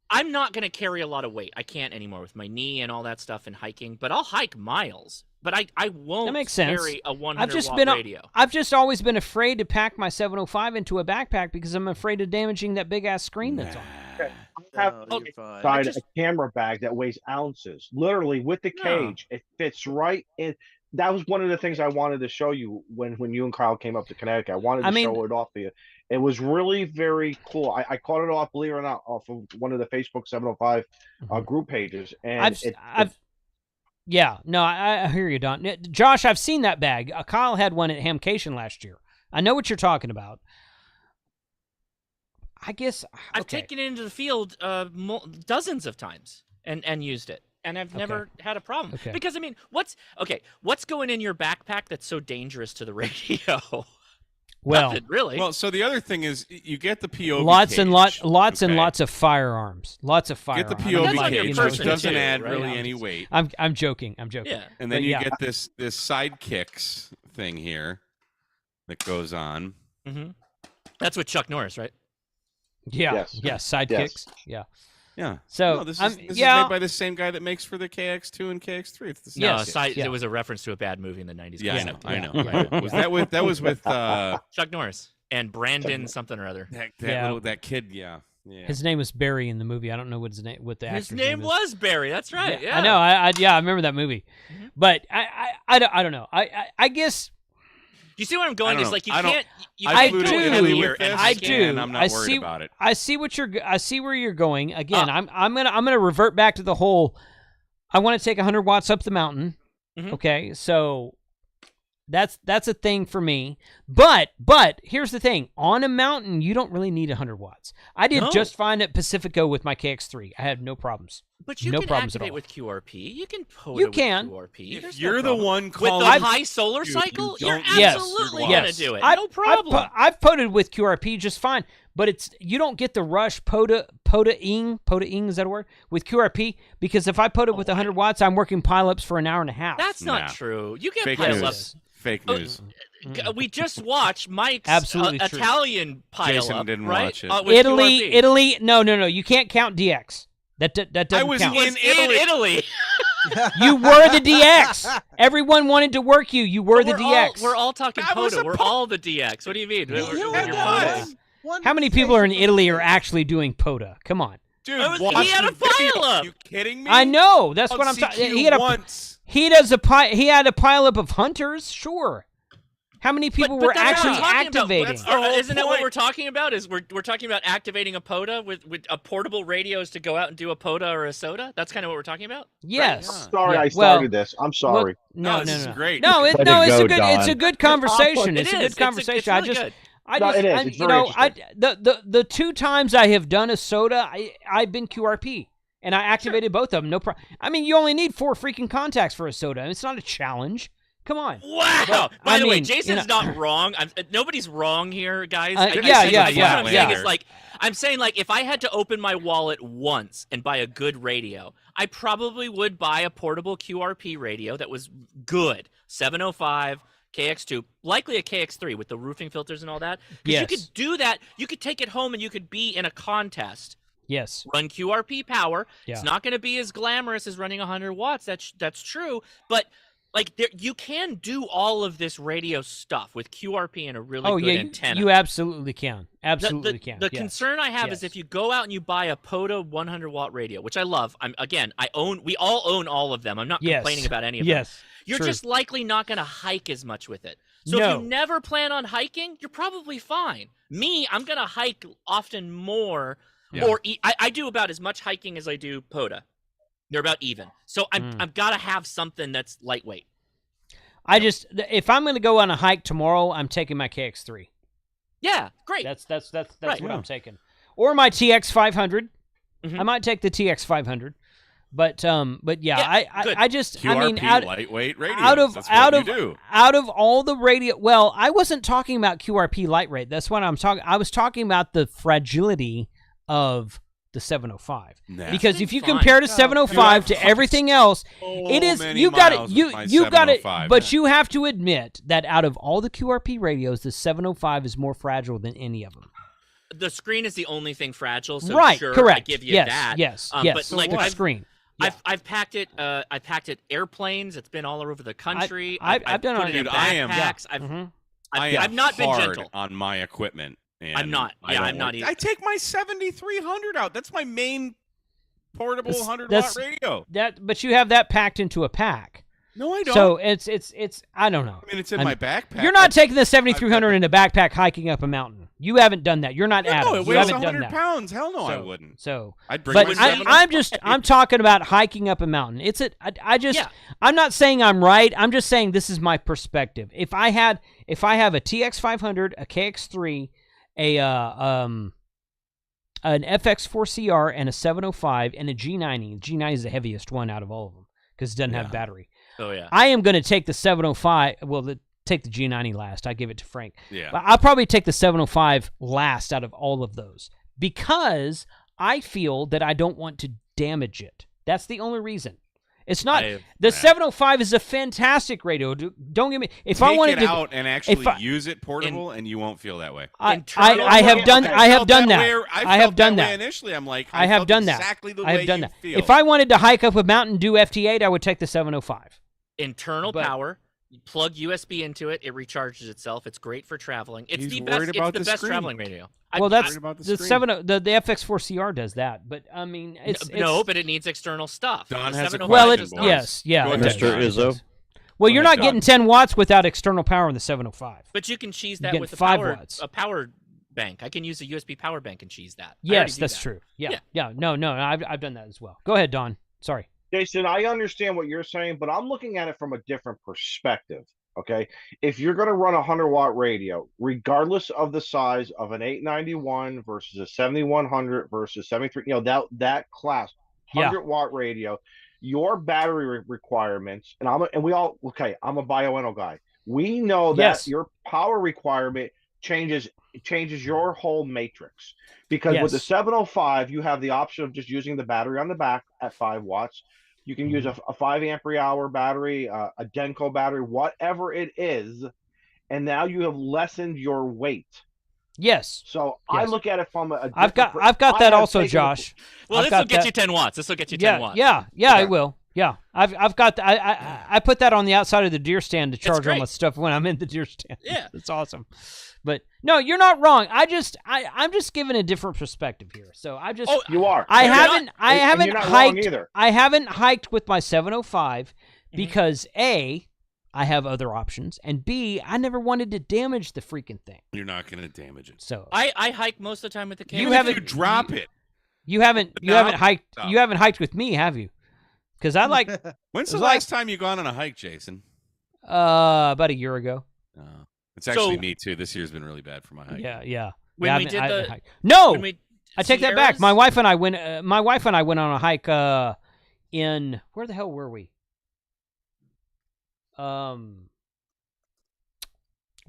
I'm not going to carry a lot of weight. I can't anymore with my knee and all that stuff and hiking, but I'll hike miles. But I won't That makes sense. carry a 100-watt radio. I've just always been afraid to pack my 705 into a backpack because I'm afraid of damaging that big-ass screen that's on it. I have a camera bag that weighs ounces. Literally, with the cage, it fits right in. That was one of the things I wanted to show you when you and Kyle came up to Connecticut. I wanted to show it off to you. It was really very cool. I caught it off, believe it or not, off of one of the Facebook 705 group pages. And I hear you, Don. Josh, I've seen that bag. Kyle had one at Hamcation last year. I know what you're talking about. I guess I've taken it into the field dozens of times and used it. and I've never had a problem. Okay. Because I mean, what's going in your backpack that's so dangerous to the radio? Well, nothing, really. Well, so the other thing is you get the POV lots cage, and lots of firearms. Lots of firearms. Get the That's POV on your cage, person which doesn't too, add right? really any weight. I'm joking. Yeah. And then But you yeah. get this sidekicks thing here that goes on. Mm-hmm. That's with Chuck Norris, right? Yeah. Yes. Yeah. Sidekicks. Yeah. Yeah. So No, this is made by the same guy that makes for the KX2 and KX3. It's the same No, kit. it was a reference to a bad movie in the 90s. Yeah, I know. Yeah. Was that was with Chuck Norris and Brandon something or other. that kid? Yeah. His name was Barry in the movie. I don't know what the His actor's name is. was Barry. That's right. Yeah. I know. I remember that movie, but I don't know. I guess. You see where I'm going? Is like you can't. I flew to do. Italy with this, I do. and I'm not worried about it. I see where you're going. Again, I'm gonna revert back to the whole. I want to take 100 watts up the mountain. Mhm. Okay, so that's a thing for me. But here's the thing: on a mountain, you don't really need 100 watts. I did just fine at Pacifico with my KX3. I had no problems. But you no can problems at activate all. with QRP. You can POTA You can. with QRP. There's You're no the one with calling the high solar cycle. You're Yes. absolutely Yes. gonna do it. I- No problem. I've POTA'd with QRP just fine, but you don't get the rush POTA-ing, is that a word? With QRP, because if I POTA with 100 watts, I'm working pileups for an hour and a half. That's not Nah. true. You get Fake pileups. news. Fake news. We just watched Mike's Absolutely true. Italian Jason pileup, didn't right? watch it. With QRP. Italy. No. You can't count DX. That doesn't I was count. in Italy. You were the DX. Everyone wanted to work you. You were the We're DX. we're all talking I was POTA. a We're all the DX. What do you mean? You You're had POTA. How many people are in Italy are actually doing POTA? Come on. Dude, He watch had a the video. pileup. Are you kidding me? I know. That's On what I'm CQ talking. He had a once. He had a pileup of hunters. Sure. How many people were that's what actually we're talking about. activating? That's the whole Isn't that what point. we're talking about? Is we're talking about activating a POTA with a portable radios to go out and do a POTA or a SOTA? That's kind of what we're talking about. Yes. Yeah. Sorry, Yeah, I well, started this. I'm sorry. No, this is great. No, Let no, it it's go, a good. It's a Don. good conversation. It It's a is. good conversation. It's really good. No, it is. It's very the two times I have done a SOTA, I've been QRP. And I activated both of them. No problem. I mean, you only need 4 freaking contacts for a SOTA. It's not a challenge. Come on. Wow. But, By I the way, mean, Jason's not wrong. Nobody's wrong here, guys. Yeah. What I'm saying is, like, I'm saying, like, if I had to open my wallet once and buy a good radio, I probably would buy a portable QRP radio that was good. 705, KX2, likely a KX3 with the roofing filters and all that. Because you could do that. You could take it home and you could be in a contest. Yes. Run QRP power. Yeah. It's not going to be as glamorous as running 100 watts. That's true. But like you can do all of this radio stuff with QRP and a really good antenna. You absolutely can. Absolutely can. The Yes. concern I have is if you go out and you buy a POTA 100 watt radio, which I love. We all own all of them. I'm not complaining about any of them. Yes. You're True. just likely not going to hike as much with it. So No. if you never plan on hiking, you're probably fine. Me, I'm going to hike often more. Yeah. Or I do about as much hiking as I do POTA. They're about even. So I've got to have something that's lightweight. If I'm going to go on a hike tomorrow, I'm taking my KX3. Yeah, great. That's Right. what I'm taking. Or my TX 500. Mhm. I might take the TX 500. But yeah, good. I just QRP I mean lightweight radio. That's out what you do. of all the radio, well, I wasn't talking about QRP light rate. That's what I'm talking. I was talking about the fragility of the 705. Nah. Because if you Fine. compare to 705 to everything else, it is many you got it miles you with my you got it 705. but you have to admit that out of all the QRP radios, the 705 is more fragile than any of them. The screen is the only thing fragile, so Right, sure, correct. I give you yes, that. Yes, But yes. like the screen. Yeah. I've packed it. I packed it airplanes. It's been all over the country. I've done put it it in Dude, I am- backpacks. Mhm. I've not been hard gentle. on my equipment. And I'm not. I Yeah, don't I'm not want- either. I take my 7300 out. That's my main portable That's- 100 that's- watt radio. But you have that packed into a pack. No, I don't. So it's I don't know. I mean, it's in my backpack. You're not taking the 7300 in a backpack hiking up a mountain. You haven't done that. You're not Adam. No, it You weighs haven't done 100 that. pounds. Hell no, I So- wouldn't. So, I'd bring but my I'm 705. I'm talking about hiking up a mountain. I'm not saying I'm right. I'm just saying this is my perspective. If I have a TX 500, a KX3, a an FX4CR and a 705 and a G90. G90 is the heaviest one out of all of them because it doesn't have battery. Oh, yeah. I am going to take the 705. Well, take the G90 last. I give it to Frank. Yeah. But I'll probably take the 705 last out of all of those because I feel that I don't want to damage it. That's the only reason. It's not the 705 is a fantastic radio. Don't get me. If I wanted to to out and actually use it portable, and you won't feel that way. I have done that. I have done that initially. I'm like, I have done that. Exactly the I have way done you that. feel. If I wanted to hike up a mountain and do FT8, I would take the 705. Internal power. You plug USB into it. It recharges itself. It's great for traveling. It's the best. It's the best traveling radio. Well, that's the FX4CR does that, but I mean, it's but it needs external stuff. Don has a yes, yeah, Mr. Izzo. Well, you're not getting 10 watts without external power in the 705. But you can cheese that with a power bank. I can use a USB power bank and cheese that. Yes, that's true. Yeah. No, I've done that as well. Go ahead, Don. Sorry. Jason, I understand what you're saying, but I'm looking at it from a different perspective. Okay, if you're going to run a 100-watt radio, regardless of the size of an 891 versus a 7100 versus 73, that class 100-watt radio, your battery requirements, I'm a bioenno guy. We know that your power requirement changes your whole matrix because with the 705, you have the option of just using the battery on the back at 5 watts. You can use a 5 ampere-hour battery, a Denko battery, whatever it is, and now you have lessened your weight. Yes. So I look at it from a. I've got that also, Josh. Well, this will get you 10 watts. This will get you 10 watts. Yeah, it will. Yeah, I've got. I put that on the outside of the deer stand to charge all my stuff when I'm in the deer stand. Yeah, it's awesome. But no, you're not wrong. I'm just giving a different perspective here. So I just you are. I haven't hiked. Either. I haven't hiked with my 705 because A, I have other options, and B, I never wanted to damage the freaking thing. You're not going to damage it. So I hike most of the time with the camera. You drop it. You haven't hiked. No. You haven't hiked with me, have you? Because I like. When's the last time you gone on a hike, Jason? About a year ago. It's actually me too. This year's been really bad for my hike. Yeah. When we did the no, I take that back. My wife and I went. My wife and I went on a hike. In where the hell were we?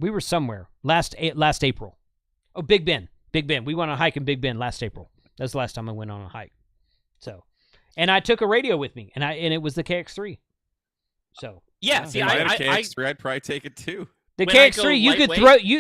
We were somewhere last April. Oh, Big Bend. We went on a hike in Big Bend last April. That's the last time I went on a hike. So, and I took a radio with me, and it was the KX3. So yeah, see, I had a KX3. I'd probably take it too. The KX3,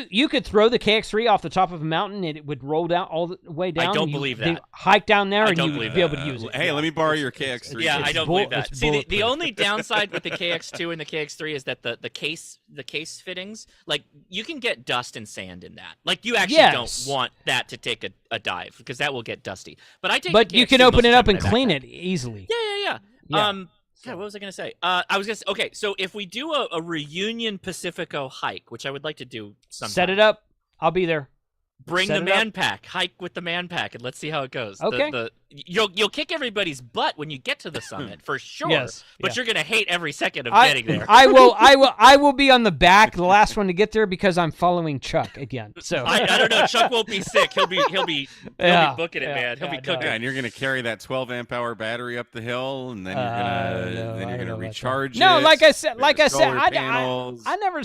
you could throw the KX3 off the top of a mountain and it would roll down all the way down. I don't believe that. Hike down there and you would be able to use it. Hey, let me borrow your KX3. Yeah, I don't believe that. See, the only downside with the KX2 and the KX3 is that the case fittings, like you can get dust and sand in that. Like you actually don't want that to take a dive because that will get dusty. But you can open it up and clean it easily. Yeah. God, what was I going to say? I was going to say, okay, so if we do a reunion Pacifico hike, which I would like to do sometime. Set it up. I'll be there. Bring the man pack. Hike with the man pack, and let's see how it goes. Okay. You'll kick everybody's butt when you get to the summit, for sure. Yes. But you're going to hate every second of getting there. I will be on the back, the last one to get there, because I'm following Chuck again. So I don't know. Chuck won't be sick. He'll be booking it, man. He'll be cooking. Yeah, and you're going to carry that 12 amp hour battery up the hill, and then you're going to recharge it. No, like I said, I never.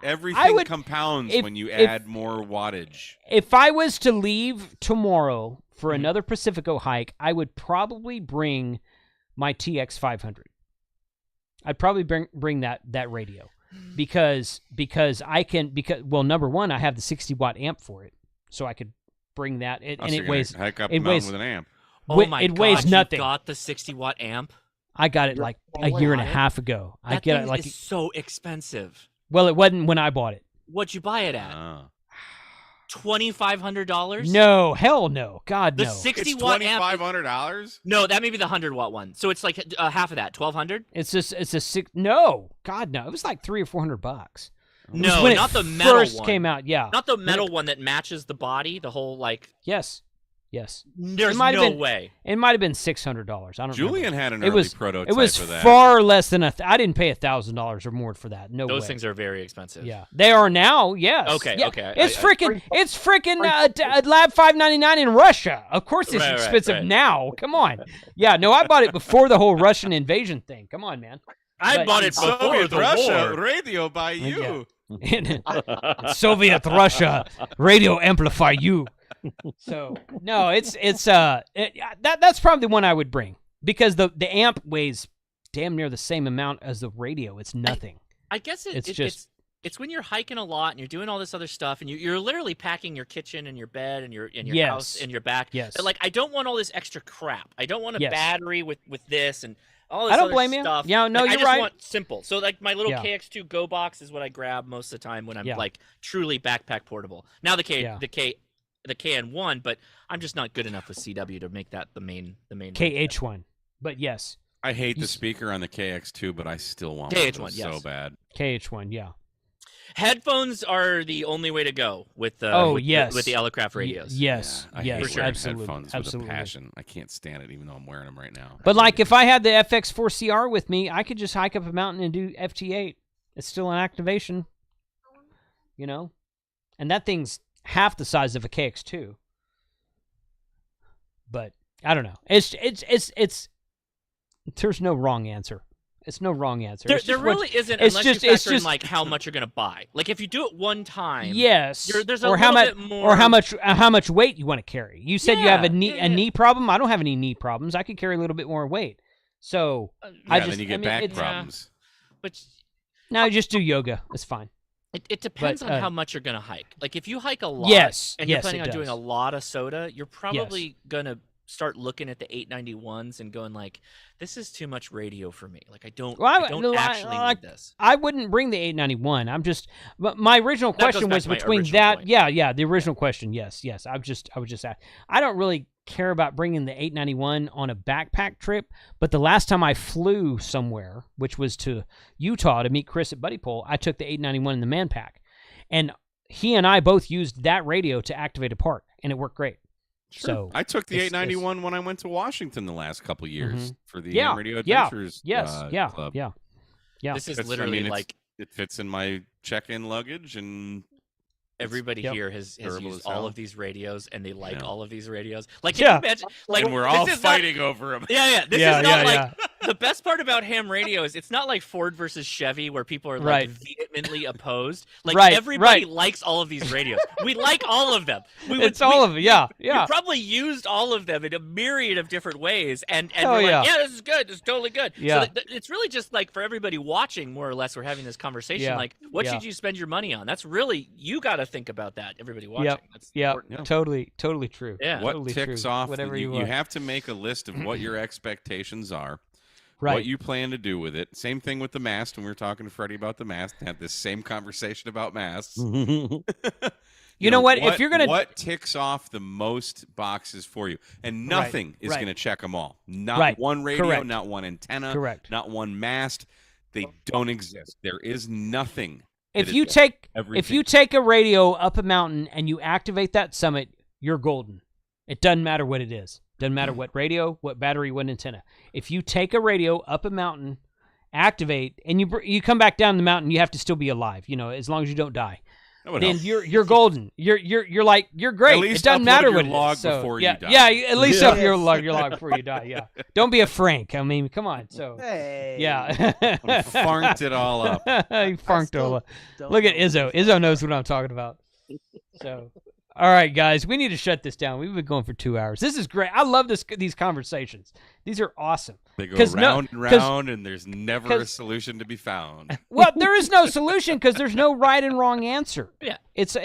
Everything compounds when you add more wattage. If I was to leave tomorrow for another Pacifico hike, I would probably bring my TX 500. I'd probably bring that radio because number one, I have the 60-watt amp for it, so I could bring that. And it weighs. Hike up it weighs with an amp. Oh my it weighs nothing. You got the 60-watt amp? I got it like a year and a half ago. That thing is so expensive. Well, it wasn't when I bought it. What'd you buy it at? $2,500? No, hell no. God, no. The 60-watt amp. $2,500? No, that may be the 100-watt one. So it's like half of that, $1,200? It's a six. No, God, no. It was like $300 or $400. No, not the metal first one. Came out. Yeah, not the metal one that matches the body. The whole like. Yes. Yes. There's no way. It might have been $600. I don't. Julian remember. had an early prototype It was of that. far less than I didn't pay $1,000 or more for that. No Those way. things are very expensive. Yeah, they are now. Yes. Okay. Yeah. Okay. It's freaking Lab 599 in Russia. Of course, it's expensive now. Come on. Yeah. No, I bought it before the whole Russian invasion thing. Come on, man. I bought it before Soviet the Russia war. radio by you. Yeah. Soviet Russia radio amplify you. So no, that's probably the one I would bring because the amp weighs damn near the same amount as the radio. It's nothing. I guess it's when you're hiking a lot and you're doing all this other stuff and you're literally packing your kitchen and your bed and your house and your back. Yes. But, like, I don't want all this extra crap. I don't want a battery with this and all this I don't other blame stuff. you. Yeah, no, like, you're I just right. want simple. So like my little KX2 Go box is what I grab most of the time when I'm like truly backpack portable. Now the KN1, but I'm just not good enough with CW to make that the main KH1. But yes. I hate the speaker on the KX2, but I still want KH1 so bad. KH1, yeah. Headphones are the only way to go with the with the Elecraft radios. Yes, I yes, hate wearing absolutely, headphones absolutely. with a passion. I can't stand it, even though I'm wearing them right now. But like, if I had the FX4CR with me, I could just hike up a mountain and do FT8. It's still an activation, you know, and that thing's half the size of a KX2. But I don't know. It's. There's no wrong answer. It's no wrong answer. There really isn't unless you factor in like how much you're going to buy. Like if you do it one time, yes, there's a little bit more. Or how much weight you want to carry. You said you have a knee problem. I don't have any knee problems. I could carry a little bit more weight. So then you get back problems. But no, just do yoga. It's fine. It depends on how much you're going to hike. Like if you hike a lot, and you're planning on doing a lot of soda, you're probably going to start looking at the 891s and going like, this is too much radio for me. Like I don't actually need this. I wouldn't bring the 891. But my original question was between that. Yeah. The original question. Yes. I was just asking. I don't really care about bringing the 891 on a backpack trip, but the last time I flew somewhere, which was to Utah to meet Chris at Buddy Pole, I took the 891 in the man pack, and he and I both used that radio to activate a park, and it worked great. Sure. So I took the 891 when I went to Washington the last couple years for the Ham Radio Adventures Club. Yeah. This is literally like it fits in my check-in luggage, and everybody here has used all of these radios, and they like all of these radios. Like, can you imagine, like, and we're all fighting over them. Yeah. This is not like the best part about ham radio is it's not like Ford versus Chevy where people are like vehemently opposed. Like everybody likes all of these radios. We like all of them. All of them. Yeah. We probably used all of them in a myriad of different ways, and we're like, this is good. This is totally good. Yeah. So it's really just like for everybody watching, more or less, we're having this conversation. Like, what should you spend your money on? That's really, you got to think about that. Everybody watching. Totally true. Yeah. What totally ticks true. off? Whatever you have to make a list of what your expectations are. Right. What you plan to do with it. Same thing with the mast. When we were talking to Freddie about the mast, had this same conversation about masts. You know what? If you're gonna, what ticks off the most boxes for you, and nothing is going to check them all. Not one radio, not one antenna, not one mast. They don't exist. There is nothing. If you take a radio up a mountain and you activate that summit, you're golden. It doesn't matter what it is. Doesn't matter what radio, what battery, what antenna. If you take a radio up a mountain, activate, and you come back down the mountain, you have to still be alive. You know, as long as you don't die. Then you're golden. You're great. At least it doesn't matter what log it is. So, before you die. Yeah, at least up your log before you die. Yeah. Don't be a Frank. I mean, come on. So yeah. Funked it all up. He funked all up. Look at Izzo. Izzo knows what I'm talking about. So. All right, guys, we need to shut this down. We've been going for 2 hours. This is great. I love these conversations. These are awesome. They go round and round, and there's never a solution to be found. Well, there is no solution because there's no right and wrong answer. Yeah, it's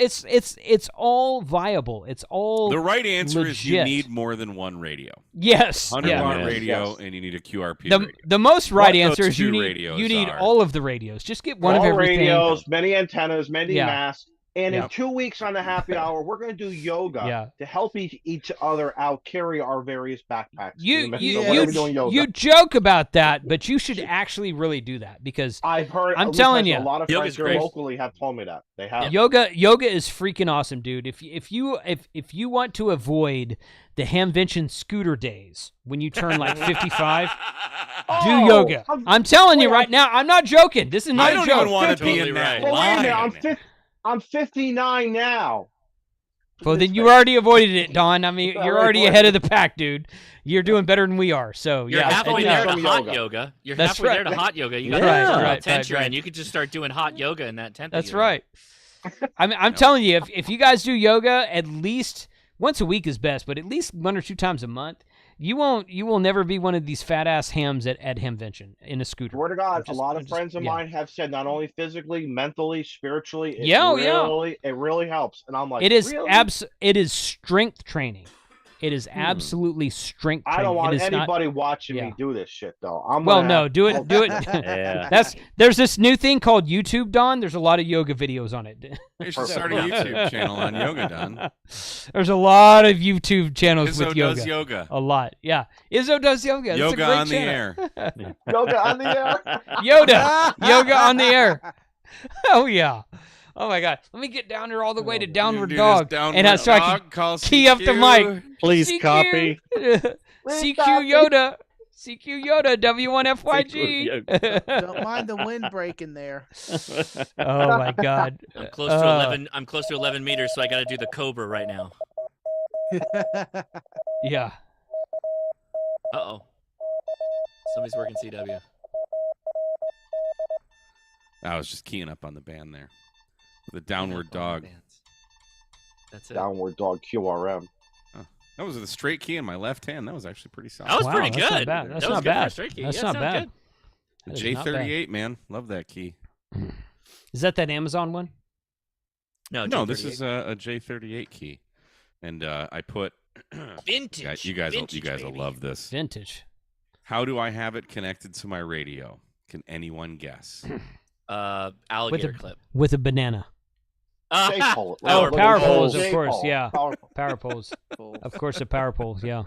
all viable. It's all the right answer legit. Is you need more than one radio. Yes, 100-watt radio, and you need a QRP radio. The most right answer is you need all of the radios. Just get one of everything. Radios, many antennas, many masts. And in 2 weeks on the happy hour, we're going to do yoga to help each other out carry our various backpacks. You joke about that, but you should actually really do that because I've heard. I'm telling you, a lot of friends here locally have told me that they have. Yoga is freaking awesome, dude. If you want to avoid the Hamvention scooter days when you turn like 55, do yoga. I'm telling you right now. I'm not joking. This is not a joke. I don't even want to be in that line. I'm 59 now. Well, then you already avoided it, Don. I mean, you're already ahead of the pack, dude. You're doing better than we are. So you're halfway there to hot yoga. You're halfway there to hot yoga. You got a tent you're in. You could just start doing hot yoga in that tent. That's right. I'm telling you, if you guys do yoga, at least once a week is best, but at least 1 or 2 times a month. You will never be one of these fat ass hams at Hamvention in a scooter. Swear to God, a lot of friends of mine have said not only physically, mentally, spiritually, it really helps. And I'm like, it is it is strength training. It is absolutely strength training. I don't want anybody watching me do this shit though. Do it. There's this new thing called YouTube, Don. There's a lot of yoga videos on it. You should start a YouTube channel on yoga, Don. There's a lot of YouTube channels Izzo with yoga. does yoga. A lot. Yeah. Izzo does yoga. Yoga on the air. Yoga on the air. Yoga on the air. Oh yeah. Oh my God! Let me get down here all the way to Downward Dog, and so I can key up the mic. Please copy. CQ Yoda, CQ Yoda, W1FYG. Don't mind the wind breaking there. Oh my God! I'm close to 11. I'm close to 11 meters, so I got to do the Cobra right now. Yeah. Uh-oh. Somebody's working CW. I was just keying up on the band there. The Downward Dog. That's it. Downward Dog QRM. Oh, that was a straight key in my left hand. That was actually pretty solid. That was pretty good. Not bad. That's not bad. That's not bad. The J38, man. Love that key. Is that Amazon one? No, this is a J38 key. And I put vintage. You guys will love this. Vintage. How do I have it connected to my radio? Can anyone guess? Alligator clip. With a banana. Power poles, of course, yeah. Power poles. Of course, the power poles, yeah.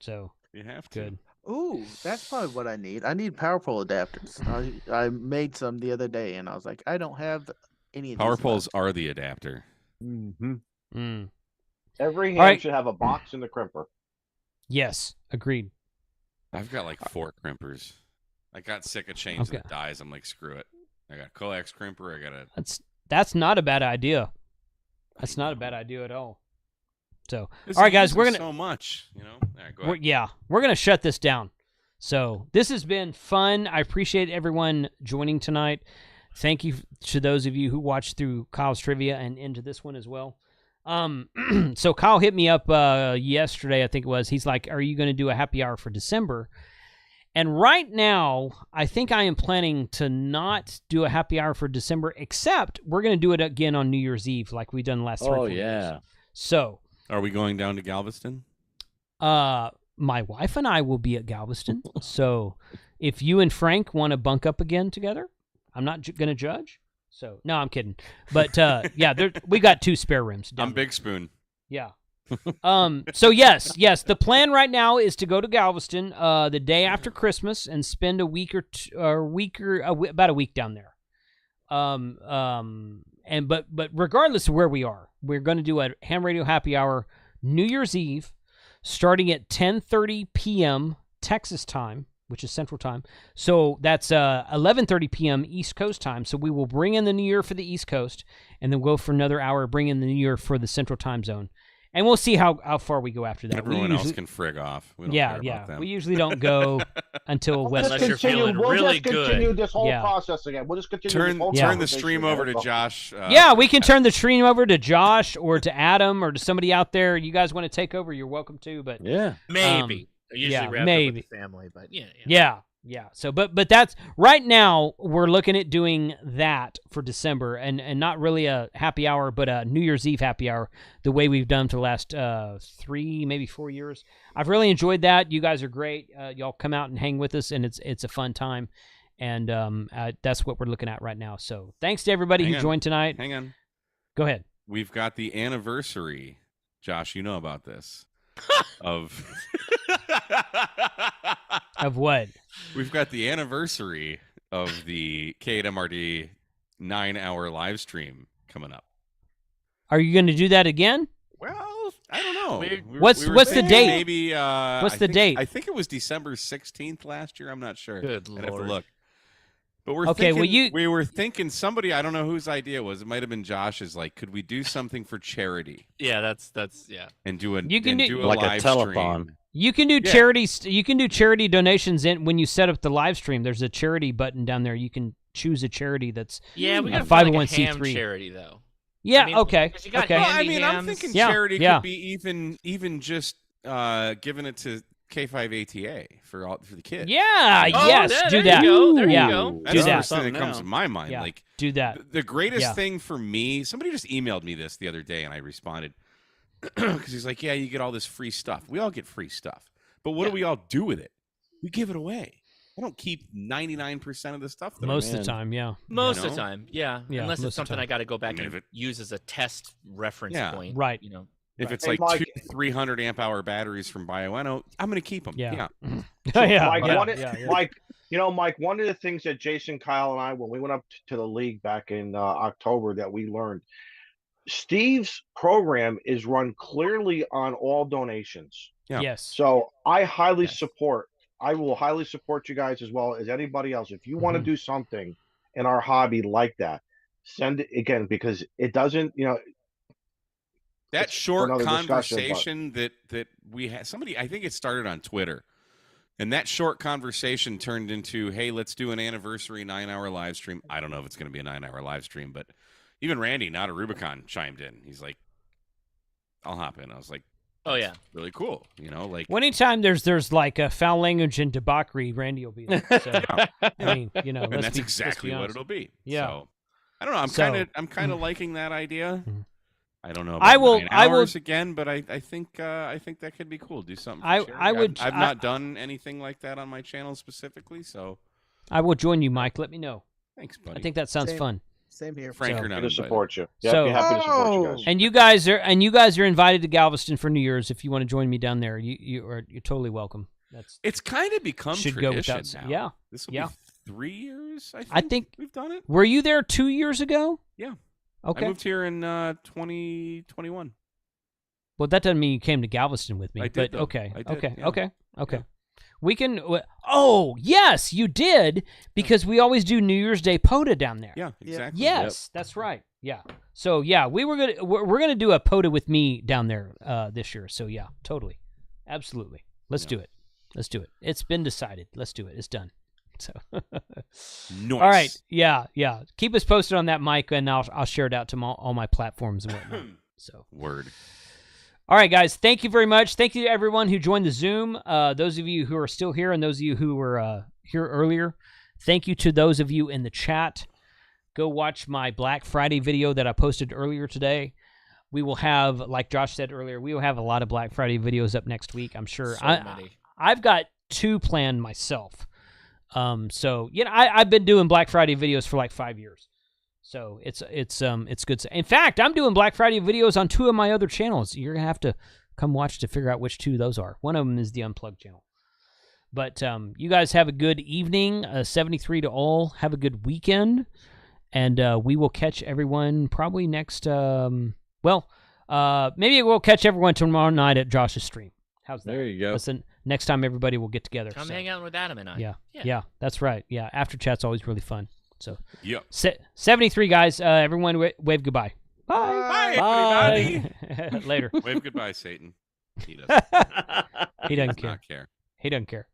So, you have to. Good. Ooh, that's probably what I need. I need power pole adapters. I made some the other day, and I was like, I don't have any of these. Power poles are the adapter. Mm-hmm. Every hand should have a box in the crimper. Yes, agreed. I've got like 4 crimpers. I got sick of changing the dies. I'm like, screw it. I got a coax crimper. I got a. That's not a bad idea. That's not a bad idea at all. So, all right, guys, we're gonna so much, you know. All right, go ahead. We're gonna shut this down. So this has been fun. I appreciate everyone joining tonight. Thank you to those of you who watched through Kyle's trivia and into this one as well. So Kyle hit me up yesterday, I think it was. He's like, "Are you going to do a happy hour for December?" And right now, I think I am planning to not do a happy hour for December, except we're going to do it again on New Year's Eve, like we've done the last 3 years. So, are we going down to Galveston? My wife and I will be at Galveston. So, if you and Frank want to bunk up again together, I'm not going to judge. So, no, I'm kidding. But yeah, we got 2 spare rooms. I'm Big Spoon. Yeah. So yes, the plan right now is to go to Galveston the day after Christmas and spend about a week down there. But regardless of where we are, we're going to do a ham radio happy hour New Year's Eve, starting at 10:30 p.m. Texas time, which is Central Time. So that's 11:30 p.m. East Coast time. So we will bring in the New Year for the East Coast, and then go for another hour, bring in the New Year for the Central Time Zone. And we'll see how far we go after that. Everyone else can frig off. We don't care about them. We usually don't go until unless you're feeling really good. We'll just continue this whole process again. We'll just continue. Turn the stream over to Josh. We can turn the stream over to Josh or to Adam or to somebody out there. You guys want to take over? You're welcome to. But maybe. Usually wrap up with the family, but yeah. So, but that's right now. We're looking at doing that for December, and not really a happy hour, but a New Year's Eve happy hour, the way we've done for the last 3, maybe 4 years. I've really enjoyed that. You guys are great. Y'all come out and hang with us, and it's a fun time. and that's what we're looking at right now. So thanks to everybody who joined tonight. Hang on. Go ahead. We've got the anniversary. Josh, you know about this. Of what? We've got the anniversary of the K8MRD 9-hour live stream coming up. Are you going to do that again? Well, I don't know. What's the date? Maybe. What's the date? I think it was December 16th last year. I'm not sure. Good I'd Lord. have to look. But we're okay. thinking, we were thinking somebody. I don't know whose idea it was. It might have been Josh's. Like, could we do something for charity? Yeah, that's yeah. And do a you can do a like live a telethon. Stream. You can do charities. You can do charity donations when you set up the live stream. There's a charity button down there. You can choose a charity that's we got a a 501c3 charity though. Yeah. I mean, okay. Well, I mean, I'm thinking charity could be even just giving it to K5ATA for the kids. Yeah. Oh, yes. there do that. you go. There yeah. you go. That's do the that. first thing that comes to my mind. Yeah. Like, do that. The greatest thing for me. Somebody just emailed me this the other day, and I responded because he's like, "Yeah, you get all this free stuff. We all get free stuff, but what do we all do with it? We give it away. I don't keep 99% of the stuff. Most of the time, yeah. Most of the time, yeah. Yeah, Unless most it's of the something time. I got to go back and use as a test reference point. Right. You know. If it's Hey, like Mike. 300 amp hour batteries from BioEno, I'm going to keep them. Yeah. So, yeah. Mike, Mike, one of the things that Jason, Kyle, and I, when we went up to the league back in October, that we learned, Steve's program is run clearly on all donations. Yeah. Yes. So I highly support. I will highly support you guys as well as anybody else. If you want to do something in our hobby like that, send it again, because it doesn't, that short conversation that we had, somebody, I think it started on Twitter, and that short conversation turned into, hey, let's do an anniversary 9-hour live stream. I don't know if it's going to be a 9-hour live stream, but even Randy, not a Rubicon, chimed in. He's like, I'll hop in. I was like, oh yeah, really cool. Like anytime there's like a foul language and debauchery, Randy will be there. So, I mean, and that's exactly what it'll be. Yeah. So, I don't know. I'm kind of liking that idea. I don't know. About I will. 9 hours again, but I think that could be cool. Do something. I've not done anything like that on my channel specifically, so I will join you, Mike. Let me know. Thanks, buddy. I think that sounds fun. Same here. Frank, you're not to invited. support you. Yeah, So- be happy to support you guys. And you guys are invited to Galveston for New Year's if you want to join me down there. You're totally welcome. It's kind of become Should tradition go without now. yeah. This will Yeah. be 3 years. I think we've done it. Were you there 2 years ago? Yeah. Okay. I moved here in 2021. Well, that doesn't mean you came to Galveston with me. I did, but though. okay. I did, Okay. yeah. Okay. Okay. Yeah. We can. Oh yes, you did, because we always do New Year's Day POTA down there. Yeah, exactly. Yes, that's right. Yeah. So yeah, we're gonna do a POTA with me down there this year. So yeah, totally, absolutely. Let's do it. Let's do it. It's been decided. Let's do it. It's done. So. Nice. All right. Yeah. Yeah. Keep us posted on that, Mike, and I'll share it out to all my platforms and whatnot. So. Word. All right, guys. Thank you very much. Thank you to everyone who joined the Zoom. Those of you who are still here and those of you who were here earlier. Thank you to those of you in the chat. Go watch my Black Friday video that I posted earlier today. We will have, like Josh said earlier, we will have a lot of Black Friday videos up next week, I'm sure. I've got 2 planned myself. So, I've been doing Black Friday videos for like 5 years. So it's good. In fact, I'm doing Black Friday videos on 2 of my other channels. You're going to have to come watch to figure out which 2 those are. One of them is the Unplugged channel. But you guys have a good evening. 73 to all. Have a good weekend. And we will catch everyone probably next, maybe we'll catch everyone tomorrow night at Josh's stream. How's that? There you go. Listen, next time everybody will get together. Come hang out with Adam and I. Yeah, that's right. Yeah, after chat's always really fun. So, yep. 73 guys. Everyone wave goodbye. Bye, everybody. Later. Wave goodbye, Satan. He doesn't. He doesn't Does not care. He doesn't care.